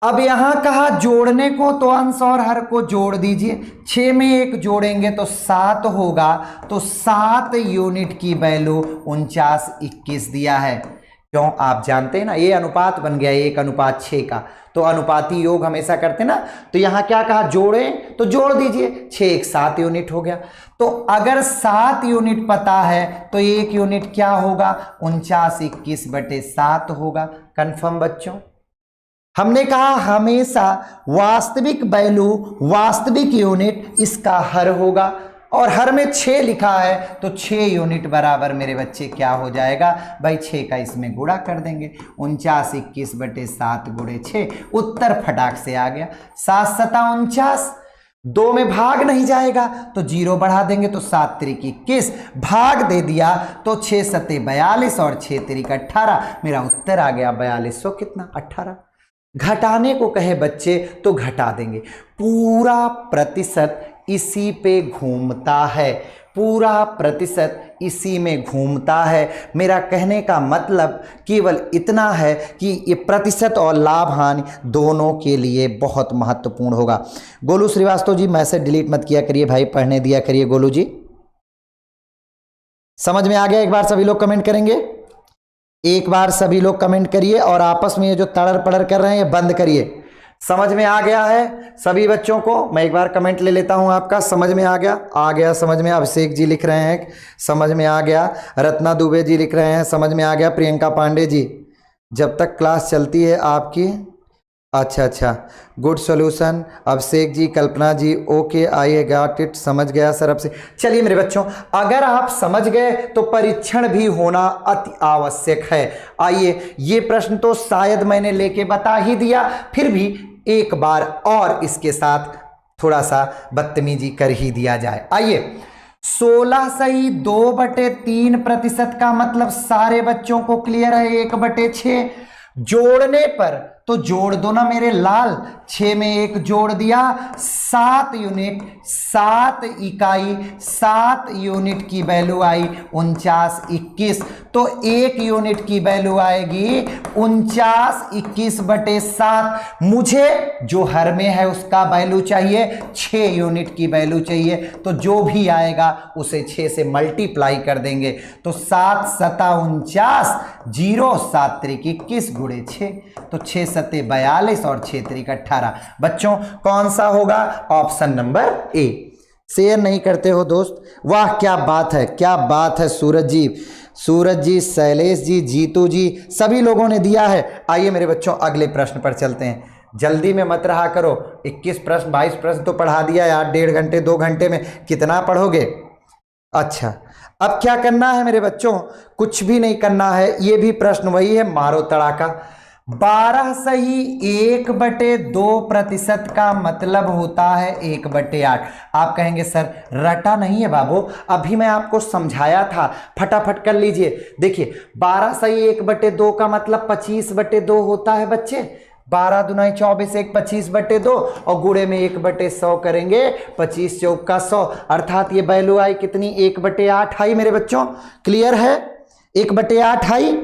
अब यहां कहा जोड़ने को, तो अंश और हर को जोड़ दीजिए। 6 में 1 जोड़ेंगे तो 7 होगा, तो 7 यूनिट की वैल्यू 49 21 दिया है। क्यों, आप जानते हैं ना, ये अनुपात बन गया 1:6 का, तो अनुपाती योग हमेशा करते ना। तो यहां क्या कहा, जोड़ें, तो जोड़ दीजिए, 6 1 7 यूनिट हो गया। तो अगर 7 यूनिट पता है तो 1 यूनिट क्या होगा, 49 21/7 होगा। कंफर्म बच्चों, हमने कहा हमेशा वास्तविक वैल्यू, वास्तविक यूनिट इसका हर होगा, और हर में 6 लिखा है, तो 6 यूनिट बराबर मेरे बच्चे क्या हो जाएगा भाई, 6 का इसमें गुणा कर देंगे, 49 21/7 गुणे 6, उत्तर फटाक से आ गया 7 सता 49। 2 में भाग नहीं जाएगा तो 0 बढ़ा देंगे, तो 7 त्रिक 21, भाग दे दिया तो 6 सते 42 और 6 त्रिक 18, मेरा उत्तर आ गया 4200 कितना, 18। घटाने को कहे बच्चे तो घटा देंगे, पूरा प्रतिशत इसी पे घूमता है, पूरा प्रतिशत इसी में घूमता है। मेरा कहने का मतलब केवल इतना है कि ये प्रतिशत और लाभ हानि दोनों के लिए बहुत महत्वपूर्ण होगा। गोलू श्रीवास्तव जी मैसेज डिलीट मत किया करिए भाई, पढ़ने दिया करिए। गोलू जी समझ में आ गया, एक बार सभी लोग कमेंट करेंगे, एक बार सभी लोग कमेंट करिए, और आपस में ये जो तड़र पड़र कर रहे हैं ये बंद करिए। समझ में आ गया है सभी बच्चों को, मैं एक बार कमेंट ले लेता हूं आपका, समझ में आ गया समझ में। अभिषेक जी लिख रहे हैं समझ में आ गया, रत्ना दुबे जी लिख रहे हैं समझ में आ गया, प्रियंका पांडे जी जब तक क्लास चलती है आपकी, अच्छा good solution. Abhishek ji, Kalpana ji, okay I got it, समझ गया सर। अब से चलिए मेरे बच्चों, अगर आप समझ गए तो परीक्षण भी होना अति आवश्यक है। आइए, ये प्रश्न तो शायद मैंने लेके बता ही दिया, फिर भी एक बार और इसके साथ थोड़ा सा बदतमीजी कर ही दिया जाए। आइए, 16 सही 2/3% का मतलब सारे बच्चों को क्लियर है, 1/6 जोड़ने पर तो जोड़ दो ना मेरे लाल, 6 में 1 जोड़ दिया, 7 यूनिट, 7 इकाई, 7 यूनिट की वैल्यू आई 49 21। तो 1 यूनिट की वैल्यू आएगी 49 21 बटे 7। मुझे जो हर में है उसका वैल्यू चाहिए, 6 यूनिट की वैल्यू चाहिए, तो जो भी आएगा उसे 6 से मल्टीप्लाई कर देंगे। तो 7 सता 49, 0 7 त्रिक 21 गुणे 6, तो 6 सते 42 और 6 त्रिक 18। बच्चों कौन सा होगा? Option number A. शेयर नहीं करते हो दोस्त? वाह क्या बात है, क्या बात है सूरज जी, शैलेश जी, जीतू जी, सभी लोगों ने दिया है। आइए मेरे बच्चों अगले प्रश्न पर चलते हैं। जल्दी में मत रहा करो, 21 प्रश्न 22 प्रश्न तो पढ़ा दिया यार, 1.5 घंटे 2 घंटे में कितना पढ़ोगे? अच्छा अब क्या करना है मेरे बच्चों? कुछ भी नहीं करना है, ये भी प्रश्न वही है, मारो तड़ाका। 12 सही 1/2% का मतलब होता है 1/8। आप कहेंगे सर रटा नहीं है बाबू, अभी मैं आपको समझाया था, फटाफट कर लीजिए। देखिए 12 सही 1/2 का मतलब 25/2 होता है बच्चे। 12 दुनाई 24 1 25/2 और गुणे में 1/100 करेंगे, 25 चौका 100, अर्थात ये वैल्यू आई कितनी? 1/8 आई मेरे बच्चों। क्लियर है? 1/8 आई।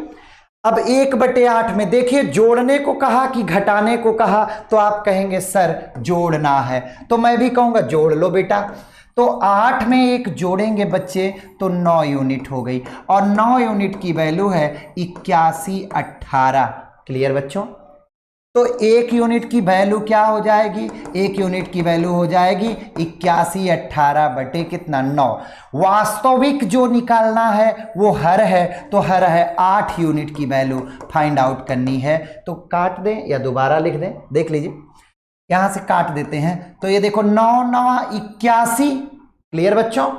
अब 1/8 में देखिए जोड़ने को कहा कि घटाने को कहा, तो आप कहेंगे सर जोड़ना है, तो मैं भी कहूंगा जोड़ लो बेटा। तो 8 में 1 जोड़ेंगे बच्चे तो 9 यूनिट हो गई, और 9 यूनिट की वैल्यू है 81 18। क्लियर बच्चों? तो 1 यूनिट की वैल्यू क्या हो जाएगी? 1 यूनिट की वैल्यू हो जाएगी 81 18 बटे कितना? 9। वास्तविक जो निकालना है वो हर है, तो हर है 8 यूनिट की वैल्यू फाइंड आउट करनी है। तो काट दें या दोबारा लिख दें, देख लीजिए, यहां से काट देते हैं। तो ये देखो 9 9 81। क्लियर बच्चों?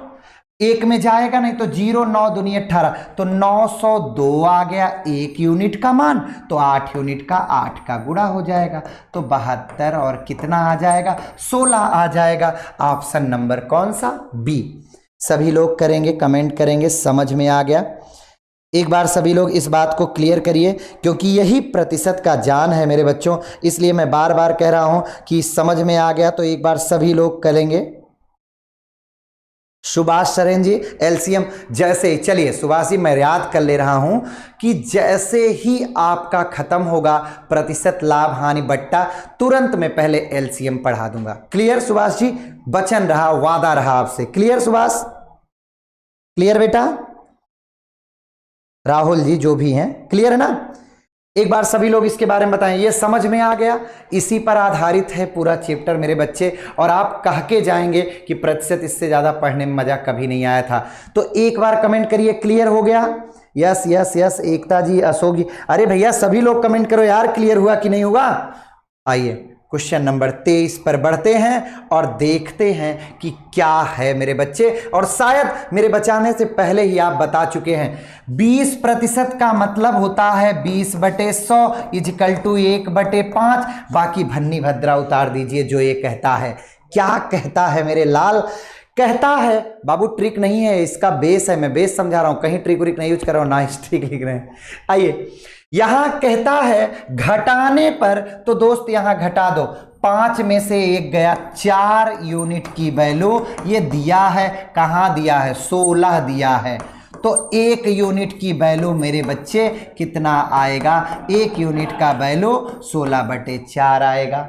1 में जाएगा नहीं, तो 0 9 दूनी 18, तो 902 आ गया 1 यूनिट का मान, तो 8 यूनिट का 8 का गुणा हो जाएगा, तो 72 और कितना आ जाएगा? 16 आ जाएगा। ऑप्शन नंबर कौन सा? बी। सभी लोग करेंगे, कमेंट करेंगे समझ में आ गया। एक बार सभी लोग इस बात को क्लियर करिए, क्योंकि यही प्रतिशत का जान है मेरे बच्चों, इसलिए मैं बार बार कह रहा हूं कि समझ में आ गया। तो एक बार सभी लोग करेंगे। सुभाष शरण जी एलसीएम जैसे ही, चलिए सुभाष जी मैं याद कर ले रहा हूं कि जैसे ही आपका खत्म होगा प्रतिशत लाभ हानि बट्टा, तुरंत मैं पहले एलसीएम पढ़ा दूंगा। क्लियर सुभाष जी? वचन रहा, वादा रहा आपसे। क्लियर सुभाष? क्लियर बेटा? राहुल जी जो भी हैं, क्लियर है ना? एक बार सभी लोग इसके बारे में बताएं, ये समझ में आ गया? इसी पर आधारित है पूरा चैप्टर मेरे बच्चे, और आप कह के जाएंगे कि प्रतिशत इससे ज़्यादा पढ़ने में मज़ा कभी नहीं आया था। तो एक बार कमेंट करिए क्लियर हो गया? यस यस यस, एकता जी, अशोक जी, अरे भैया सभी लोग कमेंट करो यार, क्लियर हुआ कि नहीं हुआ? आइए क्वेश्चन नंबर 23 पर बढ़ते हैं और देखते हैं कि क्या है मेरे बच्चे। और शायद मेरे बचाने से पहले ही आप बता चुके हैं, 20% का मतलब होता है 20/100 इजिकल टू 1/5। बाकी भन्नी भद्रा उतार दीजिए जो ये कहता है। क्या कहता है मेरे लाल? कहता है बाबू, ट्रिक नहीं है, इसका बेस है, मैं बेस समझा रहा हूं, कहीं ट्रिक व्रिक नहीं यूज कर रहा हूं, ना ट्रिक लिख रहे हैं। आइए यहां कहता है घटाने पर, तो दोस्त यहां घटा दो, 5 में से 1 गया, 4 यूनिट की वैल्यू ये दिया है। कहां दिया है? 16 दिया है। तो 1 यूनिट की वैल्यू मेरे बच्चे कितना आएगा? 1 यूनिट का वैल्यू 16/4 आएगा।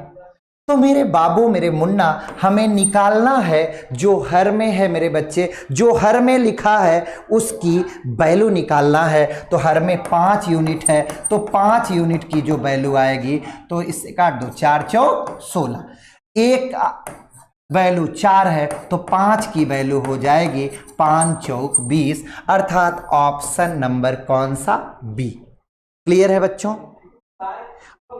तो मेरे बाबू मेरे मुन्ना, हमें निकालना है जो हर में है मेरे बच्चे, जो हर में लिखा है उसकी वैल्यू निकालना है। तो हर में 5 यूनिट है, तो 5 यूनिट की जो वैल्यू आएगी, तो इससे काट दो, 4 चौक 16, एक वैल्यू 4 है, तो 5 की वैल्यू हो जाएगी 5 चौक 20, अर्थात ऑप्शन नंबर कौन सा? बी। क्लियर है बच्चों?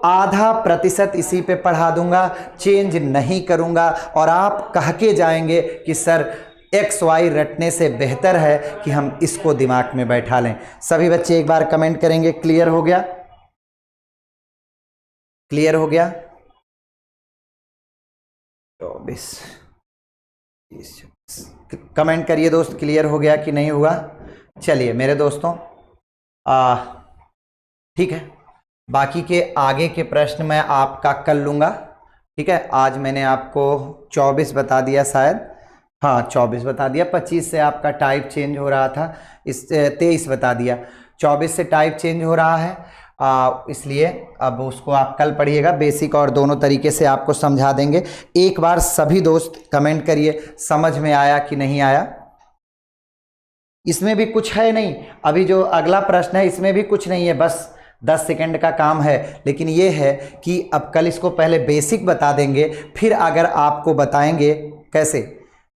आधा प्रतिशत इसी पे पढ़ा दूंगा, चेंज नहीं करूंगा, और आप कह के जाएंगे कि सर XY रटने से बेहतर है कि हम इसको दिमाग में बैठा लें। सभी बच्चे एक बार कमेंट करेंगे क्लियर हो गया? क्लियर हो गया? 24 कमेंट करिए दोस्त, क्लियर हो गया कि नहीं हुआ? चलिए मेरे दोस्तों, ठीक है, बाकी के आगे के प्रश्न मैं आपका कर लूँगा, ठीक है। आज मैंने आपको 24 बता दिया शायद, हाँ 24 बता दिया, 25 से आपका टाइप चेंज हो रहा था, इस 23 बता दिया, 24 से टाइप चेंज हो रहा है, इसलिए अब उसको आप कल पढ़िएगा। बेसिक और दोनों तरीके से आपको समझा देंगे। एक बार सभी दोस्त कमेंट करिए समझ में आया कि नहीं आया। इसमें भी कुछ है नहीं, अभी जो अगला प्रश्न है इसमें भी कुछ नहीं है, बस 10 सेकंड का काम है, लेकिन ये है कि अब कल इसको पहले बेसिक बता देंगे, फिर अगर आपको बताएंगे कैसे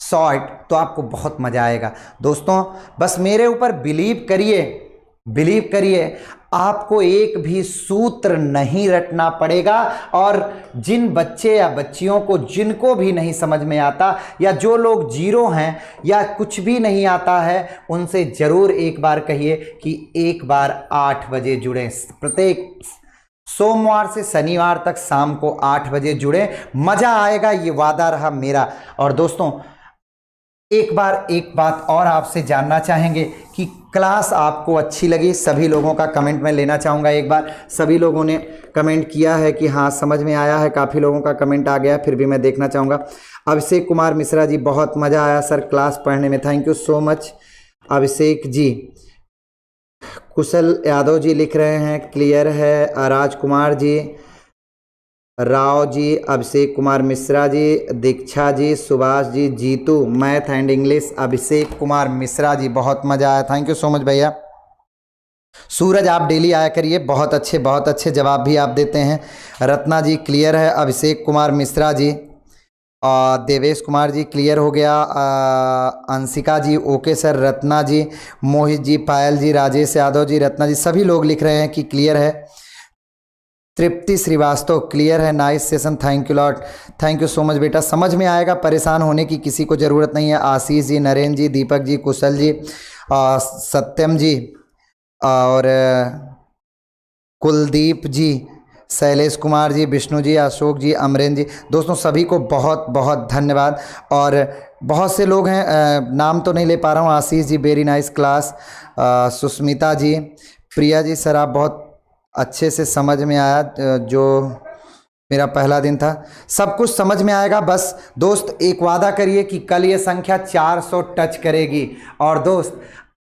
शॉर्ट तो आपको बहुत मज़ा आएगा। दोस्तों बस मेरे ऊपर बिलीव करिए, आपको एक भी सूत्र नहीं रटना पड़ेगा। और जिन बच्चे या बच्चियों को जिनको भी नहीं समझ में आता, या जो लोग जीरो हैं या कुछ भी नहीं आता है, उनसे ज़रूर एक बार कहिए कि एक बार 8 बजे जुड़ें। प्रत्येक सोमवार से शनिवार तक शाम को 8 बजे जुड़ें, मज़ा आएगा, ये वादा रहा मेरा। और दोस्तों एक बात और आपसे जानना चाहेंगे कि क्लास आपको अच्छी लगी। सभी लोगों का कमेंट मैं लेना चाहूँगा एक बार। सभी लोगों ने कमेंट किया है कि हाँ समझ में आया है, काफ़ी लोगों का कमेंट आ गया, फिर भी मैं देखना चाहूँगा। अभिषेक कुमार मिश्रा जी, बहुत मज़ा आया सर क्लास पढ़ने में, thank you so much Abhishek ji. कुशल यादव जी लिख रहे हैं क्लियर है। राजकुमार जी, राव जी, अभिषेक कुमार मिश्रा जी, दीक्षा जी, सुभाष जी, Jitu math and English, Abhishek Kumar Mishra ji, बहुत मज़ा आया, थैंक यू सो मच भैया। सूरज आप डेली आया करिए, बहुत अच्छे जवाब भी आप देते हैं। रत्ना जी क्लियर है, अभिषेक कुमार मिश्रा जी, और देवेश कुमार जी क्लियर हो गया, अंशिका जी ओके सर, रत्ना जी, मोहित जी, पायल जी, राजेश यादव जी, रत्ना जी, सभी लोग लिख रहे हैं कि क्लियर है। तृप्ति श्रीवास्तव क्लियर है, nice session, thank you lot, thank you so much बेटा, समझ में आएगा, परेशान होने की किसी को ज़रूरत नहीं है। आशीष जी, नरेंद्र जी, दीपक जी, कुशल जी, सत्यम जी, और कुलदीप जी, शैलेश कुमार जी, विष्णु जी, अशोक जी, अमरेंद्र जी, दोस्तों सभी को बहुत बहुत धन्यवाद। और बहुत से लोग हैं, नाम तो नहीं ले पा रहा हूँ। Ashish ji very nice class, Sushmita जी, प्रिया जी सर आप बहुत अच्छे से समझ में आया, जो मेरा पहला दिन था, सब कुछ समझ में आएगा। बस दोस्त एक वादा करिए कि कल ये संख्या 400 टच करेगी, और दोस्त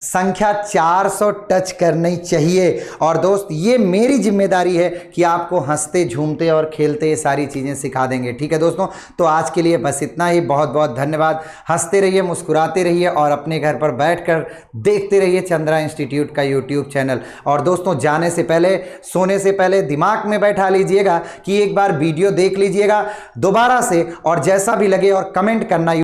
संख्या 400 टच करनी चाहिए। और दोस्त ये मेरी जिम्मेदारी है कि आपको हंसते झूमते और खेलते ये सारी चीज़ें सिखा देंगे, ठीक है दोस्तों। तो आज के लिए बस इतना ही, बहुत बहुत धन्यवाद। हंसते रहिए, मुस्कुराते रहिए, और अपने घर पर बैठकर देखते रहिए चंद्रा इंस्टीट्यूट का यूट्यूब चैनल। और दोस्तों जाने से पहले, सोने से पहले दिमाग में बैठा लीजिएगा कि एक बार वीडियो देख लीजिएगा दोबारा से, और जैसा भी लगे और कमेंट करना